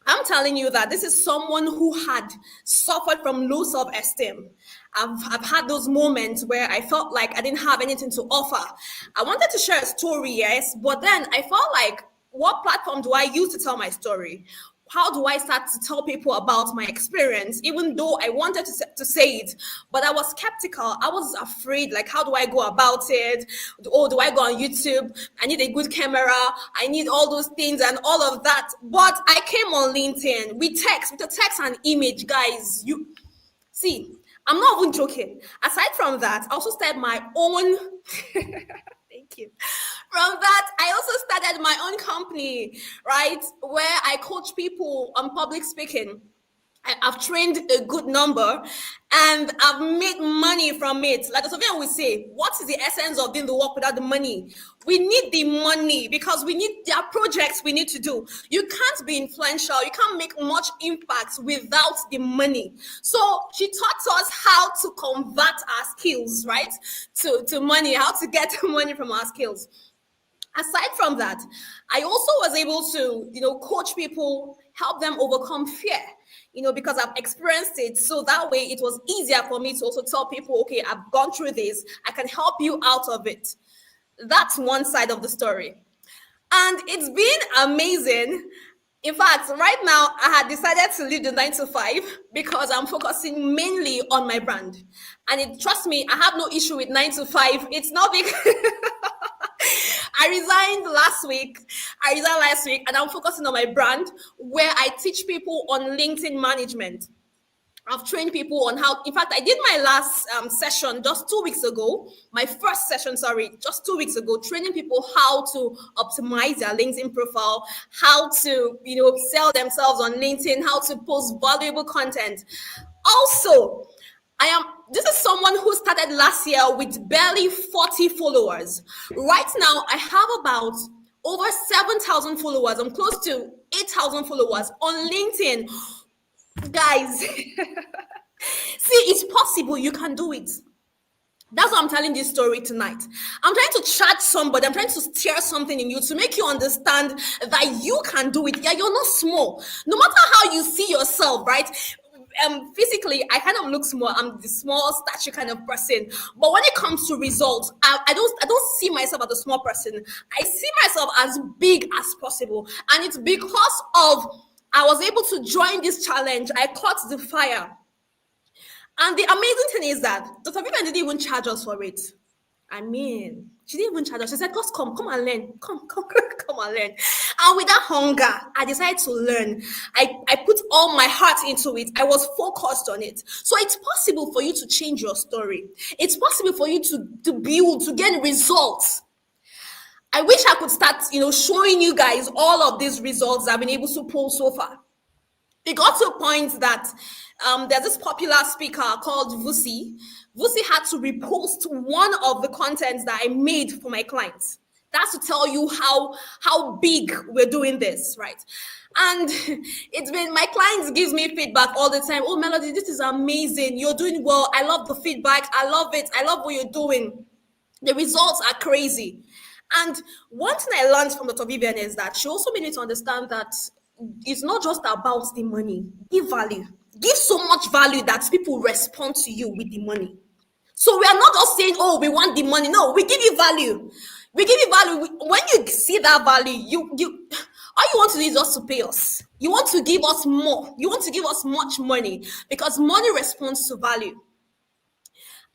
I'm telling you that this is someone who had suffered from low self-esteem. I've had those moments where I felt like I didn't have anything to offer. I wanted to share a story, yes, but then I felt like, what platform do I use to tell my story? How do I start to tell people about my experience, even though I wanted to say it, but I was skeptical. I was afraid, like, how do I go about it? Oh, do I go on YouTube? I need a good camera. I need all those things and all of that. But I came on LinkedIn with the text and image, guys. You see, I'm not even joking. Aside from that, I also started my own. Thank you. From that, I also started my own company, right, where I coach people on public speaking. I've trained a good number and I've made money from it. Like Sophia would say, what is the essence of doing the work without the money? We need the money because there are projects we need to do. You can't be influential. You can't make much impact without the money. So she taught us how to convert our skills, right, to money, how to get money from our skills. Aside from that, I also was able to, coach people, help them overcome fear, because I've experienced it. So that way it was easier for me to also tell people, okay, I've gone through this. I can help you out of it. That's one side of the story. And it's been amazing. In fact, right now, I had decided to leave the 9 to 5 because I'm focusing mainly on my brand. And trust me, I have no issue with 9 to 5. It's not because I resigned last week, and I'm focusing on my brand where I teach people on LinkedIn management. I've trained people on how, in fact, I did my last session just 2 weeks ago, my first session, just 2 weeks ago, training people how to optimize their LinkedIn profile, how to, sell themselves on LinkedIn, how to post valuable content. Also, this is someone who started last year with barely 40 followers. Right now, I have about over 7,000 followers. I'm close to 8,000 followers on LinkedIn. Guys, see, it's possible. You can do it. That's why I'm telling this story tonight. I'm trying to charge somebody. I'm trying to stir something in you to make you understand that you can do it. Yeah, you're not small. No matter how you see yourself, right? Physically, I kind of look small. I'm the small stature kind of person. But when it comes to results, I don't see myself as a small person. I see myself as big as possible. And it's because of I was able to join this challenge. I caught the fire. And the amazing thing is that Dr. Vivian didn't even charge us for it. I mean, she didn't even charge us. She said, just come and learn. Come and learn. And with that hunger, I decided to learn. I put all my heart into it. I was focused on it. So it's possible for you to change your story. It's possible for you to build, to get results. I wish I could start, showing you guys all of these results I've been able to pull so far. It got to a point that there's this popular speaker called Vusi. Vusi had to repost one of the contents that I made for my clients. That's to tell you how big we're doing this, right? And it's been, my clients gives me feedback all the time. Oh, Melody, this is amazing. You're doing well. I love the feedback. I love it. I love what you're doing. The results are crazy. And one thing I learned from Dr. Vivian is that she also made me to understand that it's not just about the money. Give value. Give so much value that people respond to you with the money. So we are not just saying, oh, we want the money. No, we give you value. We give you value. When you see that value, you all you want to do is just to pay us. You want to give us more. You want to give us much money because money responds to value.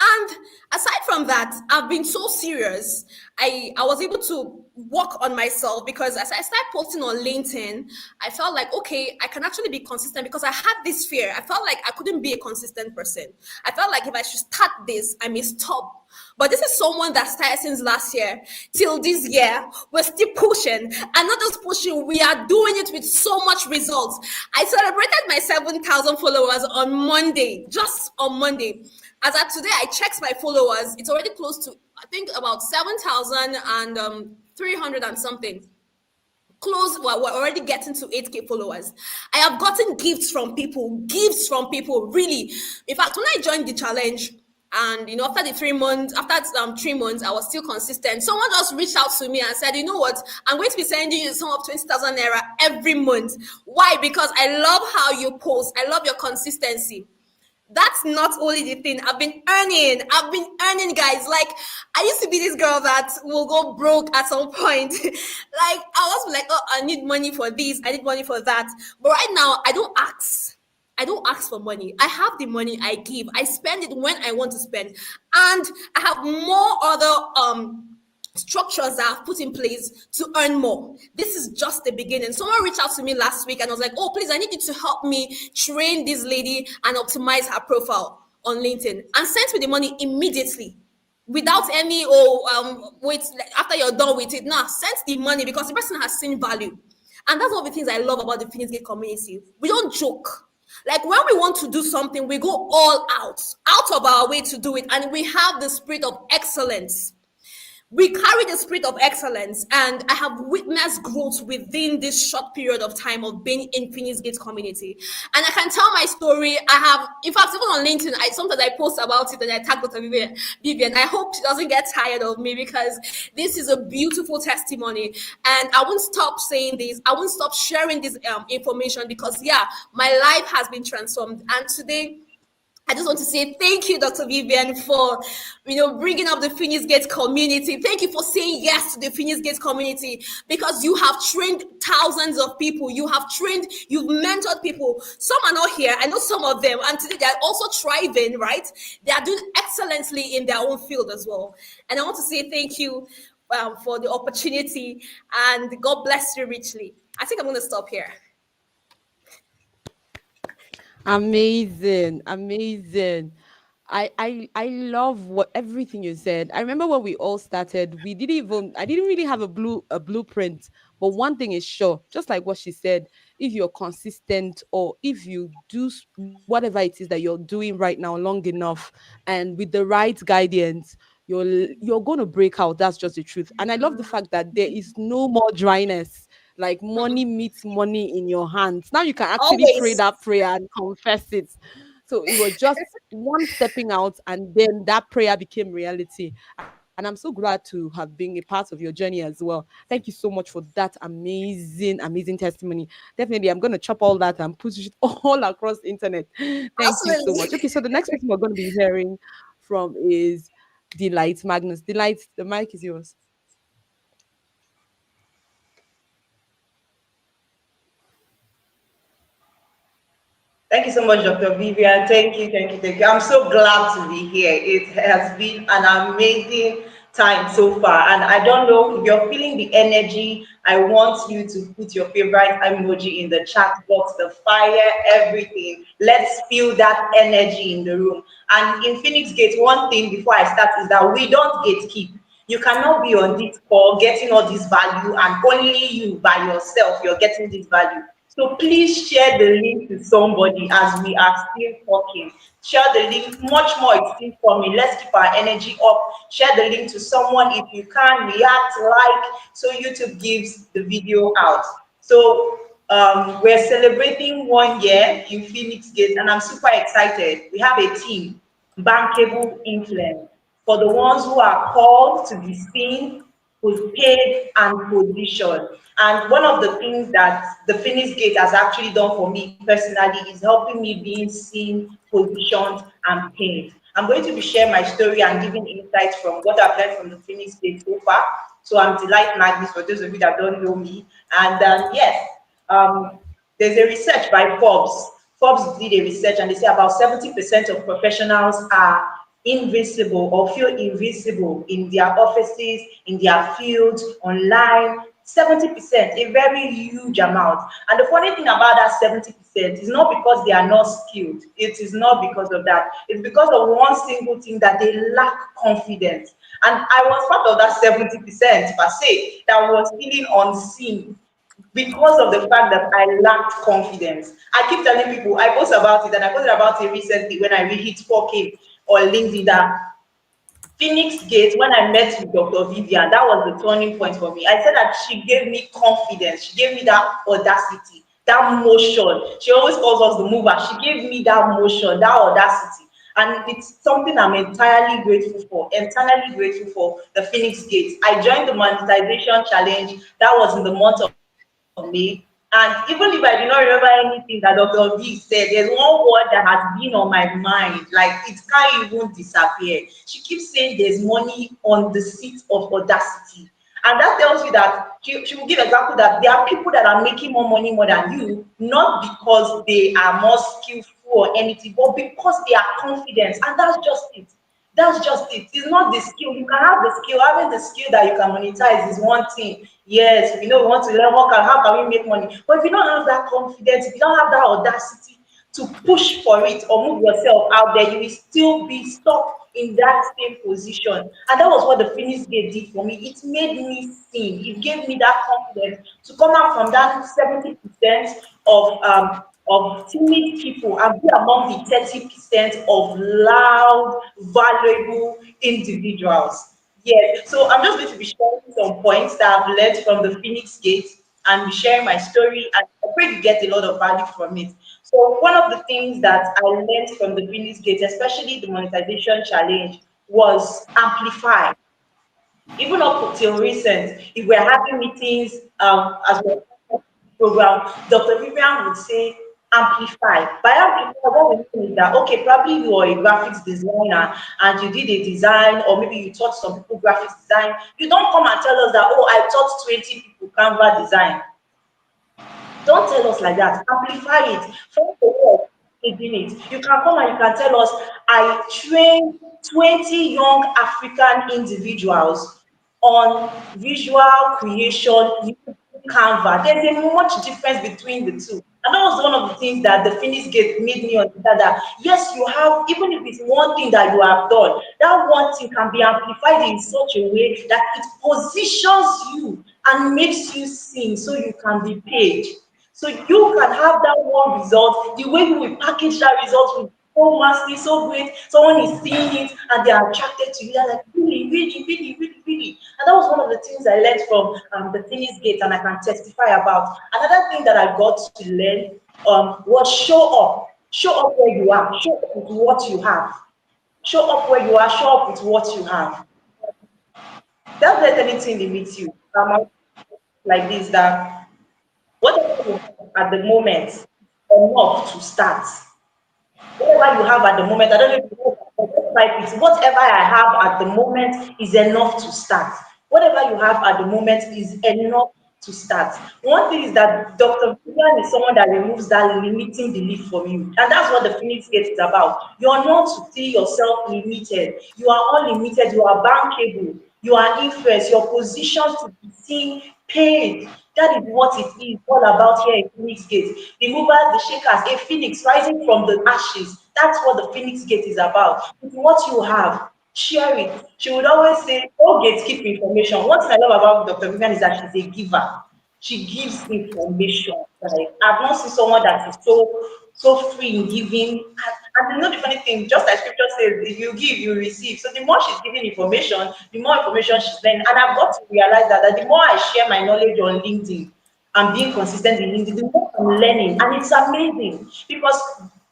And aside from that, I've been so serious. I was able to work on myself because as I started posting on LinkedIn, I felt like, okay, I can actually be consistent because I had this fear. I felt like I couldn't be a consistent person. I felt like if I should start this, I may stop. But this is someone that started since last year till this year. We're still pushing, and not just pushing, we are doing it with so much results. I celebrated my 7,000 followers on Monday, just on Monday. As of today, I checked my followers. It's already close to, I think, about 7,300 and something. Close, well, we're already getting to 8K followers. I have gotten gifts from people, really. In fact, when I joined the challenge, and after the 3 months, after 3 months, I was still consistent. Someone just reached out to me and said, you know what, I'm going to be sending you some of 20,000 naira every month. Why? Because I love how you post. I love your consistency. That's not only the thing. I've been earning, guys. Like, I used to be this girl that will go broke at some point. Like, I was like, oh, I need money for this, I need money for that. But right now, I don't ask. I don't ask for money. I have the money, I give. I spend it when I want to spend. And I have more other structures that I've put in place to earn more. This is just the beginning. Someone reached out to me last week and was like, oh, please, I need you to help me train this lady and optimize her profile on LinkedIn, and sent me the money immediately without any, wait, after you're done with it. No, sent the money because the person has seen value. And that's one of the things I love about the Phoenix Gate community. We don't joke. Like, when we want to do something, we go all out of our way to do it. And we have the spirit of excellence. We carry the spirit of excellence, and I have witnessed growth within this short period of time of being in Phoenix Gate community. And I can tell my story. I have, in fact, even on LinkedIn, sometimes I post about it and I tag Dr. Vivian. I hope she doesn't get tired of me because this is a beautiful testimony. And I won't stop saying this. I won't stop sharing this information because, yeah, my life has been transformed. And today, I just want to say thank you, Dr. Vivian, for bringing up the Phoenix Gate community. Thank you for saying yes to the Phoenix Gate community because you have trained thousands of people. You've mentored people. Some are not here. I know some of them, and today they're also thriving, right? They are doing excellently in their own field as well. And I want to say thank you for the opportunity, and God bless you richly. I think I'm going to stop here. Amazing, amazing. I love what everything you said. I remember when we all started, I didn't really have a blueprint. But one thing is sure, just like what she said, if you're consistent or if you do whatever it is that you're doing right now long enough and with the right guidance, you're going to break out. That's just the truth. And I love the fact that there is no more dryness. Like, money meets money in your hands. Now you can actually pray Always. that prayer and confess it. So it was just one stepping out, and then that prayer became reality. And I'm so glad to have been a part of your journey as well. Thank you so much for that amazing, amazing testimony. Definitely, I'm going to chop all that and push it all across the internet. Thank you so much. Absolutely. Okay, so the next person we're going to be hearing from is Delight Magnus. Delight, the mic is yours. Thank you so much, Dr. Vivian. Thank you, thank you, thank you. I'm so glad to be here. It has been an amazing time so far. And I don't know if you're feeling the energy. I want you to put your favorite emoji in the chat box, the fire, everything. Let's feel that energy in the room. And in Phoenix Gate, one thing before I start is that we don't gatekeep. You cannot be on this call getting all this value and only you by yourself you're getting this value. So please share the link to somebody as we are still talking. Share the link. Much more is still coming. Let's keep our energy up. Share the link to someone if you can. React, like, so YouTube gives the video out. So we're celebrating 1 year in Phoenix Gate, and I'm super excited. We have a team, Bankable Influence, for the ones who are called to be seen, who's paid, and positioned. And one of the things that the Phoenix Gate has actually done for me personally is helping me being seen, positioned, and paid. I'm going to be sharing my story and giving insights from what I've learned from the Phoenix Gate so far. So I'm Delight Magnus for those of you that don't know me. And yes, um, there's a research by Forbes. Forbes did a research and they say about 70% of professionals are invisible or feel invisible in their offices, in their fields, online. 70%, a very huge amount. And the funny thing about that 70% is not because they are not skilled. It is not because of that. It's because of one single thing that they lack confidence. And I was part of that 70% per se that was feeling unseen because of the fact that I lacked confidence. I keep telling people, I post about it, and I posted about it recently when I hit 4K on LinkedIn, that Phoenix Gate, when I met with Dr. Vivian, that was the turning point for me. I said that she gave me confidence, she gave me that audacity, that motion. She always calls us the mover. She gave me that motion, that audacity. And it's something I'm entirely grateful for, entirely grateful for the Phoenix Gate. I joined the monetization challenge. That was in the month of May. And even if I do not remember anything that Dr. V said, there's one word that has been on my mind, like it can't even disappear. She keeps saying there's money on the seat of audacity. And that tells you that she will give example that there are people that are making more money more than you, not because they are more skillful or anything, but because they are confident. And that's just it. That's just it. It's not the skill. You can have the skill. Having the skill that you can monetize is one thing. Yes, we know we want to learn how can we make money. But if you don't have that confidence, if you don't have that audacity to push for it or move yourself out there, you will still be stuck in that same position. And that was what the Phoenix Gate did for me. It made me sing. It gave me that confidence to come out from that 70% of timid people and be among the 30% of loud, valuable individuals. Yes, so I'm just going to be sharing some points that I've learned from the Phoenix Gate and be sharing my story, and I pray you get a lot of value from it. So one of the things that I learned from the Phoenix Gate, especially the monetization challenge, was amplify. Even up till recent, if we're having meetings as we're program, Dr. Vivian would say amplify. By amplify, what we mean is that okay, probably you are a graphics designer and you did a design, or maybe you taught some people graphics design. You don't come and tell us that, oh, I taught 20 people Canva design. Don't tell us like that. Amplify it. From the work in it. You can come and you can tell us, I trained 20 young African individuals on visual creation using Canva. There's a much difference between the two. And that was one of the things that the Phoenix Gate made me understand that yes, you have, even if it's one thing that you have done, that one thing can be amplified in such a way that it positions you and makes you sing so you can be paid. So you can have that one result, the way you will package that result will be so massive, so great. Someone is seeing it and they are attracted to you. They're like, really, really, really, really, really. And that was one of the things I learned from the Phoenix Gate, and I can testify about. Another thing that I got to learn was show up. Show up where you are. Show up with what you have. Show up where you are. Show up with what you have. Don't let anything limit you. Like this, that whatever you have at the moment, enough to start. Whatever you have at the moment, I don't know if you know, like it, whatever I have at the moment is enough to start. Whatever you have at the moment is enough to start. One thing is that Dr. Vivian is someone that removes that limiting belief from you. And that's what the Phoenix Gate is about. You are not to see yourself limited. You are unlimited. You are bankable. You are influenced, your position to be seen, paid. That is what it is all about here in Phoenix Gate. The movers, the shakers, a phoenix rising from the ashes. That's what the Phoenix Gate is about. It's what you have. Share it. She would always say, "Oh, gatekeep information." What I love about Dr. Vivian is that she's a giver. She gives information. Like I've not seen someone that is so free in giving. And you know the funny thing, just like scripture says, if you give, you receive. So the more she's giving information, the more information she's learning. And I've got to realize that the more I share my knowledge on LinkedIn and being consistent in LinkedIn, the more I'm learning. And it's amazing because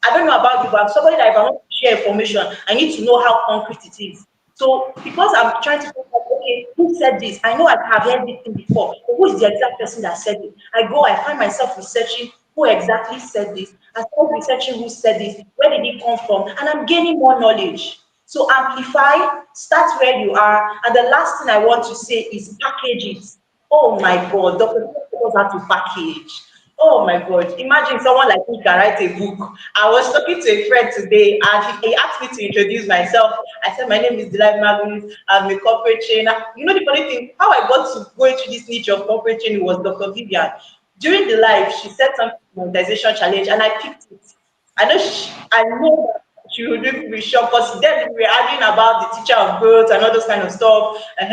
I don't know about you, but I'm somebody that if I want to share information, I need to know how concrete it is. So because I'm trying to figure out, okay, who said this? I know I have heard this thing before, but who is the exact person that said it? I find myself researching who exactly said this. I start researching who said this, where did it come from, and I'm gaining more knowledge. So amplify, start where you are, and the last thing I want to say is package it. Oh my God, Dr. knows how to package. Oh my God. Imagine someone like me can write a book. I was talking to a friend today and he asked me to introduce myself. I said, my name is Delight Magnus. I'm a corporate trainer. You know the funny thing, how I got to go into this niche of corporate training was Dr. Vivian. During the live, she said something monetization challenge and I picked it. I know that she would be shocked because then we were arguing about the teacher of growth and all those kind of stuff. And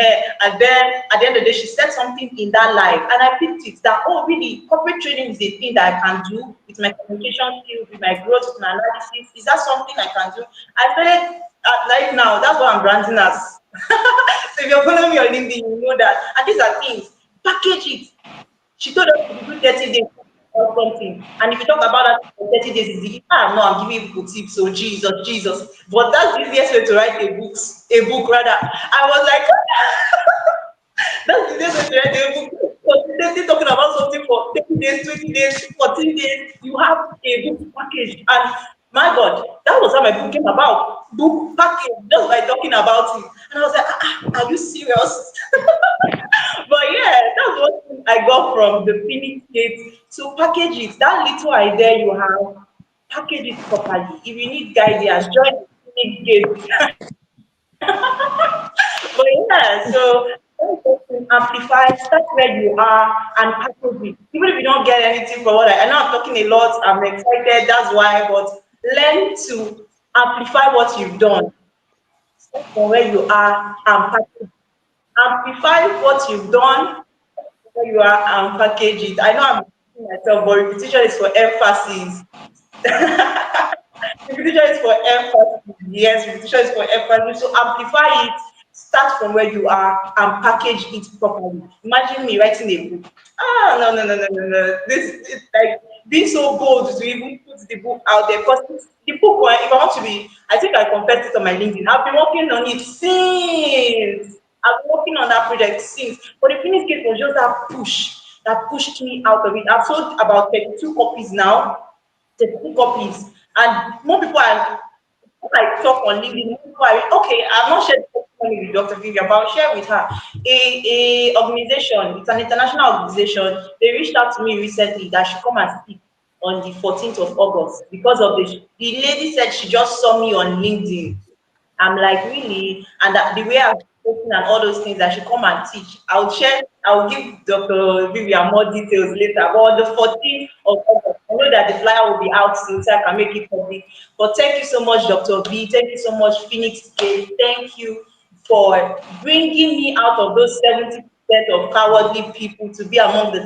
then at the end of the day, she said something in that live, and I picked it that oh, really, corporate training is a thing that I can do with my communication skills, with my growth, with my analysis. Is that something I can do? I said, like now, that's what I'm branding as. So if you're following me on LinkedIn, you know that. And these are things. Package it. She told us to do 30 days or something. And if you talk about that for 30 days, it's the no, I'm giving people tips. So Jesus, Jesus. But that's the easiest way to write a book rather. I was like, that's the easiest way to write a book. Consistency talking about something for 30 days, 20 days, 14 days. You have a book package. And my God, that was how my book came about. Book package, just by talking about it. And I was like, are you serious? But yeah, that's what I got from the Phoenix Gate. So package it. That little idea you have, package it properly. If you need guidance, join the Phoenix Gate. But yeah, so amplify, start where you are and package it. Even if you don't get anything from what I know I'm talking a lot, I'm excited, that's why, but learn to amplify what you've done. Start from where you are and package. Amplify what you've done where you are and package it. I know I'm repeating myself, but repetition is for emphasis. Repetition is for emphasis. Yes, repetition is for emphasis. So amplify it, start from where you are and package it properly. Imagine me writing a book. No, no, no, no, no, no. This is like being so bold to even put the book out there because the book, if I want to be, I think I confessed it on my LinkedIn. I've been working on it since. I've been working on that project since. But the finish gate was just that push that pushed me out of it. I've sold about 32 copies now, 32 copies. And more people are I talk on LinkedIn, more people are okay. I've not shared the testimony with Dr. Vivian, but I'll share with her. A organization, it's an international organization. They reached out to me recently that she come and speak on the 14th of August because of the lady said she just saw me on LinkedIn. I'm like, really? And that the way I've spoken and all those things, I should come and teach. I'll give Dr. Vivian more details later. But on the 14th of August, I know that the flyer will be out soon, so I can make it public. But thank you so much, Dr. V. Thank you so much, Phoenix Gate. Thank you for bringing me out of those 70% of cowardly people to be among the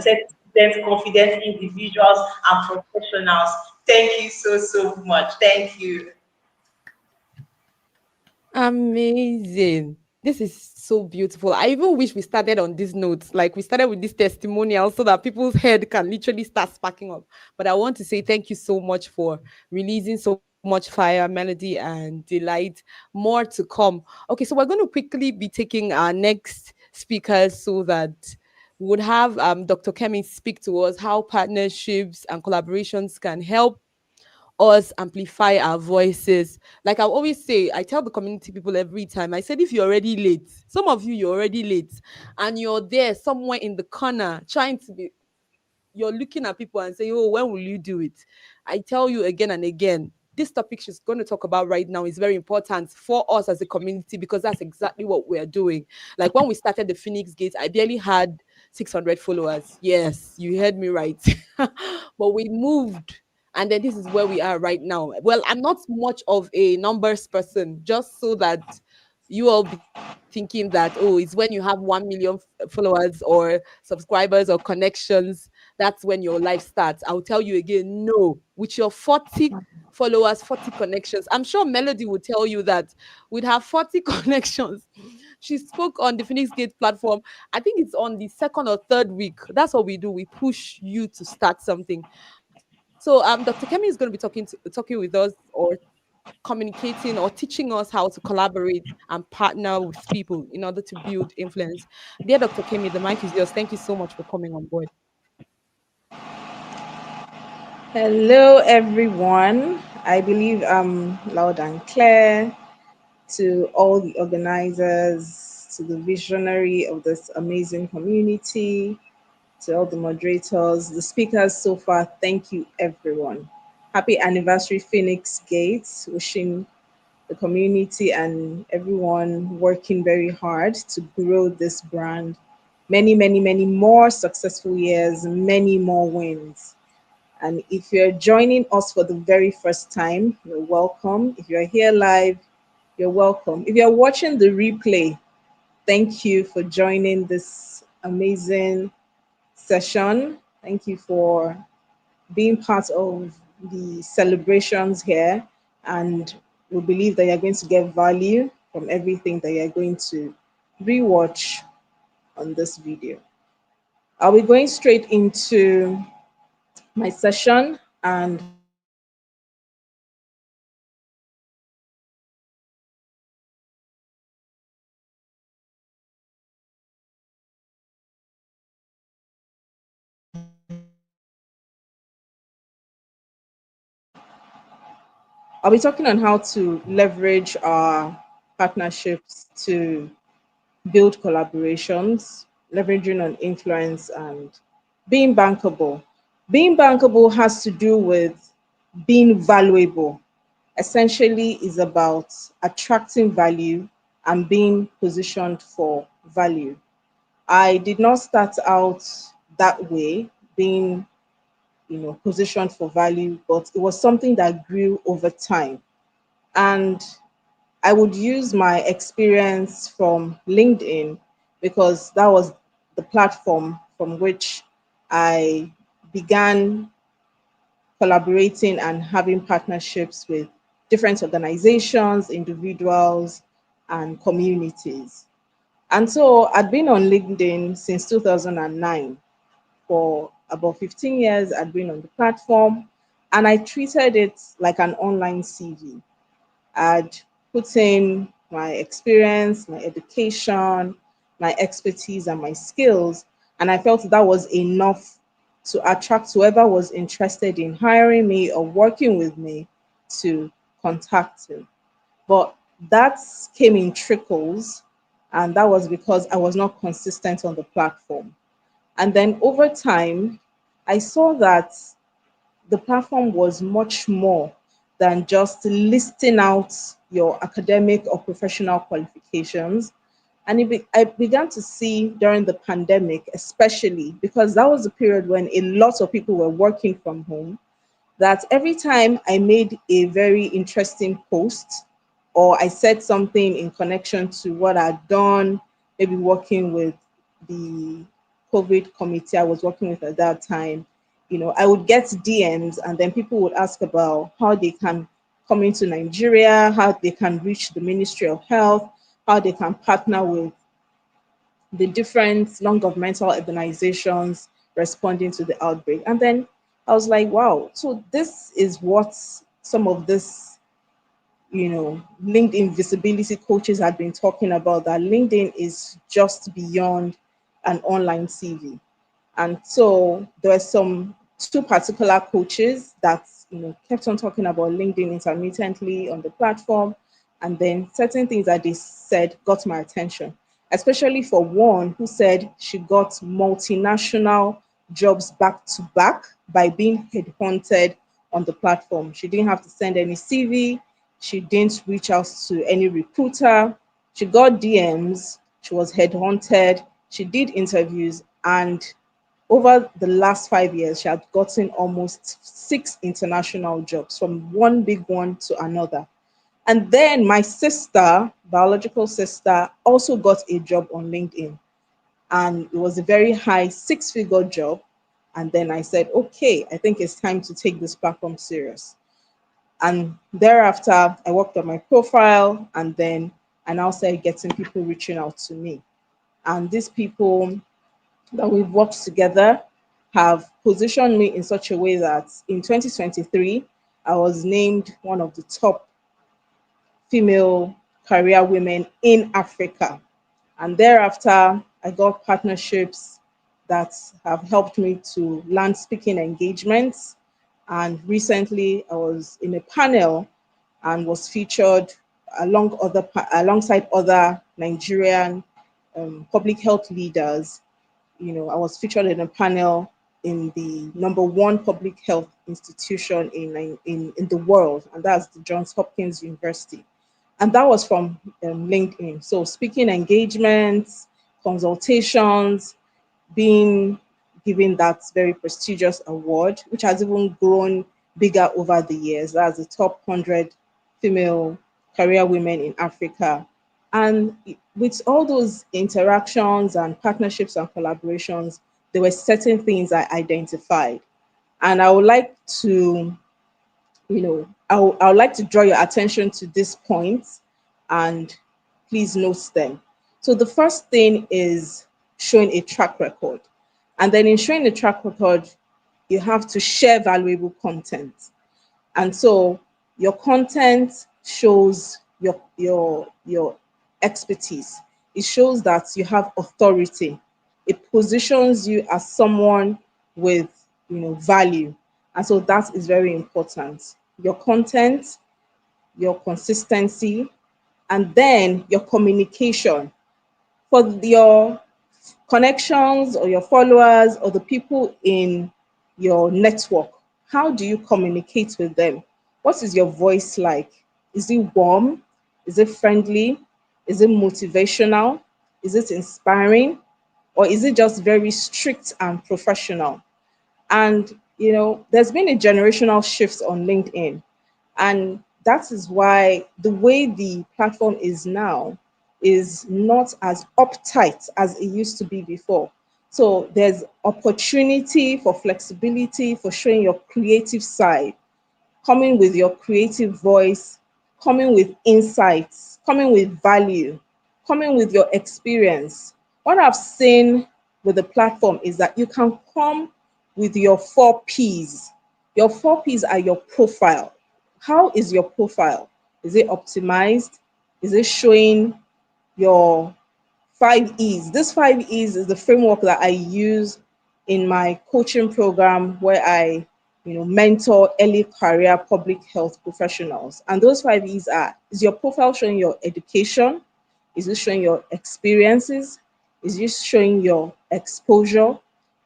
30% confident individuals and professionals. Thank you so, so much. Thank you. Amazing. This is so beautiful. I even wish we started on these notes, like we started with this testimonial so that people's head can literally start sparking up. But I want to say thank you so much for releasing so much fire, melody, and delight. More to come. Okay, so we're going to quickly be taking our next speakers so that we would have Dr. Kemi speak to us how partnerships and collaborations can help us amplify our voices. Like I always say, I tell the community people every time, I said, if you're already late, some of you, you're already late, and you're there somewhere in the corner trying to you're looking at people and saying, oh, when will you do it? I tell you again and again, this topic she's going to talk about right now is very important for us as a community, because that's exactly what we're doing. Like when we started the Phoenix Gate, I barely had 600 followers. Yes, you heard me right. But we moved. And then this is where we are right now. Well, I'm not much of a numbers person, just so that you all be thinking that, oh, it's when you have 1 million followers or subscribers or connections, that's when your life starts. I'll tell you again, no. With your 40 followers, 40 connections, I'm sure Melody will tell you that with her 40 connections, she spoke on the Phoenix Gate platform. I think it's on the second or third week. That's what we do. We push you to start something. So Dr. Kemi is going to be talking with us, or communicating or teaching us how to collaborate and partner with people in order to build influence. Dear Dr. Kemi, the mic is yours. Thank you so much for coming on board. Hello, everyone. I believe I'm loud and clear. To all the organizers, to the visionary of this amazing community, to all the moderators, the speakers so far, thank you, everyone. Happy anniversary, Phoenix Gates. Wishing the community and everyone working very hard to grow this brand. Many, many, many more successful years, many more wins. And if you're joining us for the very first time, you're welcome. If you're here live, you're welcome. If you're watching the replay, thank you for joining this amazing session. Thank you for being part of the celebrations here. And we believe that you're going to get value from everything that you're going to rewatch on this video. I'll be going straight into my session, and I'll be talking on how to leverage our partnerships to build collaborations, leveraging on influence, and being bankable. Being bankable has to do with being valuable. Essentially, is about attracting value and being positioned for value. I did not start out that way, being positioned for value, but it was something that grew over time. And I would use my experience from LinkedIn because that was the platform from which I began collaborating and having partnerships with different organizations, individuals, and communities. And so I'd been on LinkedIn since 2009. For about 15 years, I'd been on the platform, and I treated it like an online CV. I'd put in my experience, my education, my expertise, and my skills. And I felt that was enough to attract whoever was interested in hiring me or working with me to contact me. But that came in trickles, and that was because I was not consistent on the platform. And then over time, I saw that the platform was much more than just listing out your academic or professional qualifications. And I began to see during the pandemic, especially because that was the period when a lot of people were working from home, that every time I made a very interesting post or I said something in connection to what I'd done, maybe working with the COVID committee I was working with at that time, I would get DMs, and then people would ask about how they can come into Nigeria, how they can reach the Ministry of Health, how they can partner with the different non-governmental organizations responding to the outbreak. And then I was like, wow, so this is what some of this, LinkedIn visibility coaches had been talking about, that LinkedIn is just beyond an online CV. And so there were some two particular coaches that kept on talking about LinkedIn intermittently on the platform, and then certain things that they said got my attention, especially for one who said she got multinational jobs back to back by being headhunted on the platform. She didn't have to send any CV. She didn't reach out to any recruiter. She got DMs. She was headhunted. She did interviews. And over the last 5 years, she had gotten almost 6 international jobs, from one big one to another. And then my sister, biological sister, also got a job on LinkedIn. And it was a very high 6-figure job. And then I said, okay, I think it's time to take this platform serious. And thereafter, I worked on my profile, and then I now started getting people reaching out to me. And these people that we've worked together have positioned me in such a way that in 2023, I was named one of the top female career women in Africa. And thereafter, I got partnerships that have helped me to land speaking engagements. And recently, I was in a panel and was featured alongside other Nigerian public health leaders. I was featured in a panel in the number one public health institution in the world, and that's the Johns Hopkins University. And that was from LinkedIn. So speaking engagements, consultations, being given that very prestigious award, which has even grown bigger over the years. That's the top 100 female career women in Africa. And with all those interactions and partnerships and collaborations, there were certain things I identified. And I would like to, I would like to draw your attention to these points, and please note them. So the first thing is showing a track record. And then in showing a track record, you have to share valuable content. And so your content shows your expertise. It shows that you have authority. It positions you as someone with value. And so that is very important. Your content, your consistency, and then your communication. For your connections or your followers or the people in your network, how do you communicate with them? What is your voice like? Is it warm? Is it friendly? Is it motivational? Is it inspiring? Or is it just very strict and professional? And there's been a generational shift on LinkedIn. And that is why the way the platform is now is not as uptight as it used to be before. So there's opportunity for flexibility, for showing your creative side, coming with your creative voice, coming with insights, coming with value, coming with your experience. What I've seen with the platform is that you can come with your 4Ps. Your 4Ps are your profile. How is your profile? Is it optimized? Is it showing your 5Es? This 5Es is the framework that I use in my coaching program, where I mentor early career public health professionals. And those 5Es are: is your profile showing your education? Is it showing your experiences? Is it showing your exposure?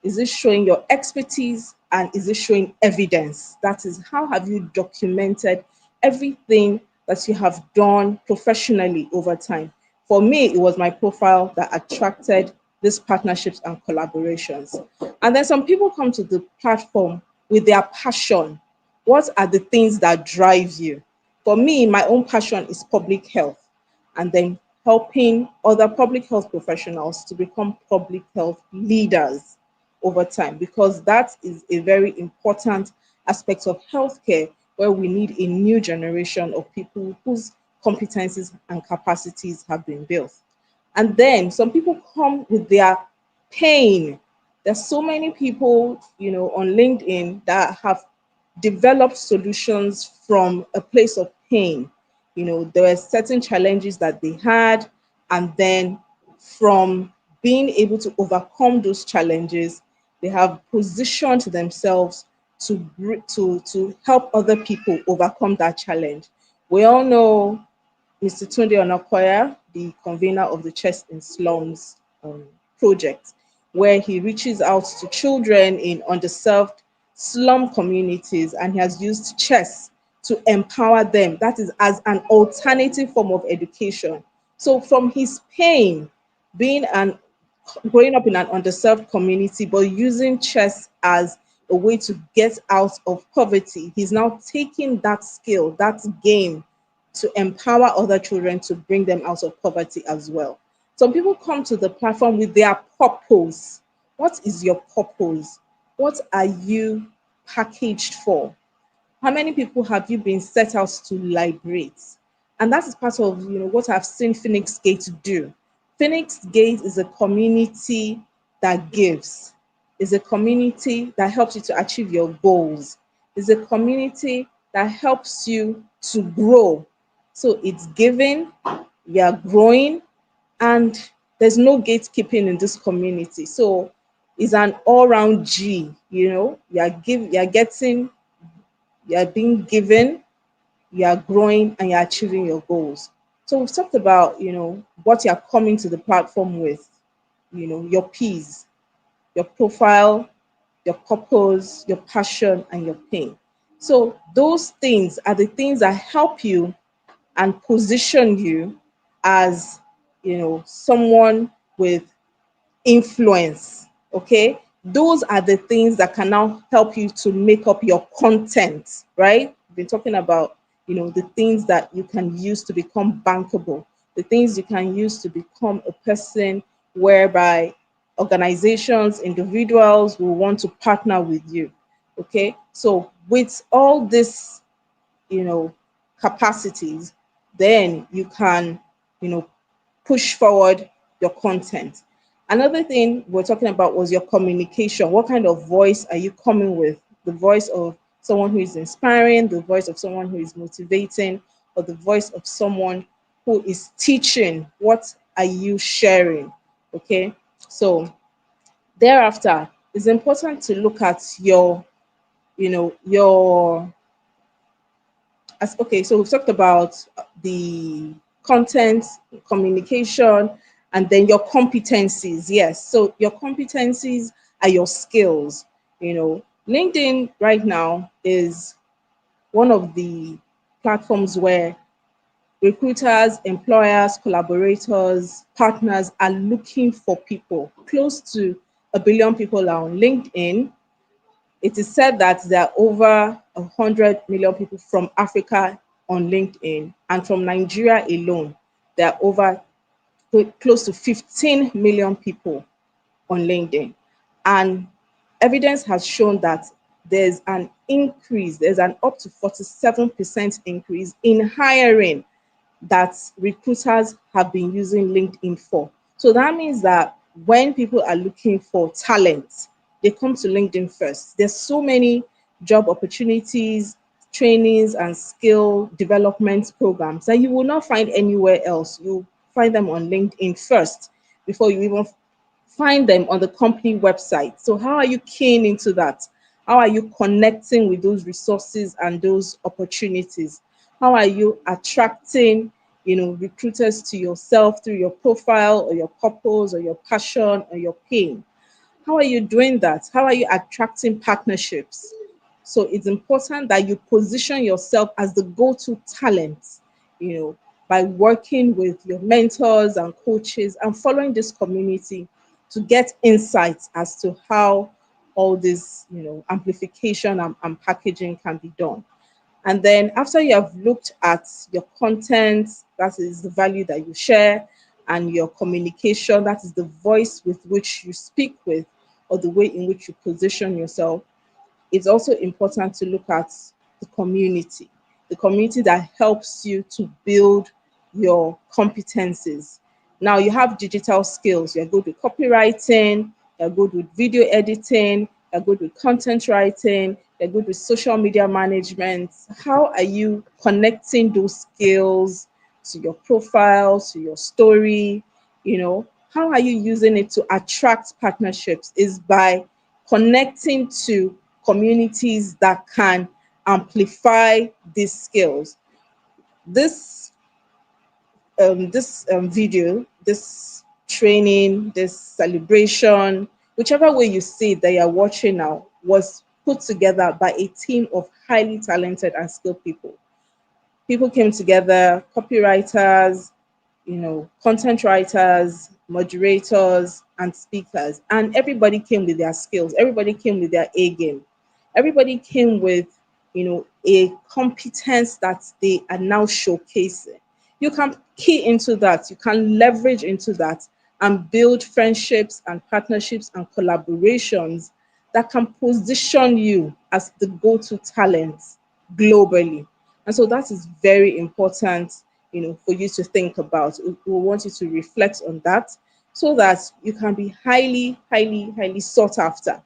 Is it showing your expertise? And is it showing evidence? That is, how have you documented everything that you have done professionally over time? For me, it was my profile that attracted these partnerships and collaborations. And then some people come to the platform with their passion. What are the things that drive you? For me, my own passion is public health, and then helping other public health professionals to become public health leaders over time, because that is a very important aspect of healthcare, where we need a new generation of people whose competencies and capacities have been built. And then some people come with their pain. There's so many people, on LinkedIn that have developed solutions from a place of pain. There were certain challenges that they had, and then from being able to overcome those challenges, they have positioned themselves to help other people overcome that challenge. We all know Mr. Tunde Onakoya, the convener of the Chest in Slums project, where he reaches out to children in underserved slum communities, and he has used chess to empower them. That is as an alternative form of education. So from his pain, being an growing up in an underserved community, but using chess as a way to get out of poverty, he's now taking that skill, that game, to empower other children to bring them out of poverty as well. Some people come to the platform with their purpose. What is your purpose? What are you packaged for? How many people have you been set out to liberate? And that is part of what I've seen Phoenix Gate do. Phoenix Gate is a community that gives, is a community that helps you to achieve your goals, is a community that helps you to grow. So it's giving, we are growing, and there's no gatekeeping in this community. So it's an all-round G, you're getting, you're being given, you are growing, and you're achieving your goals. So we've talked about, what you're coming to the platform with, your P's, your profile, your purpose, your passion, and your pain. So those things are the things that help you and position you as, someone with influence. Okay, those are the things that can now help you to make up your content, right? We've been talking about the things that you can use to become bankable, the things you can use to become a person whereby organizations, individuals will want to partner with you. Okay, so with all this capacities, then you can push forward your content. Another thing we're talking about was your communication. What kind of voice are you coming with? The voice of someone who is inspiring, the voice of someone who is motivating, or the voice of someone who is teaching? What are you sharing? Okay, so thereafter, it's important to look at your okay, so we've talked about the content, communication, and then your competencies. Yes, so your competencies are your skills. LinkedIn right now is one of the platforms where recruiters, employers, collaborators, partners are looking for people. Close to 1 billion people are on LinkedIn. It is said that there are over 100 million people from Africa on LinkedIn, and from Nigeria alone, there are over close to 15 million people on LinkedIn. And evidence has shown that there's an increase, there's an up to 47% increase in hiring that recruiters have been using LinkedIn for. So that means that when people are looking for talent, they come to LinkedIn first. There's so many job opportunities, trainings, and skill development programs that you will not find anywhere else. You find them on LinkedIn first before you even find them on the company website. So how are you keying into that? How are you connecting with those resources and those opportunities? How are you attracting, recruiters to yourself through your profile or your purpose or your passion or your pain? How are you doing that? How are you attracting partnerships? So it's important that you position yourself as the go-to talent, by working with your mentors and coaches and following this community to get insights as to how all this, amplification and packaging can be done. And then after you have looked at your content, that is the value that you share, and your communication, that is the voice with which you speak with, or the way in which you position yourself, it's also important to look at the community that helps you to build your competencies. Now you have digital skills. You're good with copywriting, you're good with video editing, you're good with content writing, you're good with social media management. How are you connecting those skills to your profile, to your story? How are you using it to attract partnerships? Is by connecting to communities that can amplify these skills. This video, this training, this celebration, whichever way you see it that you're watching now, was put together by a team of highly talented and skilled people. People came together, copywriters, content writers, moderators, and speakers, and everybody came with their skills. Everybody came with their A game. Everybody came with, a competence that they are now showcasing. You can key into that. You can leverage into that and build friendships and partnerships and collaborations that can position you as the go-to talent globally. And so that is very important, for you to think about. We want you to reflect on that so that you can be highly, highly, highly sought after.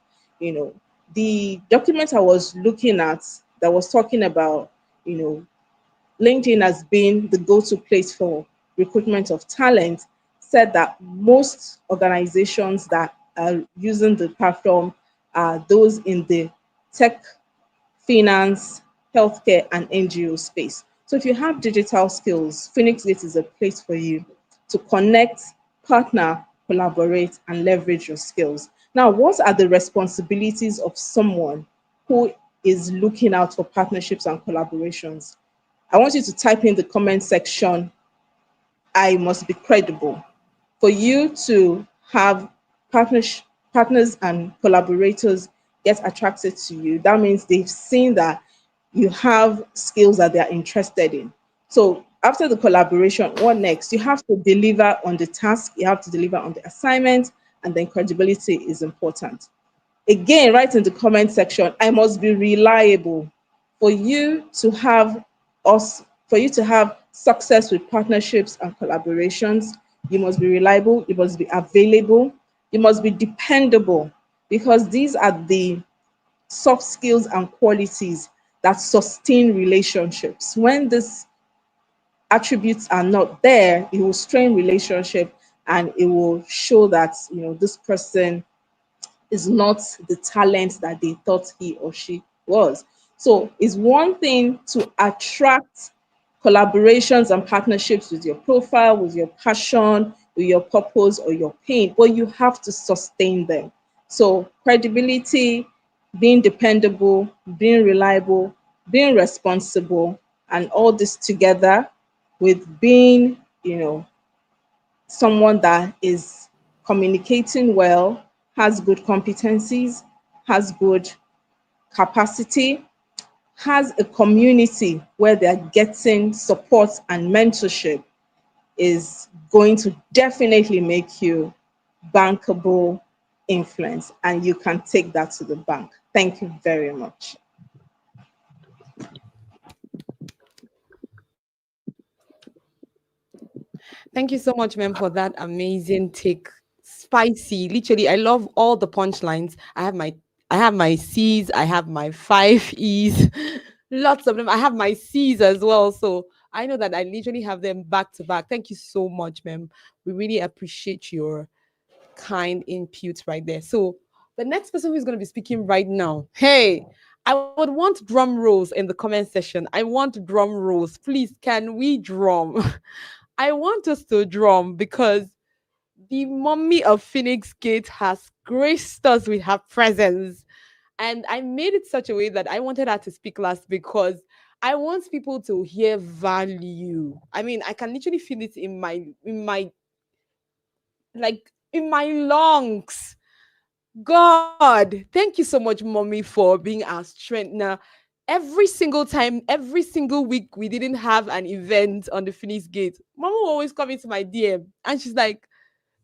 The document I was looking at that was talking about, LinkedIn as being the go-to place for recruitment of talent said that most organizations that are using the platform are those in the tech, finance, healthcare, and NGO space. So if you have digital skills, Phoenix Gate is a place for you to connect, partner, collaborate, and leverage your skills. Now, what are the responsibilities of someone who is looking out for partnerships and collaborations? I want you to type in the comment section, I must be credible. For you to have partners, partners and collaborators get attracted to you, that means they've seen that you have skills that they are interested in. So after the collaboration, what next? You have to deliver on the task, you have to deliver on the assignment, and then credibility is important. Again, write in the comment section, I must be reliable. For you to have for you to have success with partnerships and collaborations, you must be reliable, you must be available, you must be dependable, because these are the soft skills and qualities that sustain relationships. When these attributes are not there, it will strain relationship and it will show that this person is not the talent that they thought he or she was. So it's one thing to attract collaborations and partnerships with your profile, with your passion, with your purpose or your pain, but you have to sustain them. So credibility, being dependable, being reliable, being responsible, and all this together with being, someone that is communicating well, has good competencies, has good capacity, has a community where they're getting support and mentorship is going to definitely make you bankable influence, and you can take that to the bank. Thank you very much. Thank you so much, ma'am, for that amazing take. Spicy. Literally, I love all the punchlines. I have my C's, I have my five E's, lots of them. I have my C's as well. So I know that I literally have them back to back. Thank you so much, ma'am. We really appreciate your kind input right there. So the next person who's going to be speaking right now, hey, I would want drum rolls in the comment section. I want drum rolls. Please, can we drum? I want us to drum because the mommy of Phoenix Gate has graced us with her presence. And I made it such a way that I wanted her to speak last because I want people to hear value. I mean, I can literally feel it in my lungs. God, thank you so much, mommy, for being our strength. Now, every single time, every single week we didn't have an event on the Phoenix Gate, mama will always come into my DM and she's like,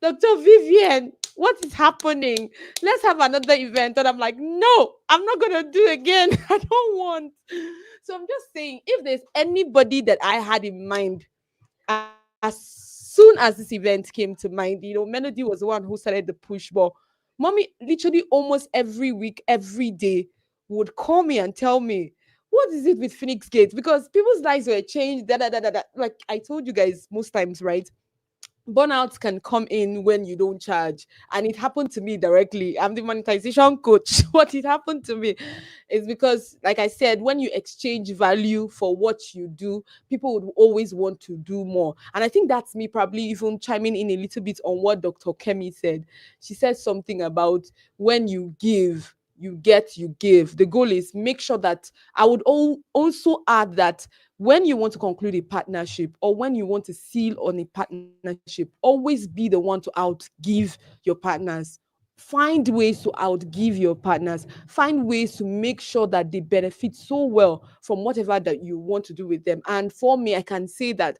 Dr. Vivian, what is happening? Let's have another event. And I'm like, no, I'm not going to do again. I don't want. So I'm just saying, if there's anybody that I had in mind as soon as this event came to mind, Melody was the one who started the push, but mommy literally almost every week, every day would call me and tell me, what is it with Phoenix Gate? Because people's lives were changed. Da, da, da, da, da. Like I told you guys most times, right? Burnouts can come in when you don't charge, and it happened to me directly. I'm the monetization coach. What it happened to me is because, like I said, when you exchange value for what you do, people would always want to do more. And I think that's me probably even chiming in a little bit on what Dr. Kemi said. She said something about when you give, you get, you give. The goal is make sure that I would also add that when you want to conclude a partnership or when you want to seal on a partnership, always be the one to outgive your partners. Find ways to outgive your partners. Find ways to make sure that they benefit so well from whatever that you want to do with them. And for me, I can say that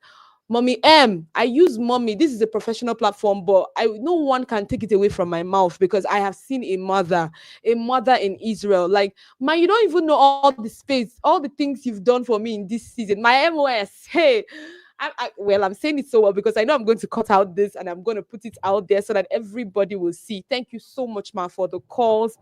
Mommy M, I use mommy. This is a professional platform, but no one can take it away from my mouth because I have seen a mother in Israel. Like, man, you don't even know all the space, all the things you've done for me in this season. My MOS, hey. Well, I'm saying it so well because I know I'm going to cut out this and I'm going to put it out there so that everybody will see. Thank you so much, ma, for the calls,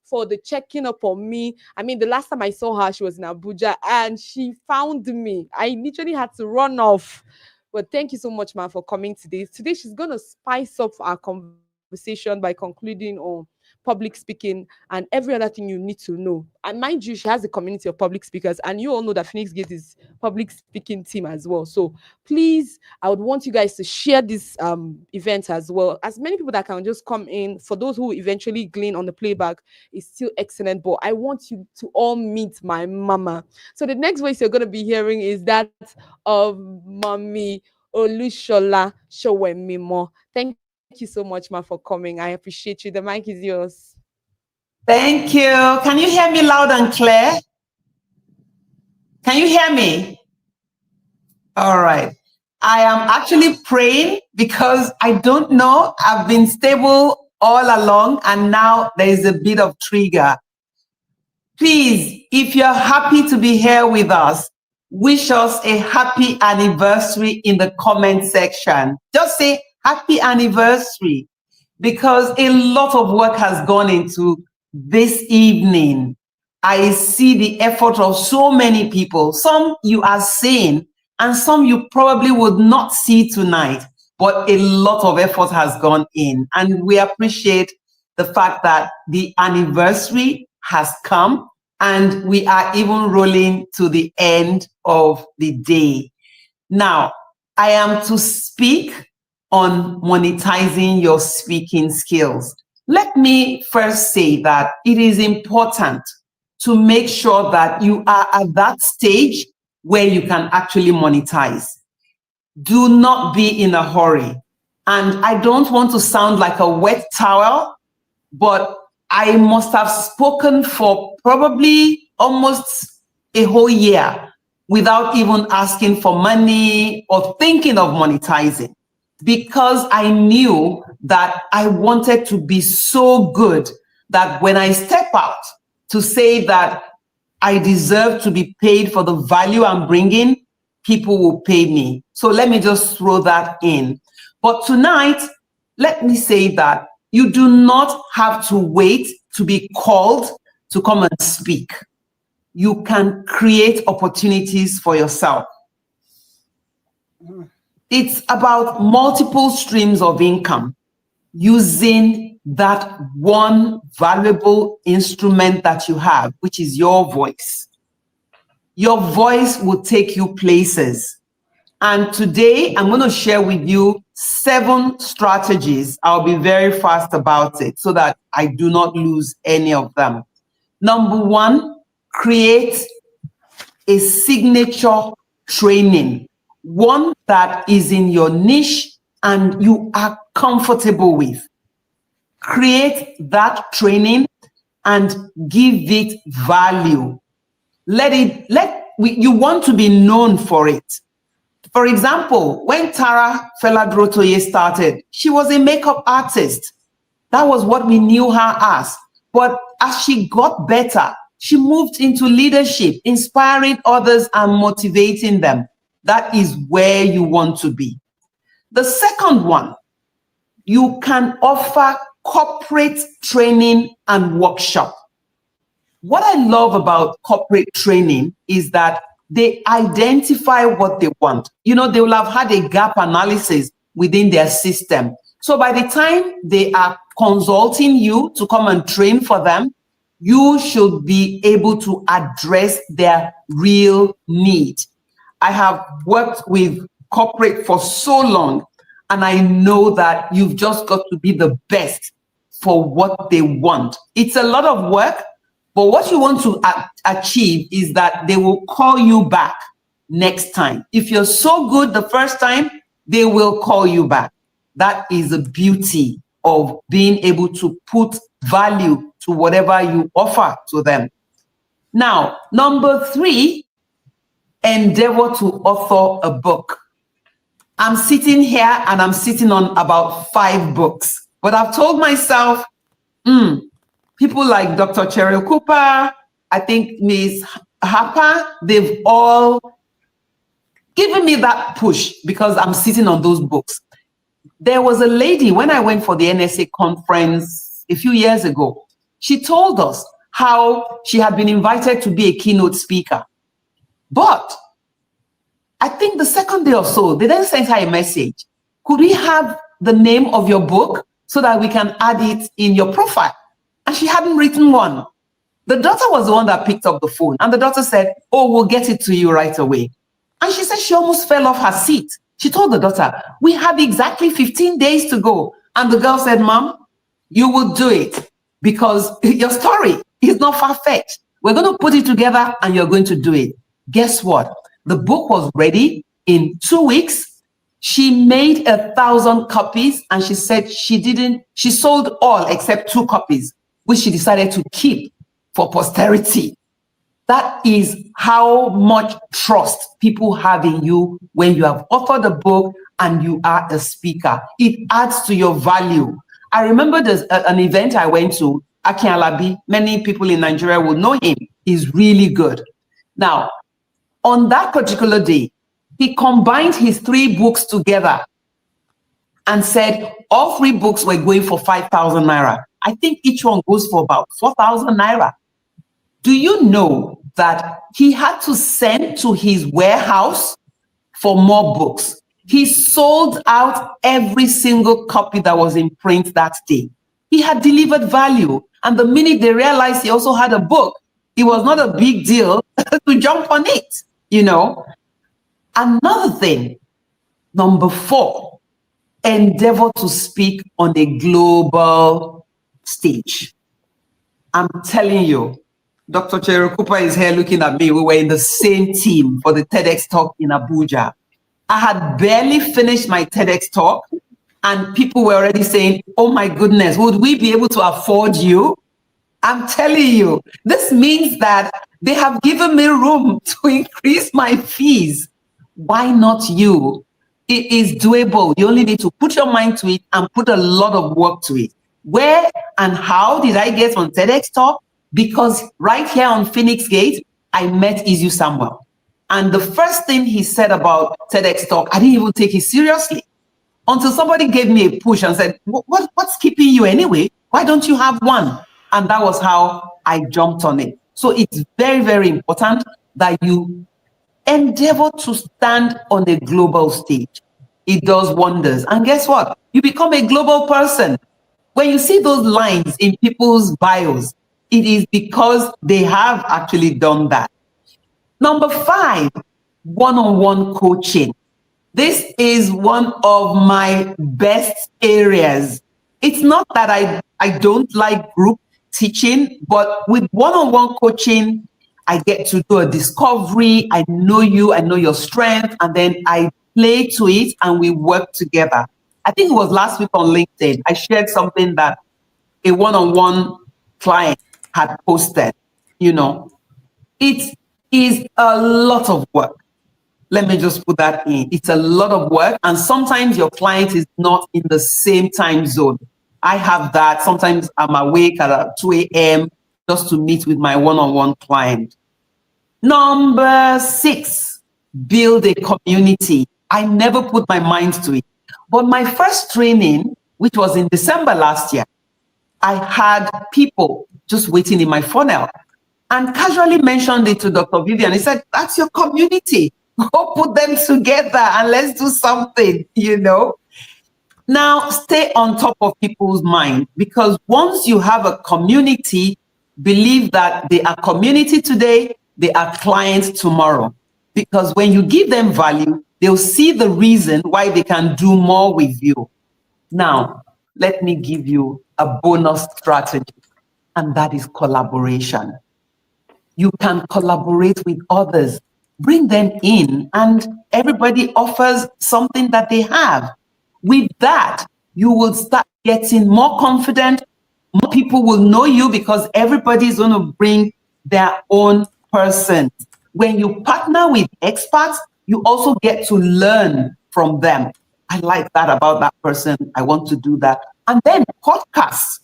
for the checking up on me. I mean, the last time I saw her, she was in Abuja and she found me. I literally had to run off. But thank you so much, ma, for coming today. Today, she's going to spice up our conversation by concluding on public speaking and every other thing you need to know. And mind you, she has a community of public speakers, and you all know that Phoenix Gate is public speaking team as well. So please, I would want you guys to share this event as well. As many people that can just come in. For those who eventually glean on the playback, is still excellent. But I want you to all meet my mama. So the next voice you're going to be hearing is that of Mommy Olushola Showemimo. Thank you so much, ma, for coming. I appreciate you. The mic is yours. Thank you. Can you hear me loud and clear? Can you hear me? All right. I am actually praying because I don't know. I've been stable all along and now there is a bit of trigger. Please, if you're happy to be here with us, wish us a happy anniversary in the comment section. Just say happy anniversary because a lot of work has gone into this evening. I see the effort of so many people. Some you are seeing and some you probably would not see tonight, but a lot of effort has gone in. And we appreciate the fact that the anniversary has come and we are even rolling to the end of the day. Now, I am to speak on monetizing your speaking skills. Let me first say that it is important to make sure that you are at that stage where you can actually monetize. Do not be in a hurry. And I don't want to sound like a wet towel, but I must have spoken for probably almost a whole year without even asking for money or thinking of monetizing, because I knew that I wanted to be so good that when I step out to say that I deserve to be paid for the value I'm bringing, people will pay me. So let me just throw that in. But tonight, let me say that you do not have to wait to be called to come and speak. You can create opportunities for yourself. It's about multiple streams of income using that one valuable instrument that you have, which is your voice. Your voice will take you places. And today I'm going to share with you 7 strategies. I'll be very fast about it so that I do not lose any of them. Number 1, create a signature training, one that is in your niche and you are comfortable with. Create that training and give it value. You want to be known for it. For example, when Tara Feladrotoye started, she was a makeup artist. That was what we knew her as. But as she got better, she moved into leadership, inspiring others and motivating them. That is where you want to be. The second one, you can offer corporate training and workshop. What I love about corporate training is that they identify what they want. You know, they will have had a gap analysis within their system. So by the time they are consulting you to come and train for them, you should be able to address their real need. I have worked with corporate for so long, and I know that you've just got to be the best for what they want. It's a lot of work, but what you want to achieve is that they will call you back next time. If you're so good the first time, they will call you back. That is the beauty of being able to put value to whatever you offer to them. Now, number 3, endeavor to author a book. I'm sitting here and I'm sitting on about 5 books, but I've told myself, people like Dr. Cheryl Cooper, I think Ms. Harper, they've all given me that push because I'm sitting on those books. There was a lady, when I went for the NSA conference a few years ago, she told us how she had been invited to be a keynote speaker. But I think the second day or so, they then sent her a message. Could we have the name of your book so that we can add it in your profile? And she hadn't written one. The daughter was the one that picked up the phone. And the daughter said, oh, we'll get it to you right away. And she said she almost fell off her seat. She told the daughter, we have exactly 15 days to go. And the girl said, Mom, you will do it because your story is not far-fetched. We're going to put it together and you're going to do it. Guess what? The book was ready in 2 weeks. She made 1,000 copies and she said she sold all except 2 copies, which she decided to keep for posterity. That is how much trust people have in you when you have authored a book and you are a speaker. It adds to your value. I remember there's an event I went to, Akin Alabi. Many people in Nigeria will know him. He's really good. Now, on that particular day, he combined his 3 books together and said all 3 books were going for 5,000 naira. I think each one goes for about 4,000 naira. Do you know that he had to send to his warehouse for more books? He sold out every single copy that was in print that day. He had delivered value. And the minute they realized he also had a book, it was not a big deal to jump on it, you know. Another thing, number 4, endeavor to speak on a global stage. I'm telling you, Dr. Cheryl Cooper is here looking at me. We were in the same team for the TEDx talk in Abuja. I had barely finished my TEDx talk and people were already saying, oh my goodness, would we be able to afford you? I'm telling you, this means that they have given me room to increase my fees. Why not you? It is doable. You only need to put your mind to it and put a lot of work to it. Where and how did I get on TEDx talk? Because right here on Phoenix Gate, I met Izu Samuel. And the first thing he said about TEDx talk, I didn't even take it seriously until somebody gave me a push and said, what's keeping you anyway? Why don't you have one? And that was how I jumped on it. So it's very, very important that you endeavor to stand on a global stage. It does wonders. And guess what? You become a global person. When you see those lines in people's bios, it is because they have actually done that. Number 5, one-on-one coaching. This is one of my best areas. It's not that I don't like group teaching, but with one-on-one coaching, I get to do a discovery. I know you, I know your strength, and then I play to it and we work together. I think it was last week on LinkedIn, I shared something that a one-on-one client had posted. You know, it is a lot of work. Let me just put that in. It's a lot of work. And sometimes your client is not in the same time zone. I have that. Sometimes I'm awake at 2 a.m. just to meet with my one-on-one client. Number 6, build a community. I never put my mind to it. But my first training, which was in December last year, I had people just waiting in my funnel and casually mentioned it to Dr. Vivian. He said, that's your community. Go put them together and let's do something, you know. Now, stay on top of people's mind, because once you have a community, believe that they are community today, they are clients tomorrow. Because when you give them value, they'll see the reason why they can do more with you. Now, let me give you a bonus strategy, and that is collaboration. You can collaborate with others, bring them in, and everybody offers something that they have. With that, you will start getting more confident. More people will know you because everybody is going to bring their own person. When you partner with experts, you also get to learn from them. I like that about that person. I want to do that. And then podcasts.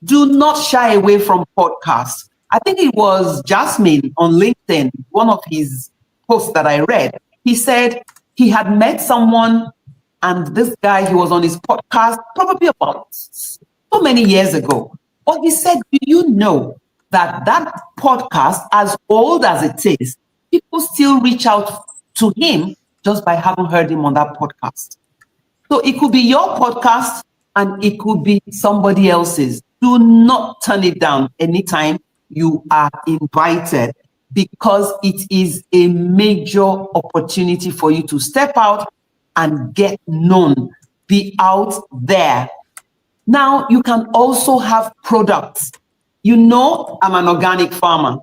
Do not shy away from podcasts. I think it was Jasmine on LinkedIn, one of his posts that I read. He said he had met someone, and this guy, he was on his podcast probably about so many years ago. But he said, do you know that that podcast, as old as it is, people still reach out to him just by having heard him on that podcast? So it could be your podcast and it could be somebody else's. Do not turn it down anytime you are invited, because it is a major opportunity for you to step out and get known, be out there. Now, you can also have products. You know, I'm an organic farmer.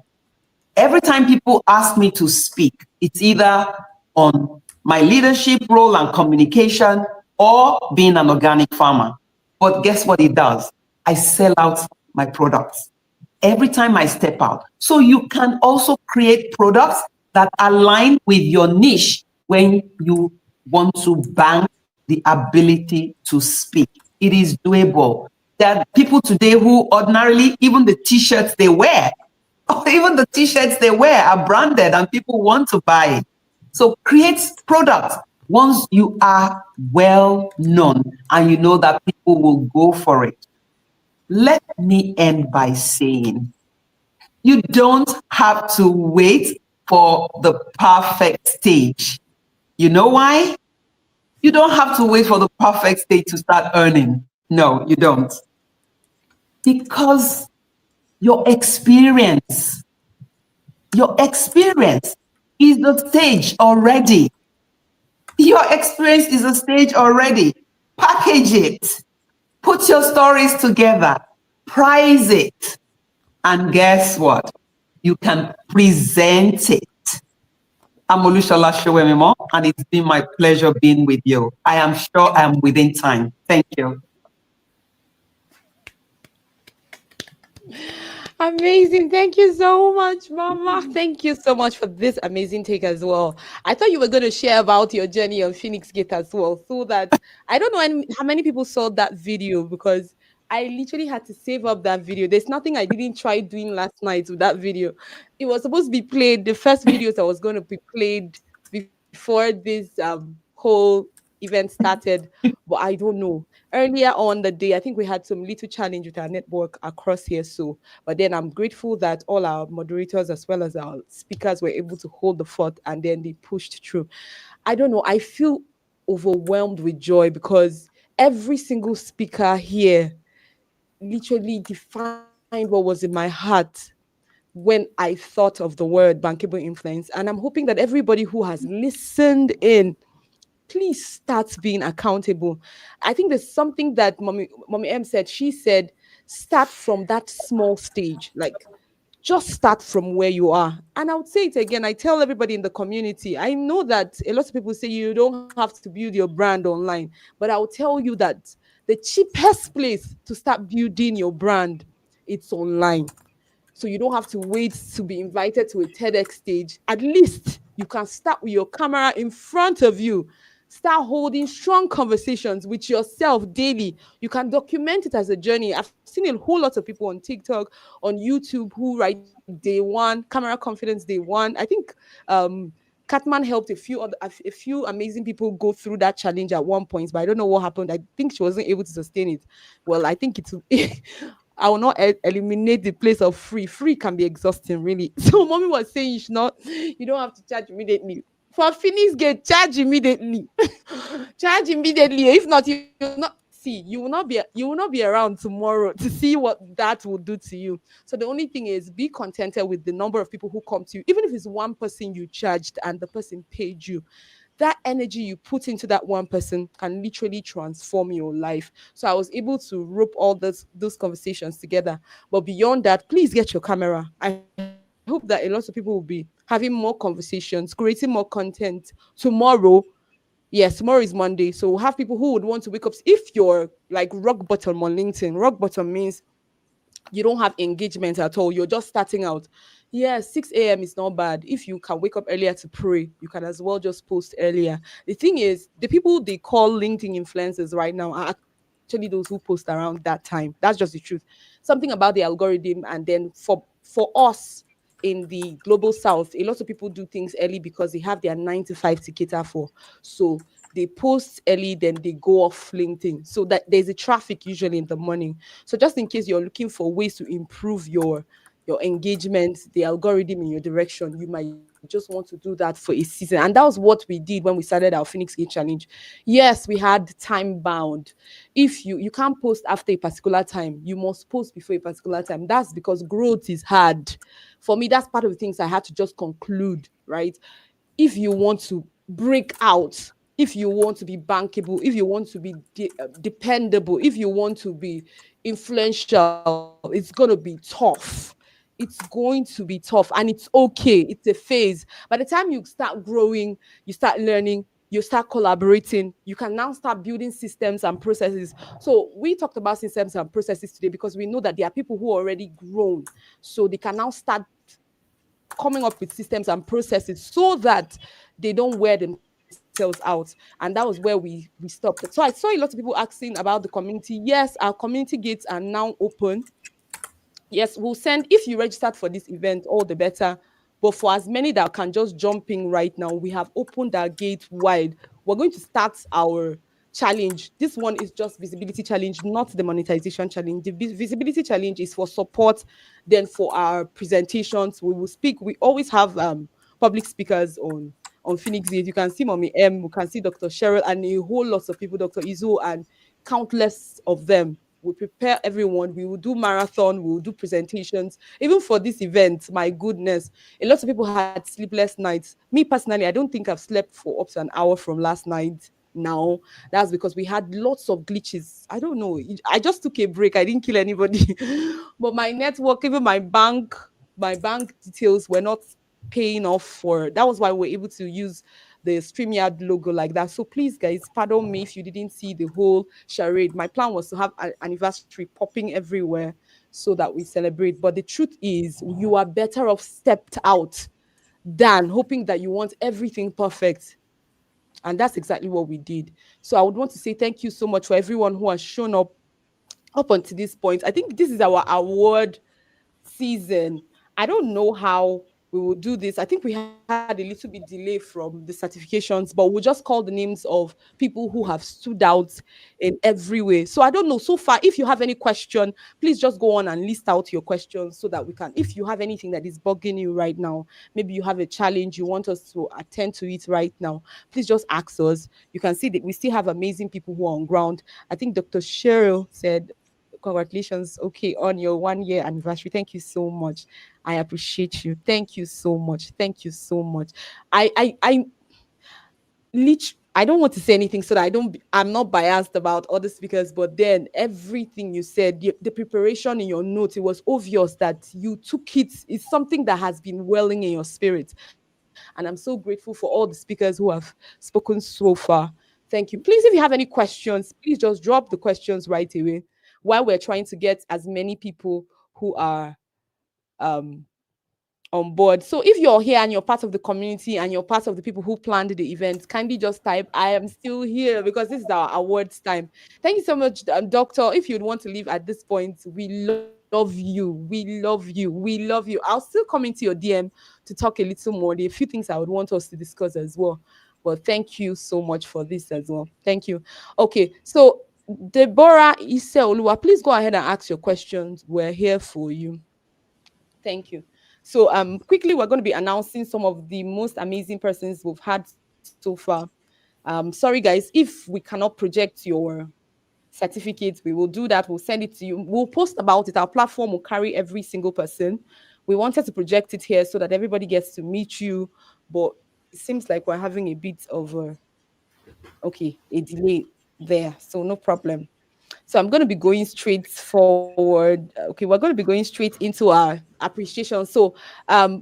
Every time people ask me to speak, it's either on my leadership role and communication or being an organic farmer. But guess what it does? I sell out my products every time I step out. So you can also create products that align with your niche when you want to bank the ability to speak. It is doable. There are people today who ordinarily, even the t-shirts they wear, or even the t-shirts they wear are branded and people want to buy it. So create products once you are well known and you know that people will go for it. Let me end by saying, you don't have to wait for the perfect stage. You know why? You don't have to wait for the perfect stage to start earning. No, you don't. Because your experience is the stage already. Your experience is a stage already. Package it. Put your stories together. Prize it. And guess what? You can present it. I'm Olushola Showemimo, and it's been my pleasure being with you. I am sure I am within time. Thank you. Amazing. Thank you so much, Mama. Thank you so much for this amazing take as well. I thought you were going to share about your journey on Phoenix Gate as well, so that I don't know how many people saw that video, because I literally had to save up that video. There's nothing I didn't try doing last night with that video. It was supposed to be played, the first videos I was going to be played before this whole event started, but I don't know. Earlier on the day, I think we had some little challenge with our network across here. So, but then I'm grateful that all our moderators as well as our speakers were able to hold the fort and then they pushed through. I don't know. I feel overwhelmed with joy because every single speaker here literally defined what was in my heart when I thought of the word bankable influence. And I'm hoping that everybody who has listened in, please start being accountable. I think there's something that Mommy M said. She said, start from that small stage. Like, just start from where you are. And I would say it again. I tell everybody in the community, I know that a lot of people say you don't have to build your brand online, but I'll tell you that the cheapest place to start building your brand, it's online. So you don't have to wait to be invited to a TEDx stage. At least you can start with your camera in front of you. Start holding strong conversations with yourself daily. You can document it as a journey. I've seen a whole lot of people on TikTok, on YouTube who write day one, camera confidence day one. I think Catman helped a few amazing people go through that challenge at one point, but I don't know what happened. I think she wasn't able to sustain it. Well, I think it's I will not eliminate the place of free. Free can be exhausting, really. So mommy was saying you don't have to charge immediately. For Phoenix Gate, charge immediately. Charge immediately. If not, you will not be around tomorrow to see what that will do to you. So the only thing is be contented with the number of people who come to you, even if it's one person you charged and the person paid you. that energy you put into that one person can literally transform your life. So I was able to rope all those conversations together. But beyond that, please get your camera. I hope that a lot of people will be having more conversations, creating more content tomorrow. Yes, tomorrow is Monday. So we'll have people who would want to wake up. If you're like rock bottom on LinkedIn, rock bottom means you don't have engagement at all, you're just starting out. Yeah, 6 a.m. is not bad. If you can wake up earlier to pray, you can as well just post earlier. The thing is, the people they call LinkedIn influencers right now are actually those who post around that time. That's just the truth. Something about the algorithm. And then for us in the global south, a lot of people do things early because they have their 9 to 5 to cater for. So they post early, then they go off LinkedIn. So that there's a traffic usually in the morning. So just in case you're looking for ways to improve your engagement, the algorithm in your direction, you might just want to do that for a season. And that was what we did when we started our Phoenix Gate Challenge. Yes, we had time bound. If you can't post after a particular time, you must post before a particular time. That's because growth is hard. For me, that's part of the things I had to just conclude, right? If you want to break out, if you want to be bankable, if you want to be dependable, if you want to be influential, it's going to be tough. It's going to be tough, and it's okay. It's a phase. By the time you start growing, you start learning, you start collaborating, you can now start building systems and processes. So we talked about systems and processes today because we know that there are people who are already grown, so they can now start coming up with systems and processes so that they don't wear themselves out. And that was where we stopped. So I saw a lot of people asking about the community. Yes, our community gates are now open. Yes, we'll send, if you registered for this event, all the better. But for as many that can just jump in right now, we have opened our gate wide. We're going to start our challenge. This one is just visibility challenge, not the monetization challenge. The visibility challenge is for support. Then for our presentations, we will speak. We always have public speakers on Phoenix Gate. You can see Mommy M, you can see Dr. Cheryl, and a whole lot of people, Dr. Izo, and countless of them. We prepare everyone. We will do marathon. We will do presentations. Even for this event, my goodness, a lot of people had sleepless nights. Me personally, I don't think I've slept for up to an hour from last night. Now that's because we had lots of glitches. I don't know. I just took a break. I didn't kill anybody, but my network, even my bank details were not paying off for. That was why we're able to use the StreamYard logo like that. So please, guys, pardon me if you didn't see the whole charade. My plan was to have an anniversary popping everywhere so that we celebrate. But the truth is, you are better off stepped out than hoping that you want everything perfect. And that's exactly what we did. So I would want to say thank you so much for everyone who has shown up until this point. I think this is our award season. I don't know how we will do this. I think we had a little bit delay from the certifications, but we'll just call the names of people who have stood out in every way. So I don't know. So far, if you have any question, please just go on and list out your questions so that we can. If you have anything that is bugging you right now, maybe you have a challenge, you want us to attend to it right now, please just ask us. You can see that we still have amazing people who are on ground. I think Dr. Cheryl said, congratulations. Okay, on your 1 year anniversary. Thank you so much. I appreciate you. Thank you so much. Thank you so much. I I don't want to say anything so that I'm not biased about other speakers, but then everything you said, the preparation in your notes, it was obvious that you took it. It's something that has been welling in your spirit. And I'm so grateful for all the speakers who have spoken so far. Thank you. Please, if you have any questions, please just drop the questions right away while we're trying to get as many people who are um on board. So if you're here and you're part of the community and you're part of the people who planned the event, kindly just type I am still here, because this is our awards time. Thank you so much, Doctor. If you'd want to leave at this point, we love you. We love you. We love you. I'll still come into your DM to talk a little more. There are a few things I would want us to discuss as well. But thank you so much for this as well. Thank you. Okay, so Deborah Iseoluwa, please go ahead and ask your questions. We're here for you. Thank you. So quickly, we're going to be announcing some of the most amazing persons we've had so far. Sorry guys, if we cannot project your certificate, we will do that. We'll send it to you. We'll post about it. Our platform will carry every single person. We wanted to project it here so that everybody gets to meet you. But it seems like we're having a bit of a a delay there, so no problem. So I'm going to be going straight forward. Okay, we're going to be going straight into our appreciation. So,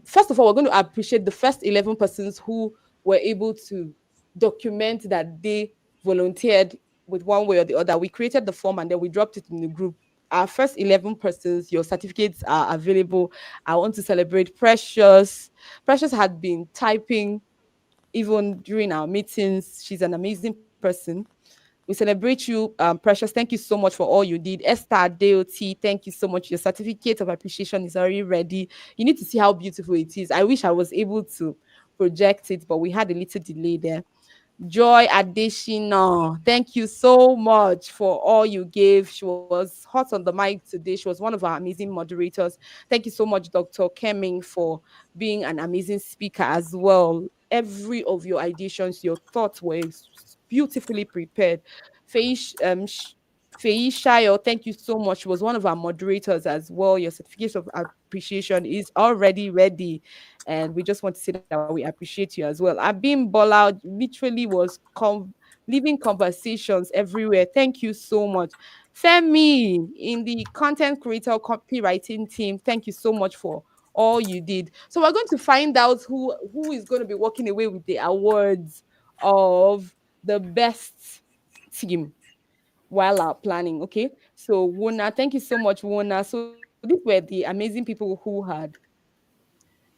first of all, we're going to appreciate the first 11 persons who were able to document that they volunteered with one way or the other. We created the form and then we dropped it in the group. Our first 11 persons, your certificates are available. I want to celebrate Precious. Precious had been typing even during our meetings. She's an amazing person. We celebrate you, Precious. Thank you so much for all you did. Esther DOT, thank you so much. Your certificate of appreciation is already ready. You need to see how beautiful it is. I wish I was able to project it, but we had a little delay there. Joy Additional, thank you so much for all you gave. She was hot on the mic today. She was one of our amazing moderators. Thank you so much, Dr. Kemming, for being an amazing speaker as well. Every of your ideations, your thoughts were beautifully prepared. Feish, Fei Shayo, thank you so much. She was one of our moderators as well. Your certificate of appreciation is already ready. And we just want to say that we appreciate you as well. Abim Bola literally was leaving conversations everywhere. Thank you so much. Femi in the content creator copywriting team, thank you so much for all you did. So we're going to find out who is going to be walking away with the awards of the best team while our planning. Okay. So Wona, thank you so much, Wona. So these were the amazing people who had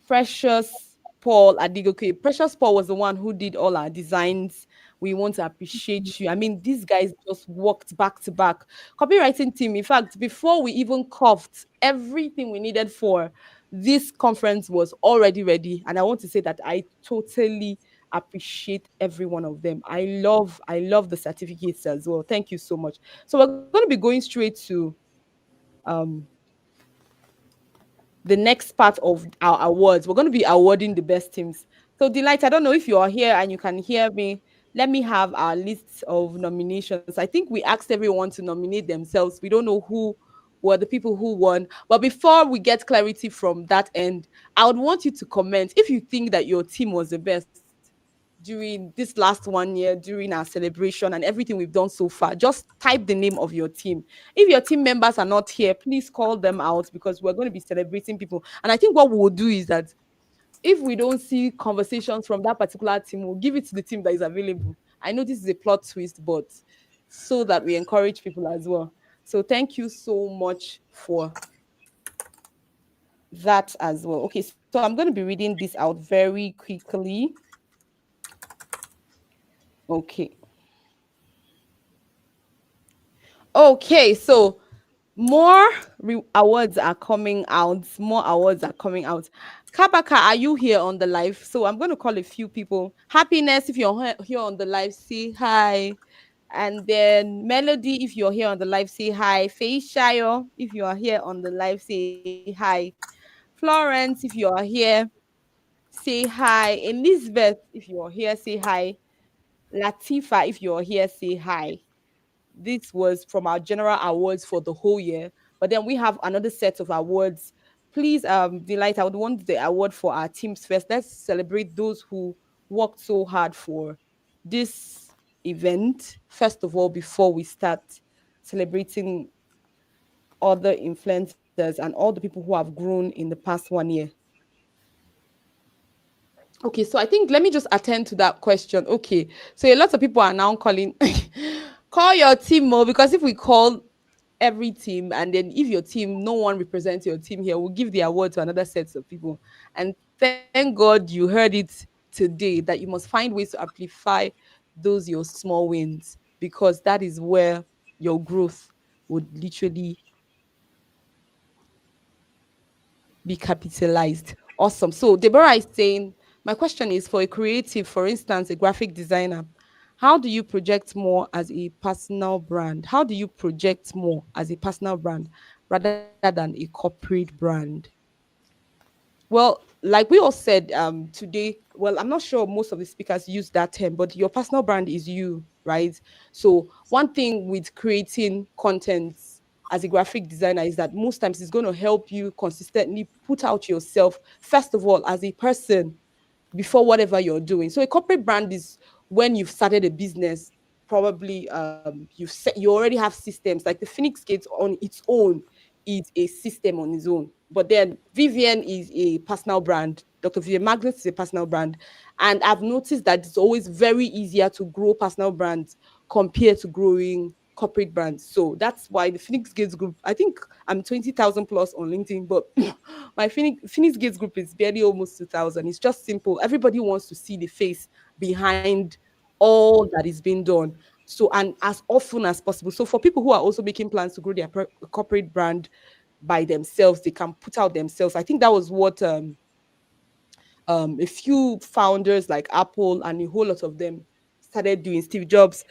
Precious Paul Adigoke. Precious Paul was the one who did all our designs. We want to appreciate you. I mean, these guys just worked back to back. Copywriting team, in fact, before we even coughed, everything we needed for this conference was already ready. And I want to say that I totally appreciate every one of them. I love the certificates as well. Thank you so much. So we're going to be going straight to um the next part of our awards. We're going to be awarding the best teams. So, Delight, I don't know if you are here and you can hear me. Let me have our list of nominations. I think we asked everyone to nominate themselves. We don't know who were the people who won. But before we get clarity from that end, I would want you to comment if you think that your team was the best during this last 1 year, during our celebration and everything we've done so far. Just type the name of your team. If your team members are not here, please call them out because we're going to be celebrating people. And I think what we will do is that if we don't see conversations from that particular team, we'll give it to the team that is available. I know this is a plot twist, but so that we encourage people as well. So thank you so much for that as well. Okay, so I'm going to be reading this out very quickly. Okay. Okay, so more awards are coming out. More awards are coming out. Kabaka, are you here on the live? So I'm going to call a few people. Happiness, if you're here on the live, say hi. And then Melody, if you're here on the live, say hi. Faye Shayo, if you are here on the live, say hi. Florence, if you are here, say hi. Elizabeth, if you're here, say hi. Latifa, if you're here, say hi. This was from our general awards for the whole year. But then we have another set of awards. Please, Delight, I would want the award for our teams first. Let's celebrate those who worked so hard for this event, first of all, before we start celebrating other influencers and all the people who have grown in the past 1 year. Okay, so I think let me just attend to that question. Okay, so a lot of people are now calling, call your team more because if we call every team and then if your team, no one represents your team here, we'll give the award to another set of people. And thank God you heard it today that you must find ways to amplify those your small wins because that is where your growth would literally be capitalized. Awesome. So Deborah is saying, my question is for a creative, for instance, a graphic designer, how do you project more as a personal brand? How do you project more as a personal brand rather than a corporate brand? Well, like we all said today, well, I'm not sure most of the speakers use that term, but your personal brand is you, right? So one thing with creating content as a graphic designer is that most times it's going to help you consistently put out yourself, first of all, as a person, before whatever you're doing. So a corporate brand is when you've started a business, probably you already have systems. Like the Phoenix Gates on its own is a system on its own. But then Vivian is a personal brand. Dr. Vivian Magnus is a personal brand. And I've noticed that it's always very easier to grow personal brands compared to growing corporate brands. So that's why the Phoenix Gates group, I think I'm 20,000 plus on LinkedIn, but my Phoenix Gates group is barely almost 2,000. It's just simple. Everybody wants to see the face behind all that is being done. So, and as often as possible. So, for people who are also making plans to grow their corporate brand by themselves, they can put out themselves. I think that was what a few founders like Apple and a whole lot of them started doing. Steve Jobs,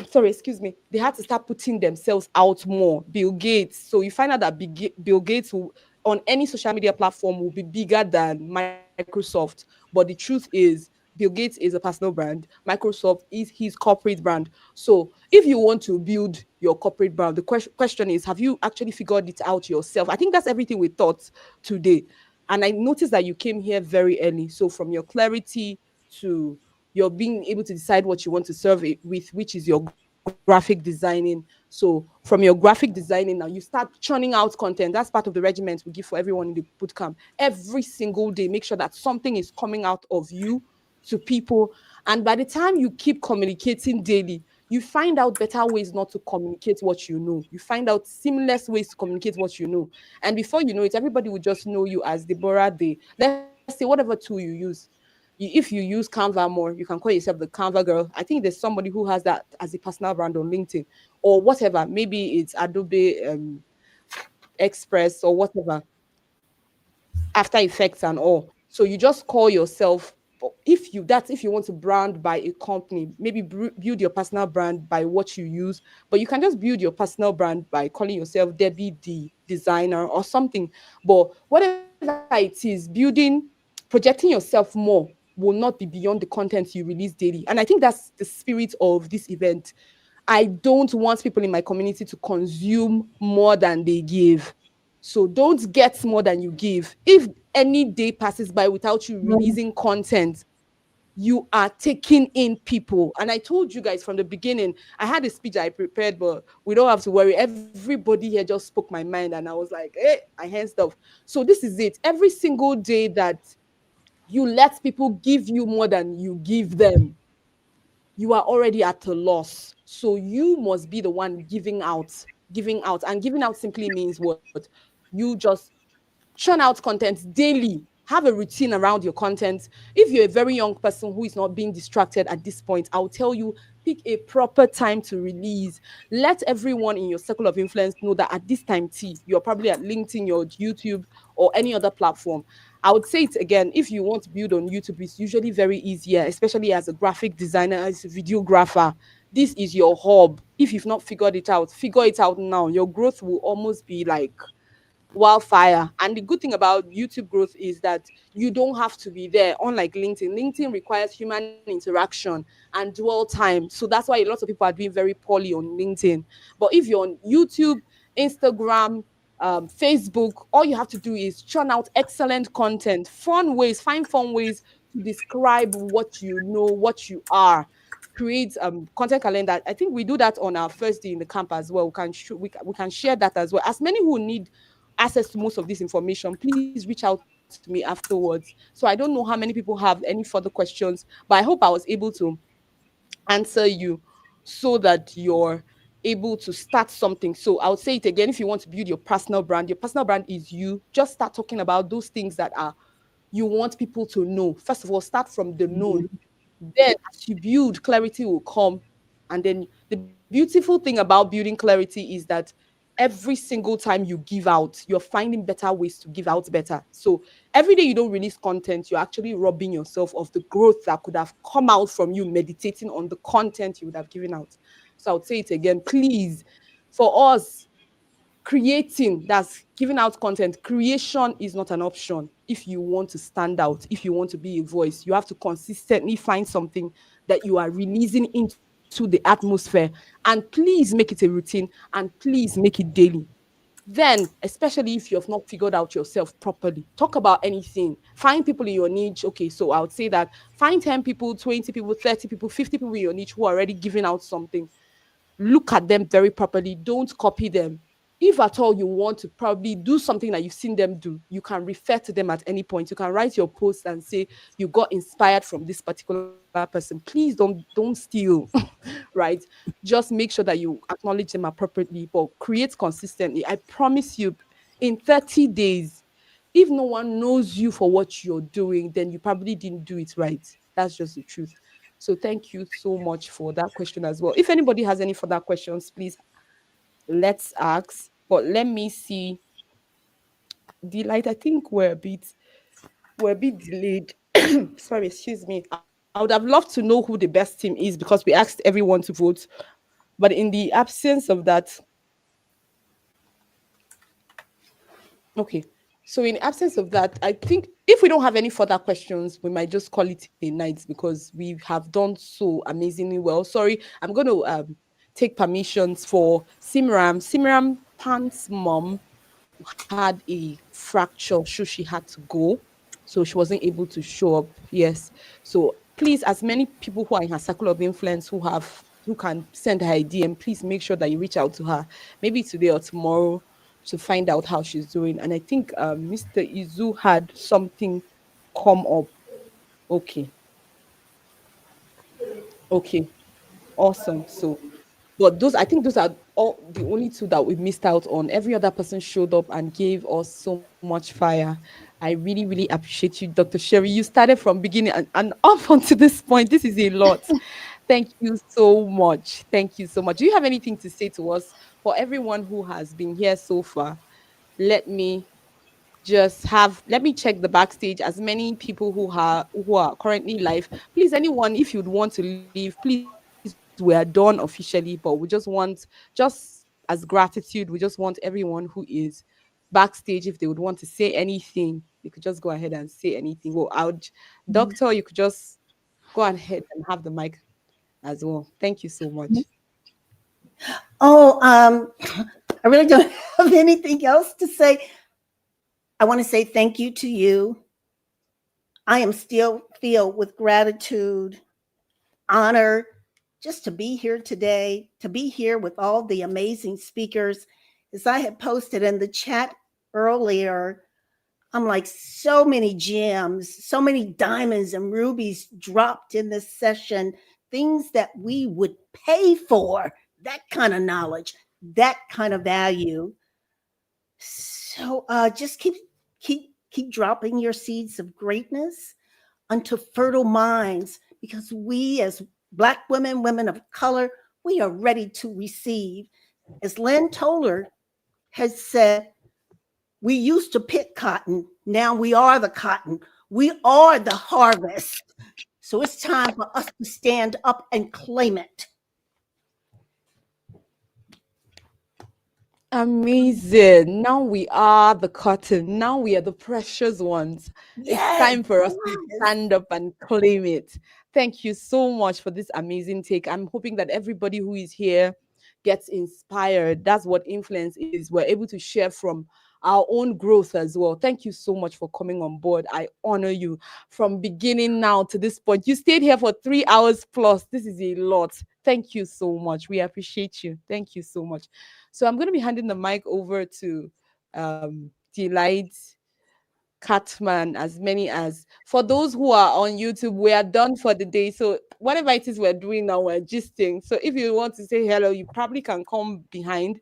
sorry, excuse me, they had to start putting themselves out more. Bill Gates. So you find out that Bill Gates will, on any social media platform, will be bigger than Microsoft. But the truth is, Bill Gates is a personal brand. Microsoft is his corporate brand. So if you want to build your corporate brand, the question is, have you actually figured it out yourself? I think that's everything we thought today. And I noticed that you came here very early. So from your clarity to you're being able to decide what you want to serve it with, which is your graphic designing. So from your graphic designing, now you start churning out content. That's part of the regiment we give for everyone in the bootcamp. Every single day, make sure that something is coming out of you to people. And by the time you keep communicating daily, you find out better ways not to communicate what you know. You find out seamless ways to communicate what you know. And before you know it, everybody will just know you as Deborah Day. Let's say whatever tool you use. If you use Canva more, you can call yourself the Canva girl. I think there's somebody who has that as a personal brand on LinkedIn or whatever. Maybe it's Adobe Express or whatever, After Effects and all. So you just call yourself. If you want to brand by a company, maybe build your personal brand by what you use. But you can just build your personal brand by calling yourself Debbie the designer or something. But whatever it is, projecting yourself more will not be beyond the content you release daily. And I think that's the spirit of this event. I don't want people in my community to consume more than they give. So don't get more than you give. If any day passes by without you releasing content, you are taking in people. And I told you guys from the beginning, I had a speech I prepared, but we don't have to worry. Everybody here just spoke my mind. And I was like, hey, I hands off. So this is it. Every single day that you let people give you more than you give them, you are already at a loss. So you must be the one giving out. And giving out simply means what? You just churn out content daily. Have a routine around your content. If you're a very young person who is not being distracted at this point, I'll tell you, pick a proper time to release. Let everyone in your circle of influence know that at this time you're probably at LinkedIn, your YouTube, or any other platform. I would say it again, if you want to build on YouTube, it's usually very easier, especially as a graphic designer, as a videographer. This is your hub. If you've not figured it out, figure it out now. Your growth will almost be like wildfire. And the good thing about YouTube growth is that you don't have to be there. Unlike LinkedIn, LinkedIn requires human interaction and dwell time. So that's why a lot of people are doing very poorly on LinkedIn. But if you're on YouTube, Instagram, Facebook, all you have to do is churn out excellent content, find fun ways to describe what you know, what you are. Create content calendar. I think we do that on our first day in the camp as well. We can share that as well. As many who need access to most of this information, please reach out to me afterwards. So I don't know how many people have any further questions, but I hope I was able to answer you so that you're able to start something. So I would say it again, if you want to build your personal brand is you. Just start talking about those things that are you want people to know. First of all, start from the known. Then as you build, clarity will come. And then the beautiful thing about building clarity is that every single time you give out, you're finding better ways to give out better. So every day you don't release content, you're actually robbing yourself of the growth that could have come out from you meditating on the content you would have given out. So I would say it again, please, for us, creating, that's giving out content, creation is not an option. If you want to stand out, if you want to be a voice, you have to consistently find something that you are releasing into the atmosphere, and please make it a routine, and please make it daily. Then, especially if you have not figured out yourself properly, talk about anything. Find people in your niche. Okay, so I would say that find 10 people, 20 people, 30 people, 50 people in your niche who are already giving out something. Look at them very properly. Don't copy them. If at all you want to probably do something that you've seen them do, you can refer to them at any point. You can write your post and say you got inspired from this particular person. Please don't steal, right? Just make sure that you acknowledge them appropriately, but create consistently. I promise you, in 30 days, if no one knows you for what you're doing, then you probably didn't do it right. That's just the truth. So thank you so much for that question as well. If anybody has any further questions, please let's ask. But let me see. Delight, I think we're a bit delayed. Sorry, excuse me. I would have loved to know who the best team is because we asked everyone to vote. But in the absence of that, okay. So in absence of that, I think if we don't have any further questions, we might just call it a night because we have done so amazingly well. Sorry, I'm going to take permissions for Simram. Simram Pant's mom had a fracture, so she had to go. So she wasn't able to show up. Yes. So please, as many people who are in her circle of influence who can send her a DM, please make sure that you reach out to her, maybe today or tomorrow, to find out how she's doing. And I think Mr. Izu had something come up. Okay. Okay. Awesome. So, but those, I think those are all the only two that we missed out on. Every other person showed up and gave us so much fire. I really, really appreciate you, Dr. Sherry. You started from beginning and up until this point. This is a lot. Thank you so much. Thank you so much. Do you have anything to say to us for everyone who has been here so far? Let me let me check the backstage as many people who are currently live. Please, anyone, if you'd want to leave, please, we are done officially, but we just as gratitude, we just want everyone who is backstage, if they would want to say anything, they could just go ahead and say anything. Well, I would, doctor, you could just go ahead and have the mic as well. Thank you so much. Oh, I really don't have anything else to say. I want to say thank you to you. I am still filled with gratitude, honor, just to be here today, to be here with all the amazing speakers. As I had posted in the chat earlier, I'm like, so many gems, so many diamonds and rubies dropped in this session, things that we would pay for, that kind of knowledge, that kind of value. So just keep dropping your seeds of greatness unto fertile minds, because we as Black women, women of color, we are ready to receive. As Lynn Toler has said, we used to pick cotton. Now we are the cotton. We are the harvest. So it's time for us to stand up and claim it. Amazing. Now we are the cotton. Now we are the precious ones. It's Yes, time for us to yes. stand up and claim it. Thank you so much for this amazing take. I'm hoping that everybody who is here gets inspired. That's what influence is. We're able to share from our own growth as well. Thank you so much for coming on board. I honor you from beginning now to this point. You stayed here for 3 hours plus. This is a lot. Thank you so much. We appreciate you. Thank you so much. So I'm going to be handing the mic over to Delight, Catman, as many as for those who are on YouTube, we are done for the day. So whatever it is we're doing now, we're gisting. So if you want to say hello, you probably can come behind.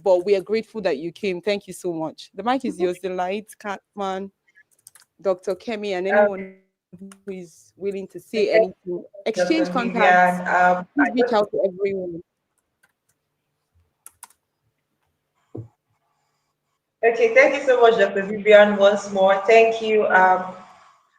But we are grateful that you came. Thank you so much. The mic is yours, Delight, Catman, Dr. Kemi, and anyone who is willing to say anything. Exchange Dr. contacts. Vivian. Please reach out to everyone. Okay, thank you so much, Dr. Vivian, once more. Thank you.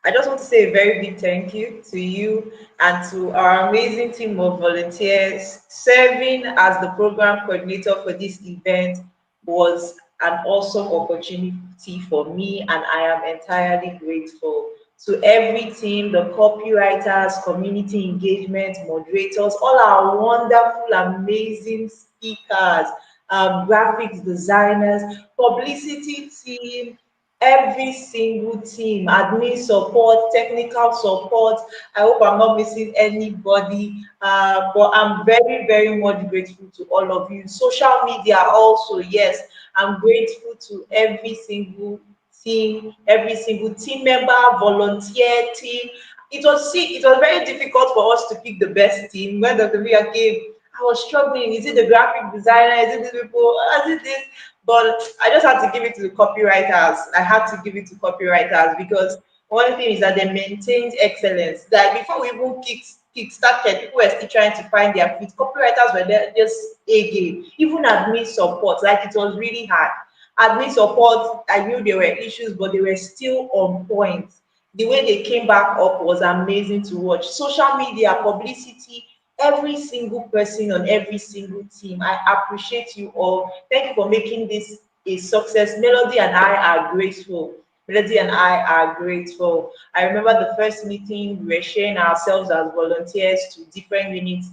I just want to say a very big thank you to you and to our amazing team of volunteers. Serving as the program coordinator for this event was an awesome opportunity for me, and I am entirely grateful to every team, the copywriters, community engagement, moderators, all our wonderful, amazing speakers. graphics designers, publicity team, every single team, admin support, technical support. I hope I'm not missing anybody, but I'm very, very much grateful to all of you. Social media also, yes, I'm grateful to every single team member, volunteer team. It was very difficult for us to pick the best team. When Dr. Via came, I was struggling. Is it the graphic designer? Is it the people? Is it this? But I just had to give it to the copywriters. I had to give it to copywriters because one thing is that they maintained excellence. Like before we even kick started, people were still trying to find their feet. Copywriters were there just a game. Even admin support, like it was really hard. Admin support, I knew there were issues, but they were still on point. The way they came back up was amazing to watch. Social media, publicity, every single person on every single team. I appreciate you all. Thank you for making this a success. Melody and I are grateful. Melody and I are grateful. I remember the first meeting, we were sharing ourselves as volunteers to different units.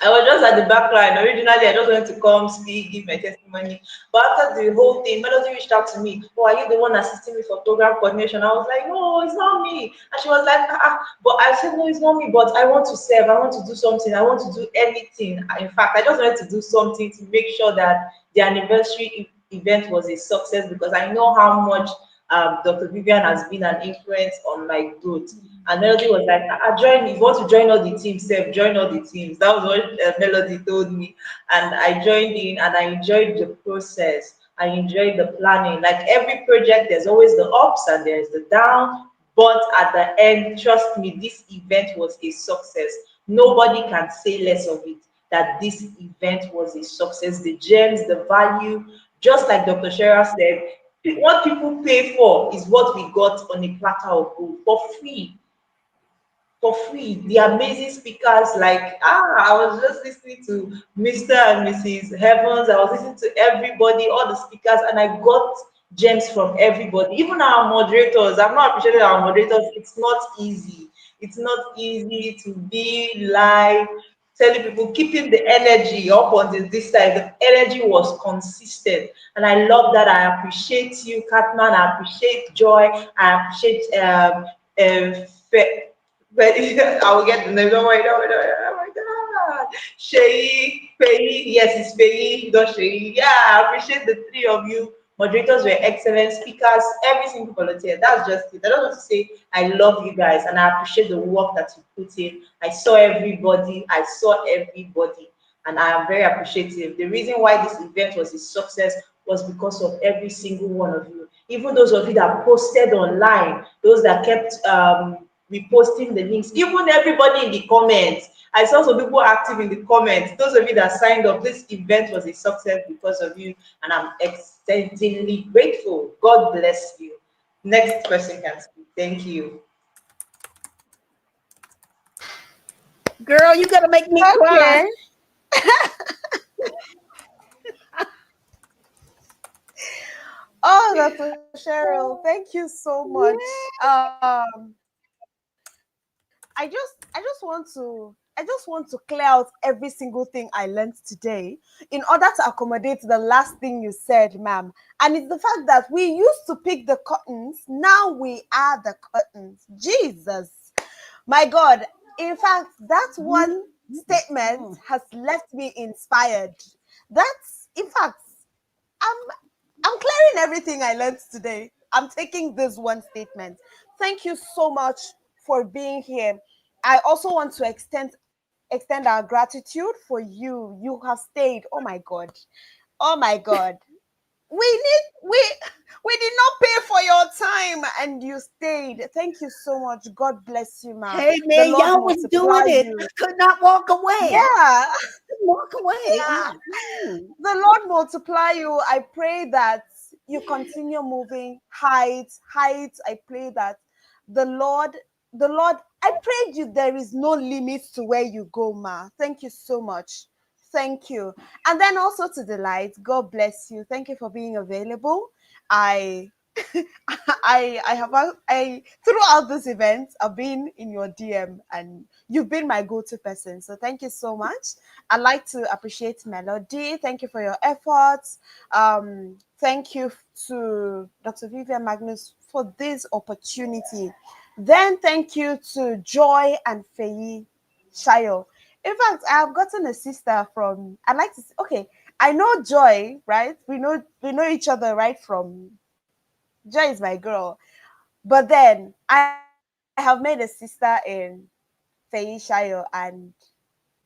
I was just at the back line. Originally, I just wanted to come speak, give my testimony. But after the whole thing, Melody reached out to me. Oh, are you the one assisting me for program coordination? I was like, no, it's not me. And she was like, But I said, no, it's not me. But I want to serve. I want to do something. I want to do anything. In fact, I just wanted to do something to make sure that the anniversary event was a success because I know how much Dr. Vivian has been an influence on my growth. And Melody was like, join, if you want to join all the teams, Seth, join all the teams. That was what Melody told me. And I joined in and I enjoyed the process. I enjoyed the planning. Like every project, there's always the ups and there's the down. But at the end, trust me, this event was a success. Nobody can say less of it, that this event was a success. The gems, the value, just like Dr. Shera said, what people pay for is what we got on a platter of gold for free. For free. The amazing speakers, like I was just listening to Mr. and Mrs. Heavens. I was listening to everybody, all the speakers, and I got gems from everybody, even our moderators. I'm not appreciating our moderators. It's not easy. It's not easy to be live, telling people, keeping the energy up on this side. The energy was consistent, and I love that. I appreciate you, Catman. I appreciate Joy. I appreciate but I will get the name. Don't worry, don't worry, don't worry. Oh my God. Shay, Faye, yes, it's Faye, not Shay. Yeah, I appreciate the three of you. Moderators were excellent speakers, every single volunteer. That's just it. I don't want to say I love you guys and I appreciate the work that you put in. I saw everybody, and I am very appreciative. The reason why this event was a success was because of every single one of you. Even those of you that posted online, those that kept reposting the links, even everybody in the comments. I saw some people active in the comments. Those of you that signed up, this event was a success because of you, and I'm exceedingly grateful. God bless you. Next person can speak. Thank you. Girl, you gotta make me cry. Okay. Oh, Dr. Cheryl, thank you so much. I just want to clear out every single thing I learned today in order to accommodate the last thing you said, ma'am. And it's the fact that we used to pick the curtains, now we are the curtains. Jesus, my God. In fact, that one statement has left me inspired. That's, in fact, I'm clearing everything I learned today. I'm taking this one statement. Thank you so much for being here. I also want to extend our gratitude for you. You have stayed. Oh my God. Oh my God. We did not pay for your time and you stayed. Thank you so much. God bless you, ma. Hey The man, Lord y'all was multiply doing it. you. I could not walk away. Yeah. Walk away. Yeah. The Lord multiply you. I pray that you continue moving heights. I pray that the Lord, I prayed you there is no limits to where you go, ma. Thank you so much. Thank you. And then also to the light, God bless you. Thank you for being available. I I have I throughout this event I've been in your DM and you've been my go-to person. So thank you so much. I'd like to appreciate Melody. Thank you for your efforts. Thank you to Dr. Vivian Magnus for this opportunity. Then thank you to Joy and Faye Shayo. In fact, I have gotten a sister from I like to okay. I know Joy, right? We know each other right from Joy is my girl. But then I have made a sister in Faye and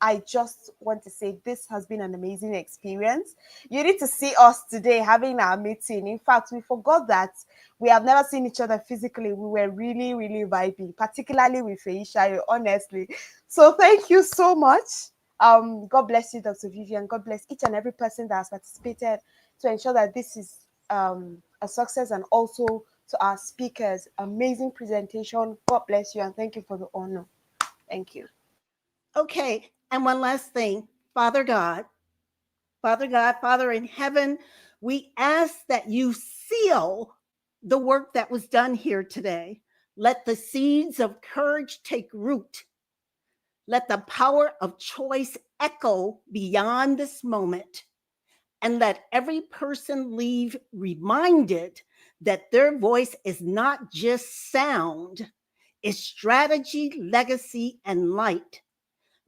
I just want to say this has been an amazing experience. You need to see us today having our meeting. In fact, we forgot that we have never seen each other physically. We were really, really vibing, particularly with Feisha, honestly. So thank you so much. God bless you, Dr. Vivian. God bless each and every person that has participated to ensure that this is a success, and also to our speakers. Amazing presentation. God bless you and thank you for the honor. Thank you. Okay, and one last thing. Father in heaven, we ask that you seal the work that was done here today. Let the seeds of courage take root. Let the power of choice echo beyond this moment. And let every person leave reminded that their voice is not just sound, it's strategy, legacy, and light.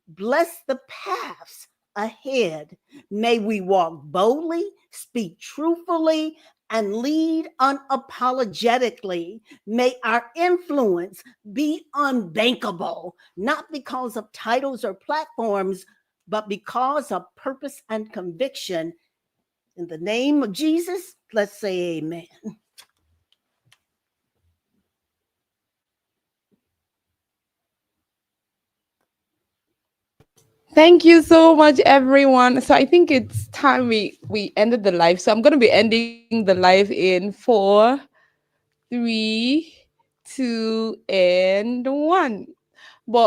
Bless the paths ahead. May we walk boldly, speak truthfully, and lead unapologetically. May our influence be unbankable, not because of titles or platforms, but because of purpose and conviction. In the name of Jesus, let's say amen. Thank you so much, everyone. So I think it's time we ended the live. So I'm gonna be ending the live in 4, 3, 2, and 1.